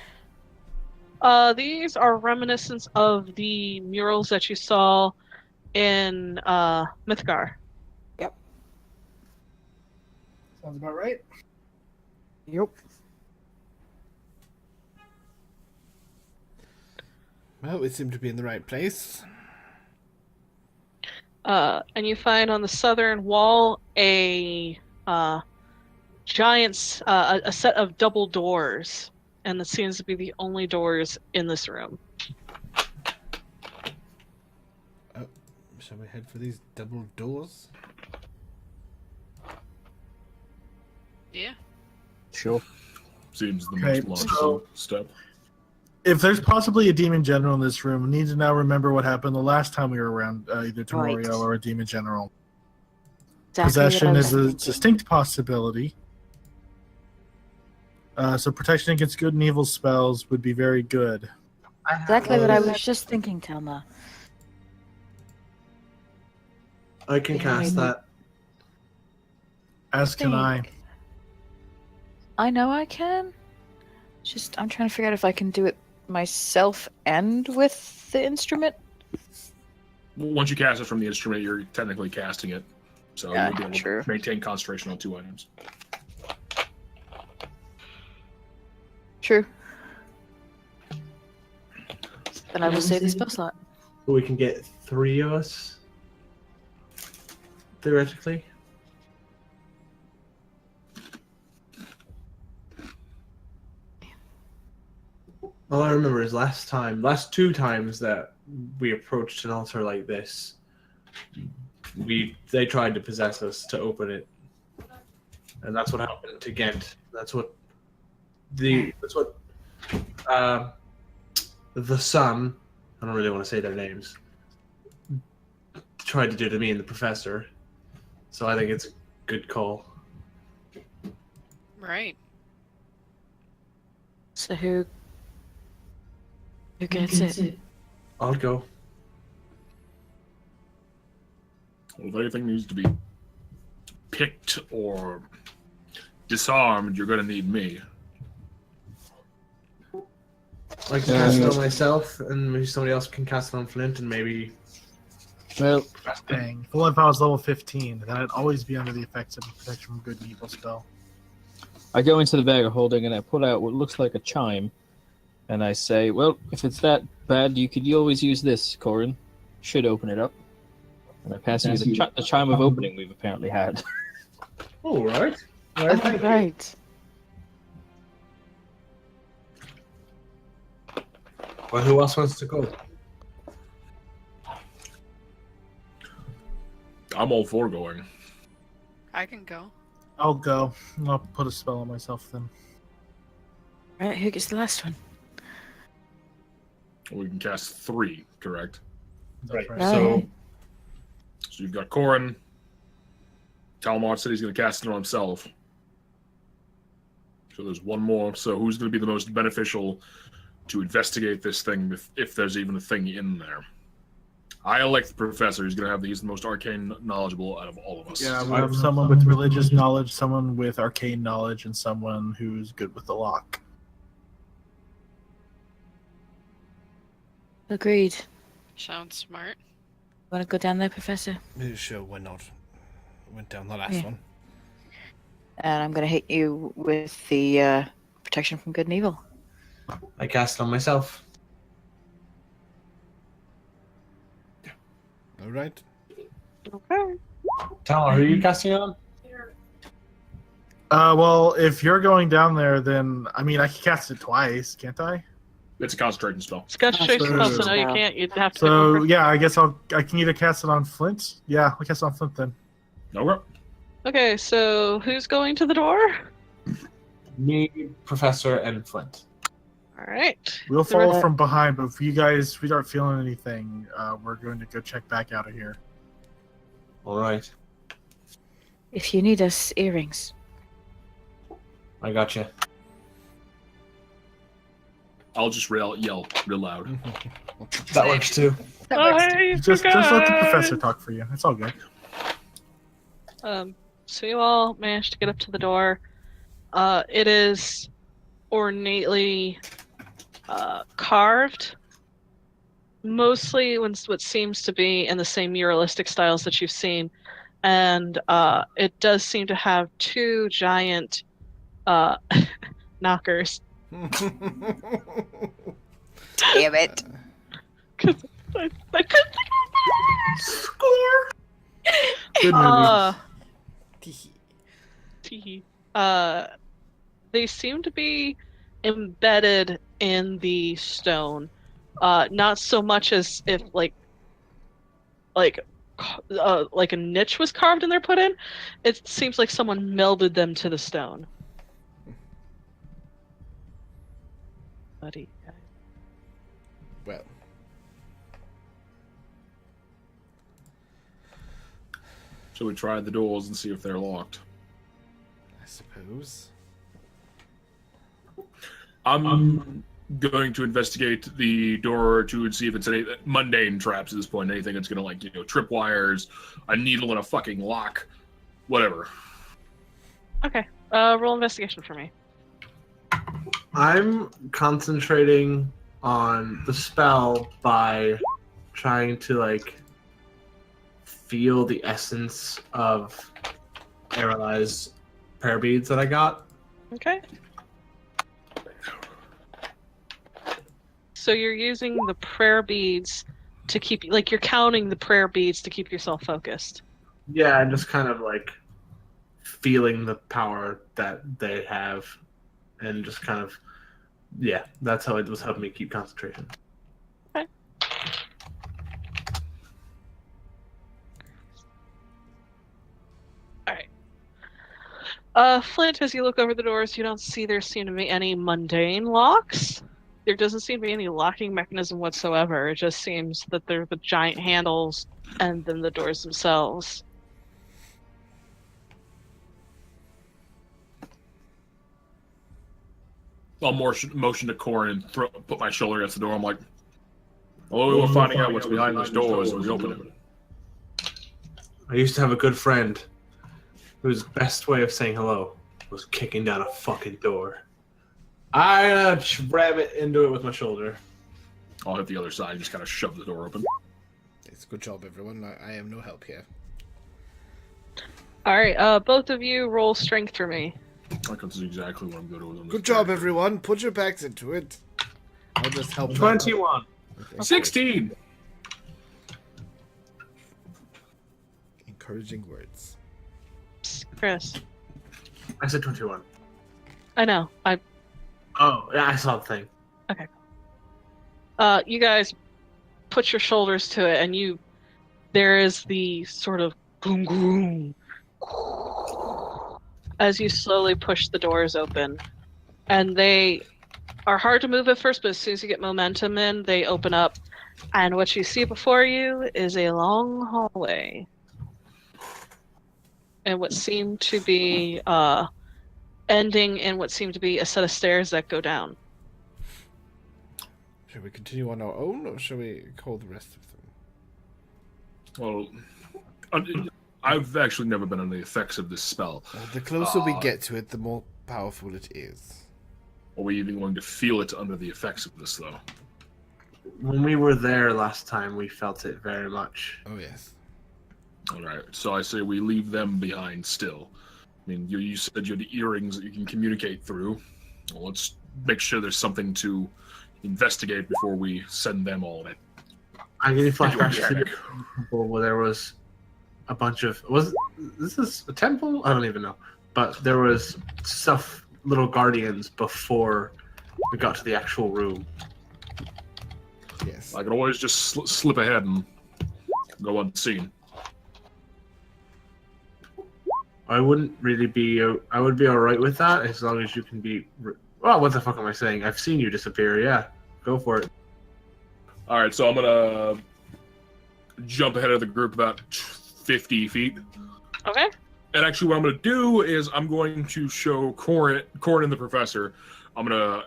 These are reminiscent of the murals that you saw in Mythgar. Sounds about right. Yep. Well, we seem to be in the right place. And you find on the southern wall a giant, a set of double doors, and that seems to be the only doors in this room. Shall we head for these double doors? Yeah. Sure. Seems the Okay, most logical step. If there's possibly a demon general in this room, we need to now remember what happened the last time we were around either Tenorio Right. or a demon general. Exactly what I Possession was is a thinking. distinct possibility. So protection against good and evil spells would be very good. Exactly what I was just thinking, Telma. I can cast that. As can I. I know I can. Just, I'm trying to figure out if I can do it myself and with the instrument. Once you cast it from the instrument, you're technically casting it. So Yeah, you'll be able true. to maintain concentration on 2 items. True. Then I will save the spell slot. We can get 3 of us. Theoretically. All I remember is last 2 times that we approached an altar like this, they tried to possess us to open it, and that's what happened to Ghent. That's what the Sun, I don't really want to say their names, tried to do to me and the Professor. So I think it's a good call. Right. So who gets it? I'll go. Well, if anything needs to be picked or disarmed, you're going to need me. I can cast it on myself, and maybe somebody else can cast it on Flint, and maybe. Well, Dang. If only if I was level 15, then I'd always be under the effects of a protection from good and evil spell. I go into the bag of holding and I pull out what looks like a chime, And I say, well, if it's that bad, you could always use this, Corin. Should open it up. And I pass you the chime of opening we've apparently had. All right. Right. Well, who else wants to go? I'm all for going. I can go. I'll go. I'll put a spell on myself then. Right, who gets the last one? We can cast 3, correct? That's Right. Right. So you've got Corin. Talmud said he's going to cast it on himself. So there's one more. So who's going to be the most beneficial to investigate this thing, if there's even a thing in there? I elect the professor. He's going to have he's the most arcane knowledgeable out of all of us. Yeah, we have someone with religious knowledge, someone with arcane knowledge, and someone who's good with the lock. Agreed. Sounds smart. Want to go down there, Professor? Sure, why not? Went down the last Yeah. one. And I'm going to hit you with the protection from good and evil. I cast it on myself. All right. Okay. Tal, who are you casting it on? Well, if you're going down there, then I mean, I can cast it twice, can't I? It's a concentration spell. It's concentration spell, so no, you Wow. can't. You'd have to. So yeah, I guess I can either cast it on Flint. Yeah, I'll cast it on Flint then. Okay. Okay, so who's going to the door? Me, Professor, and Flint. All right. We'll The follow rest- from behind, but if you guys we aren't feeling anything, we're going to go check back out of here. All right. If you need us, earrings. I got you. I'll just yell real loud. That works too. Oh, hey, you Just let the guys! professor talk for you. It's all good. So you all managed to get up to the door. It is ornately carved, mostly in what seems to be in the same muralistic styles that you've seen, and it does seem to have 2 giant knockers. Damn it. I couldn't think of score. Good movie. Tee. They seem to be embedded in the stone, not so much as if like a niche was carved and they're put in. It seems like someone melded them to the stone. Buddy. Well, So we try the doors and see if they're locked. I suppose. I'm going to investigate the door to see if it's any mundane traps at this point. Anything that's going to, trip wires, a needle in a fucking lock, whatever. Okay. Roll investigation for me. I'm concentrating on the spell by trying to feel the essence of Aralai's prayer beads that I got. Okay. So you're using the prayer beads to keep, you're counting the prayer beads to keep yourself focused. Yeah, and just kind of feeling the power that they have, and just kind of, yeah, that's how it was helping me keep concentration. Okay. Alright. Flint, as you look over the doors, you don't see there seem to be any mundane locks. There doesn't seem to be any locking mechanism whatsoever. It just seems that they're the giant handles and then the doors themselves. I'll motion to Corin and put my shoulder against the door. I'm like, oh, we're finding out what's behind those doors when we open it. I used to have a good friend whose best way of saying hello was kicking down a fucking door. I ram it into it with my shoulder. I'll hit the other side and just kind of shove the door open. It's a good job, everyone. I am no help here. Alright, both of you roll strength for me. That's exactly what I'm going to do. Good job, everyone. Put your backs into it. I'll just help. 21. Okay. 16. Encouraging words. Chris. I said 21. I know. Oh, yeah, I saw the thing. You guys put your shoulders to it, and there is the sort of boom boom as you slowly push the doors open, and they are hard to move at first, but as soon as you get momentum in, they open up, and what you see before you is a long hallway, and what seemed to be ending in what seemed to be a set of stairs that go down. Should we continue on our own, or should we call the rest of them? Well, I've actually never been under the effects of this spell. Well, the closer we get to it, the more powerful it is. Are we even going to feel it under the effects of this, though? When we were there last time, we felt it very much. Oh, yes. All right, so I say we leave them behind still. I mean, you said you had the earrings that you can communicate through. Well, let's make sure there's something to investigate before we send them all in. I'm getting flashbacks to Panic. the temple where there was a bunch of... This is a temple? I don't even know. But there was little guardians before we got to the actual room. Yes. I could always just slip ahead and go unseen. I wouldn't really be... I would be alright with that as long as you can be... Well, what the fuck am I saying? I've seen you disappear, yeah. Go for it. All right, so I'm gonna jump ahead of the group about 50 feet. Okay. And actually, what I'm gonna do is I'm going to show Corin and the professor. I'm gonna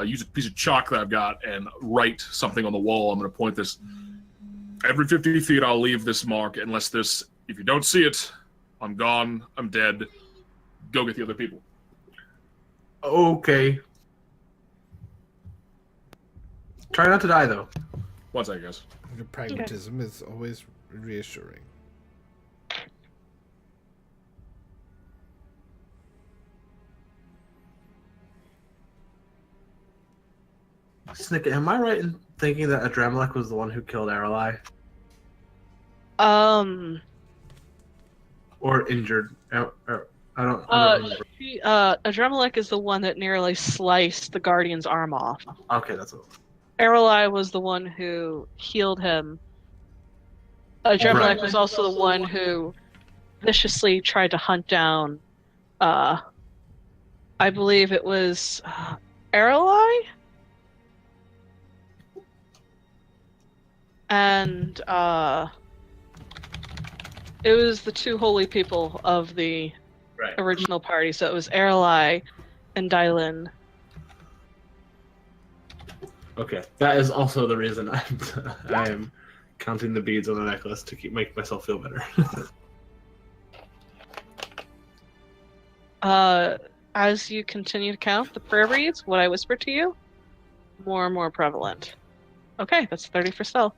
use a piece of chalk that I've got and write something on the wall. I'm gonna point this. Every 50 feet, I'll leave this mark unless this. If you don't see it, I'm gone. I'm dead. Go get the other people. Okay. Try not to die, though. One second, guys. Your pragmatism is always reassuring. Snicket, am I right in thinking that Adremelech was the one who killed Aralai? Or injured? I don't remember. Adremelech is the one that nearly sliced the Guardian's arm off. Okay, that's what. Aralai was the one who healed him. Adremelech Right. was also the one who viciously tried to hunt down, I believe it was Aralai? And it was the two holy people of the original party, so it was Aralai and Dylan. Okay, that is also the reason I am counting the beads on the necklace to make myself feel better. As you continue to count the prayer beads, what I whisper to you, more and more prevalent. Okay, that's 30 for stealth.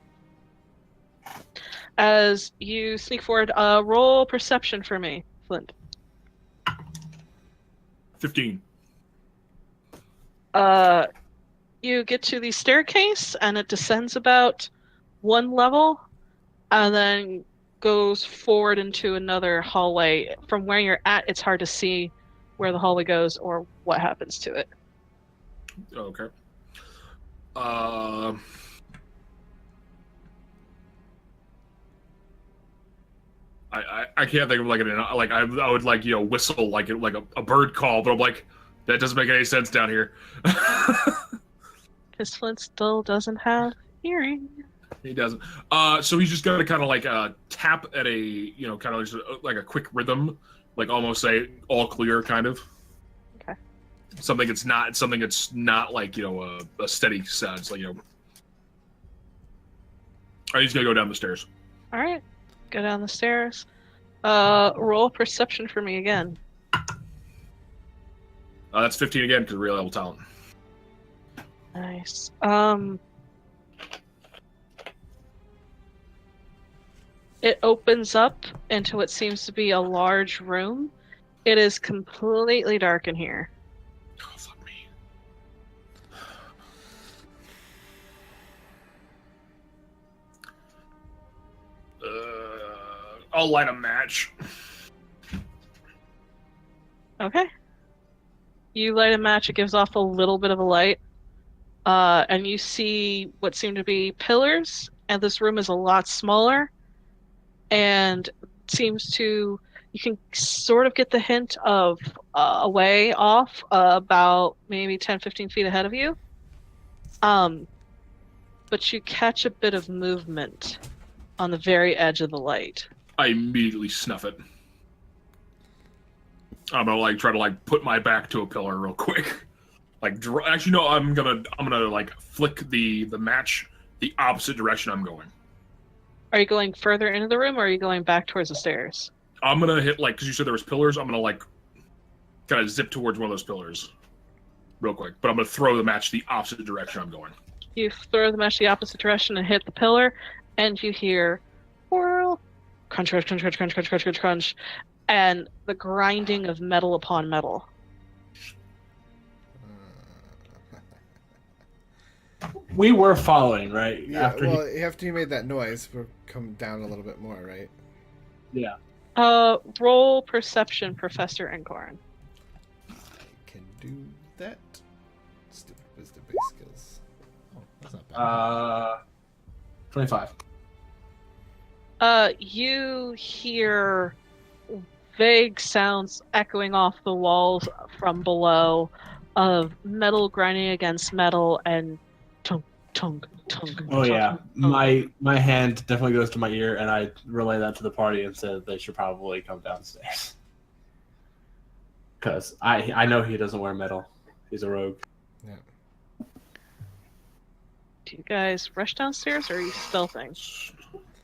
As you sneak forward, roll perception for me, Flint. 15. You get to the staircase, and it descends about one level, and then goes forward into another hallway. From where you're at, it's hard to see where the hallway goes or what happens to it. Okay. I can't think of I would whistle like a bird call, but I'm like, that doesn't make any sense down here. Because Flint still doesn't have hearing. He doesn't. So he's just gonna kind of tap at a kind of like a quick rhythm, like almost say all clear kind of. Okay. Something that's not like a steady sound. It's like he's gonna go down the stairs. All right, go down the stairs. Roll perception for me again. That's 15 again because real level talent. Nice. It opens up into what seems to be a large room. It is completely dark in here. Oh, fuck me. I'll light a match. Okay. You light a match, it gives off a little bit of a light. And you see what seem to be pillars, and this room is a lot smaller. And seems to, you can sort of get the hint of a way off, about maybe 10-15 feet ahead of you. But you catch a bit of movement on the very edge of the light. I immediately snuff it. I'm gonna like try to like put my back to a pillar real quick. Like, actually, no. I'm gonna like flick the match the opposite direction I'm going. Are you going further into the room, or are you going back towards the stairs? I'm gonna hit like, because you said there was pillars. I'm gonna like kind of zip towards one of those pillars, real quick. But I'm gonna throw the match the opposite direction I'm going. You throw the match the opposite direction and hit the pillar, and you hear whirl, crunch, crunch, crunch, crunch, crunch, crunch, crunch, crunch, crunch, and the grinding of metal upon metal. We were following, right? Yeah, after you made that noise, we're coming down a little bit more, right? Yeah. Roll perception, Professor Encorn. I can do that. Stupid wisdom-based skills. Oh, that's not bad. 25. You hear vague sounds echoing off the walls from below of metal grinding against metal and tunk, tunk, tunk. Oh yeah, tunk. my hand definitely goes to my ear, and I relay that to the party and said they should probably come downstairs. Because I know he doesn't wear metal. He's a rogue. Yeah. Do you guys rush downstairs, or are you stealthing?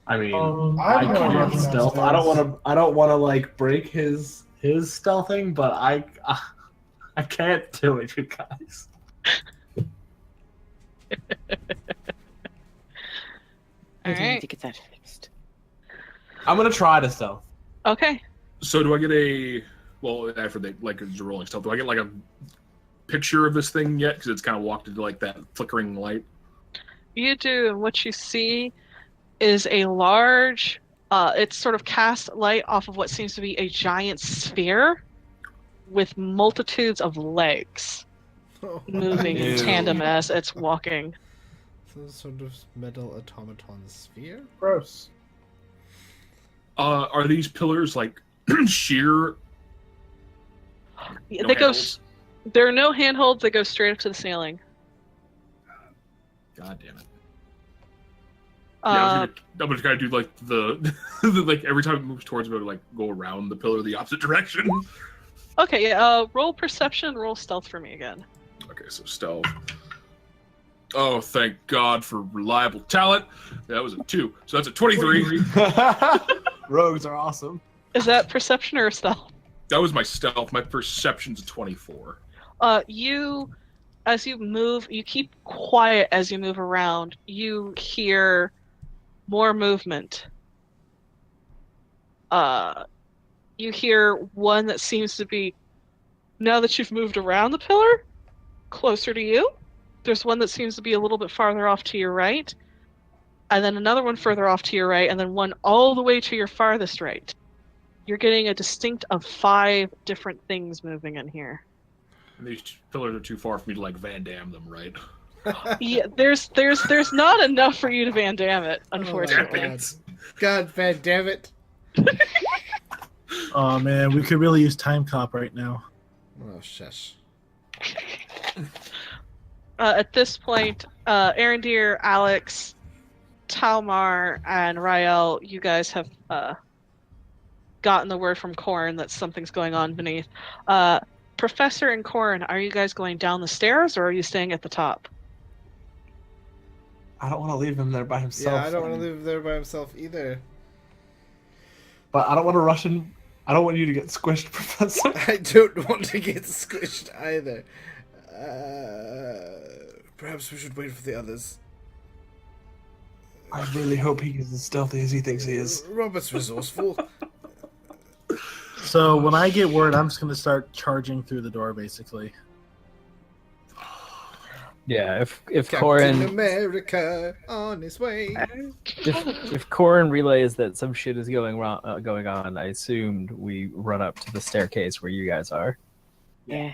I mean, I I don't can't wanna stealth. downstairs. I don't want to like break his stealthing, but I can't do it, you guys. We do need Alright. to get that fixed. I'm gonna try to stealth. Okay. So do I get a after they like it's a rolling stealth? Do I get like a picture of this thing yet? Because it's kind of walked into like that flickering light. You do, and what you see is a large, it's sort of cast light off of what seems to be a giant sphere with multitudes of legs moving in Ew. tandem as it's walking. Some sort of metal automaton sphere? Gross. Are these pillars like sheer? They go. handholds? There are no handholds. They go straight up to the ceiling. God damn it! Uh, I'm gonna try to do like the like every time it moves towards me, to like go around the pillar the opposite direction. okay. Yeah. Roll perception. Roll stealth for me again. Okay, so stealth. Oh, thank God for reliable talent. That was a 2, so that's a 23. Rogues are awesome. Is that perception or stealth? That was my stealth. My perception's a 24. You, as you move, you keep quiet as you move around. You hear more movement. You hear one that seems to be, now that you've moved around the pillar, closer to you. There's one that seems to be a little bit farther off to your right, and then another one further off to your right, and then one all the way to your farthest right. You're getting a distinct of 5 different things moving in here. And these pillars are too far for me to like Van Damme them, right? Yeah, there's not enough for you to Van Damme it, unfortunately. Damn it. God, Van damn it. Oh man, we could really use time cop right now. Oh, shush. At this point, Arendir, Alex, Talmar, and Rael, you guys have gotten the word from Korn that something's going on beneath. Professor and Korn, are you guys going down the stairs, or are you staying at the top? I don't want to leave him there by himself. Yeah, I don't want to leave him there by himself either. But I don't want to rush in. I don't want you to get squished, Professor. I don't want to get squished either. Perhaps we should wait for the others. I really hope he's as stealthy as he thinks he is. Robert's resourceful. So when I get word, I'm just gonna start charging through the door, basically. Yeah, if Captain Corin America on his way. if Corin relays that some shit is going on, I assumed we run up to the staircase where you guys are. Yeah.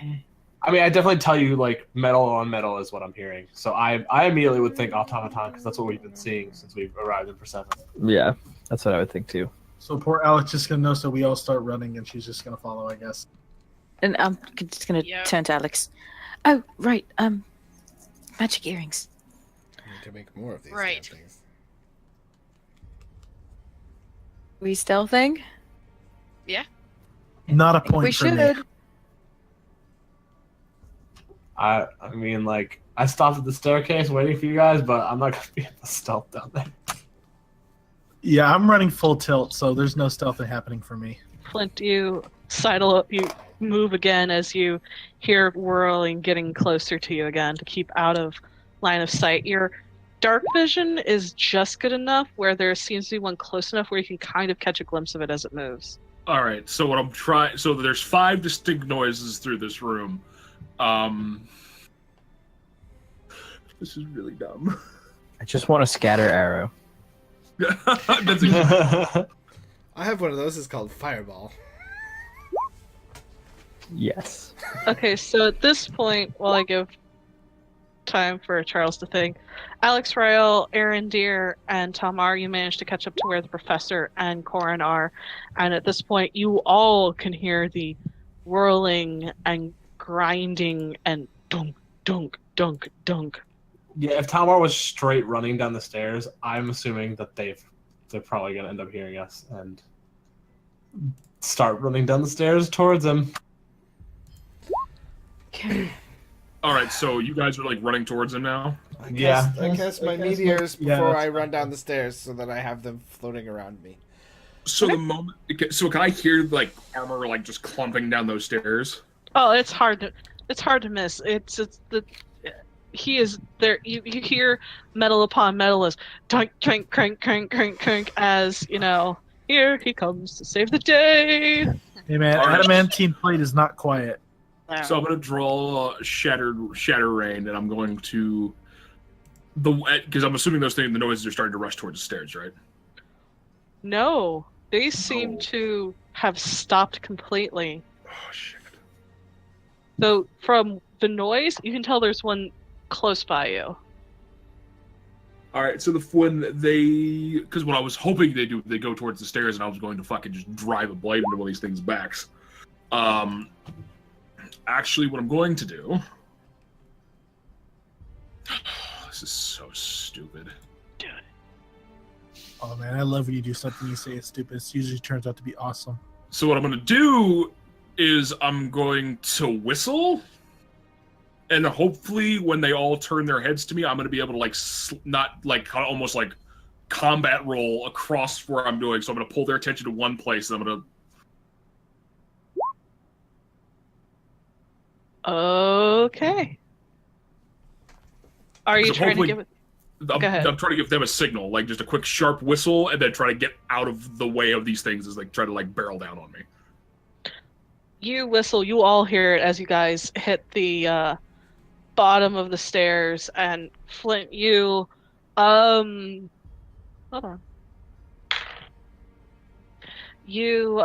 I mean, I definitely tell you, like, metal on metal is what I'm hearing. So I immediately would think automaton, because that's what we've been seeing since we've arrived in Persephone. Yeah, that's what I would think too. So poor Alex just gonna know, so we all start running, and she's just gonna follow, I guess. And I'm just gonna Yeah. turn to Alex. Oh, right. Magic earrings. I need to make more of these Right. damn things. We stealthing? Not a I think point we for me. should. I mean, like, I stopped at the staircase waiting for you guys, but I'm not going to be able to stealth down there. Yeah, I'm running full tilt, so there's no stealthing happening for me. Flint, you sidle up, you move again as you hear whirling getting closer to you again to keep out of line of sight. Your dark vision is just good enough where there seems to be one close enough where you can kind of catch a glimpse of it as it moves. All right. So what I'm trying. So there's 5 distinct noises through this room. This is really dumb. I just want to scatter arrow. That's a, I have one of those. It's called Fireball. Yes. Okay, so at this point, while I give time for Charles to think, Alex Rael, Aaron Deere, and Tamar, you managed to catch up to where the professor and Corin are, and at this point, you all can hear the whirling and grinding and dunk, dunk, dunk, dunk. Yeah, if Talmar was straight running down the stairs, I'm assuming that they're probably going to end up hearing us and start running down the stairs towards him. Okay. all right. So you guys are like running towards him now. I Yeah. cast my I cast meteors yeah, before that's I run down the stairs so that I have them floating around me. So the moment. So can I hear like armor like just clumping down those stairs? Oh, it's hard to miss. It's the he is there. You hear metal upon metal as crank, crank, crank, crank, crank, crank, as you know. Here he comes to save the day. Hey man, All right. adamantine plate is not quiet. So I'm gonna draw shatter rain, and I'm going to because I'm assuming the noises are starting to rush towards the stairs, right? No, they seem Oh. to have stopped completely. Oh shit. So from the noise, you can tell there's one close by you. All right, so because what I was hoping they go towards the stairs, and I was going to fucking just drive a blade into one of these things' backs. Actually, what I'm going to do. This is so stupid. Oh man, I love when you do something you say it's stupid. It usually turns out to be awesome. So what I'm going to do is I'm going to whistle, and hopefully when they all turn their heads to me, I'm going to be able to not like almost like combat roll across where I'm doing. So I'm going to pull their attention to one place, and I'm going to. Okay. Are you So trying to hopefully- give it? I'm Go ahead. trying to give them a signal, like just a quick sharp whistle, and then try to get out of the way of these things as like try to like barrel down on me. You whistle. You all hear it as you guys hit the bottom of the stairs, and Flint, you hold on. You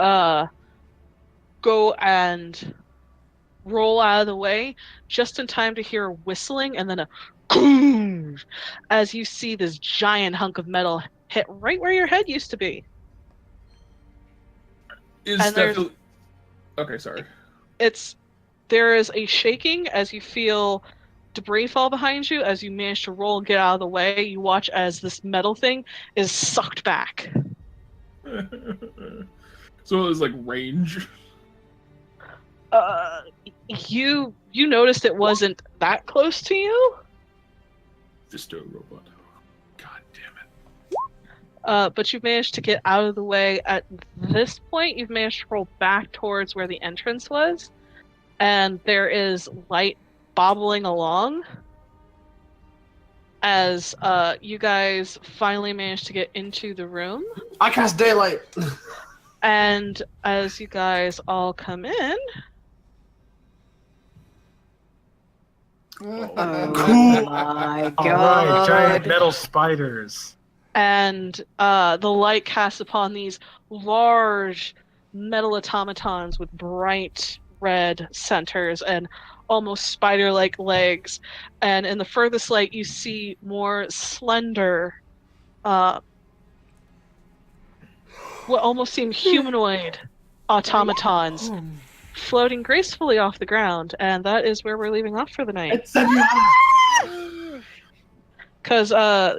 go and roll out of the way just in time to hear whistling and then a boom as you see this giant hunk of metal hit right where your head used to be. Is And there's- that okay? Sorry. There is a shaking as you feel debris fall behind you. As you manage to roll and get out of the way, you watch as this metal thing is sucked back. So it was like range. You noticed it wasn't that close to you, Visto robot. God damn it. but you managed to get out of the way. At this point, you've managed to roll back towards where the entrance was, and there is light bobbling along as you guys finally managed to get into the room. I cast daylight. And as you guys all come in, Oh Cool. my All god! right, giant metal spiders. And the light casts upon these large metal automatons with bright red centers and almost spider-like legs. And in the furthest light, you see more slender, what almost seem humanoid automatons floating gracefully off the ground. And that is where we're leaving off for the night. It's a Because,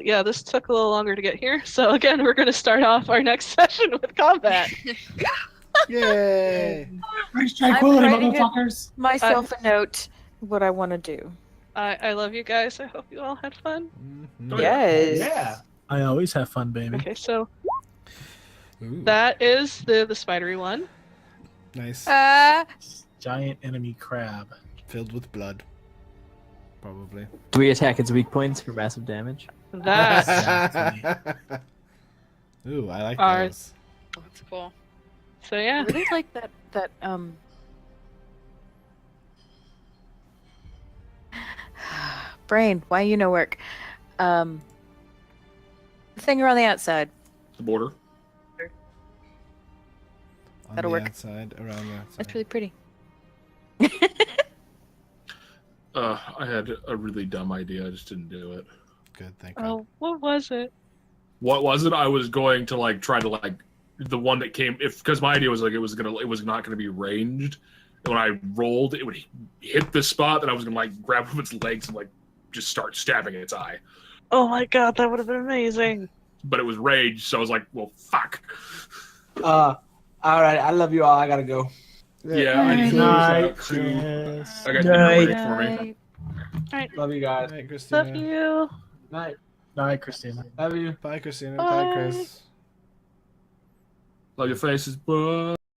yeah, this took a little longer to get here. So, again, we're going to start off our next session with combat. Yay! Tranquility, motherfuckers. Myself a note. What I want to do. I love you guys. I hope you all had fun. Mhm. Yes. Yeah. I always have fun, baby. Okay, so Ooh, that is the spidery one. nice. Giant enemy crab. Filled with blood. Probably. Do we attack its weak points for massive damage? That Exactly. Ooh, I like Alright. those. That's cool. so I yeah. really like that brain, why you no work? The thing around the outside. The border. On That'll the work. outside, around the outside. That's really pretty. I had a really dumb idea. I just didn't do it. Good, thank God. Oh, what was it? What was it? I was going to like try to like the one that came because my idea was like it was not gonna be ranged. And when I rolled, it would hit the spot that I was gonna like grab one of its legs and like just start stabbing its eye. Oh my god, that would have been amazing. But it was rage, so I was like, well, fuck. All right. I love you all. I gotta go. Yeah, I need to Night, lose that too. Chris. I got dinner Night. waiting for me. Love you guys. Hey, Christina. Love you. Night. Night, Christina. Love you. Bye, Christina. Bye. Bye, Chris. Love your faces, bro.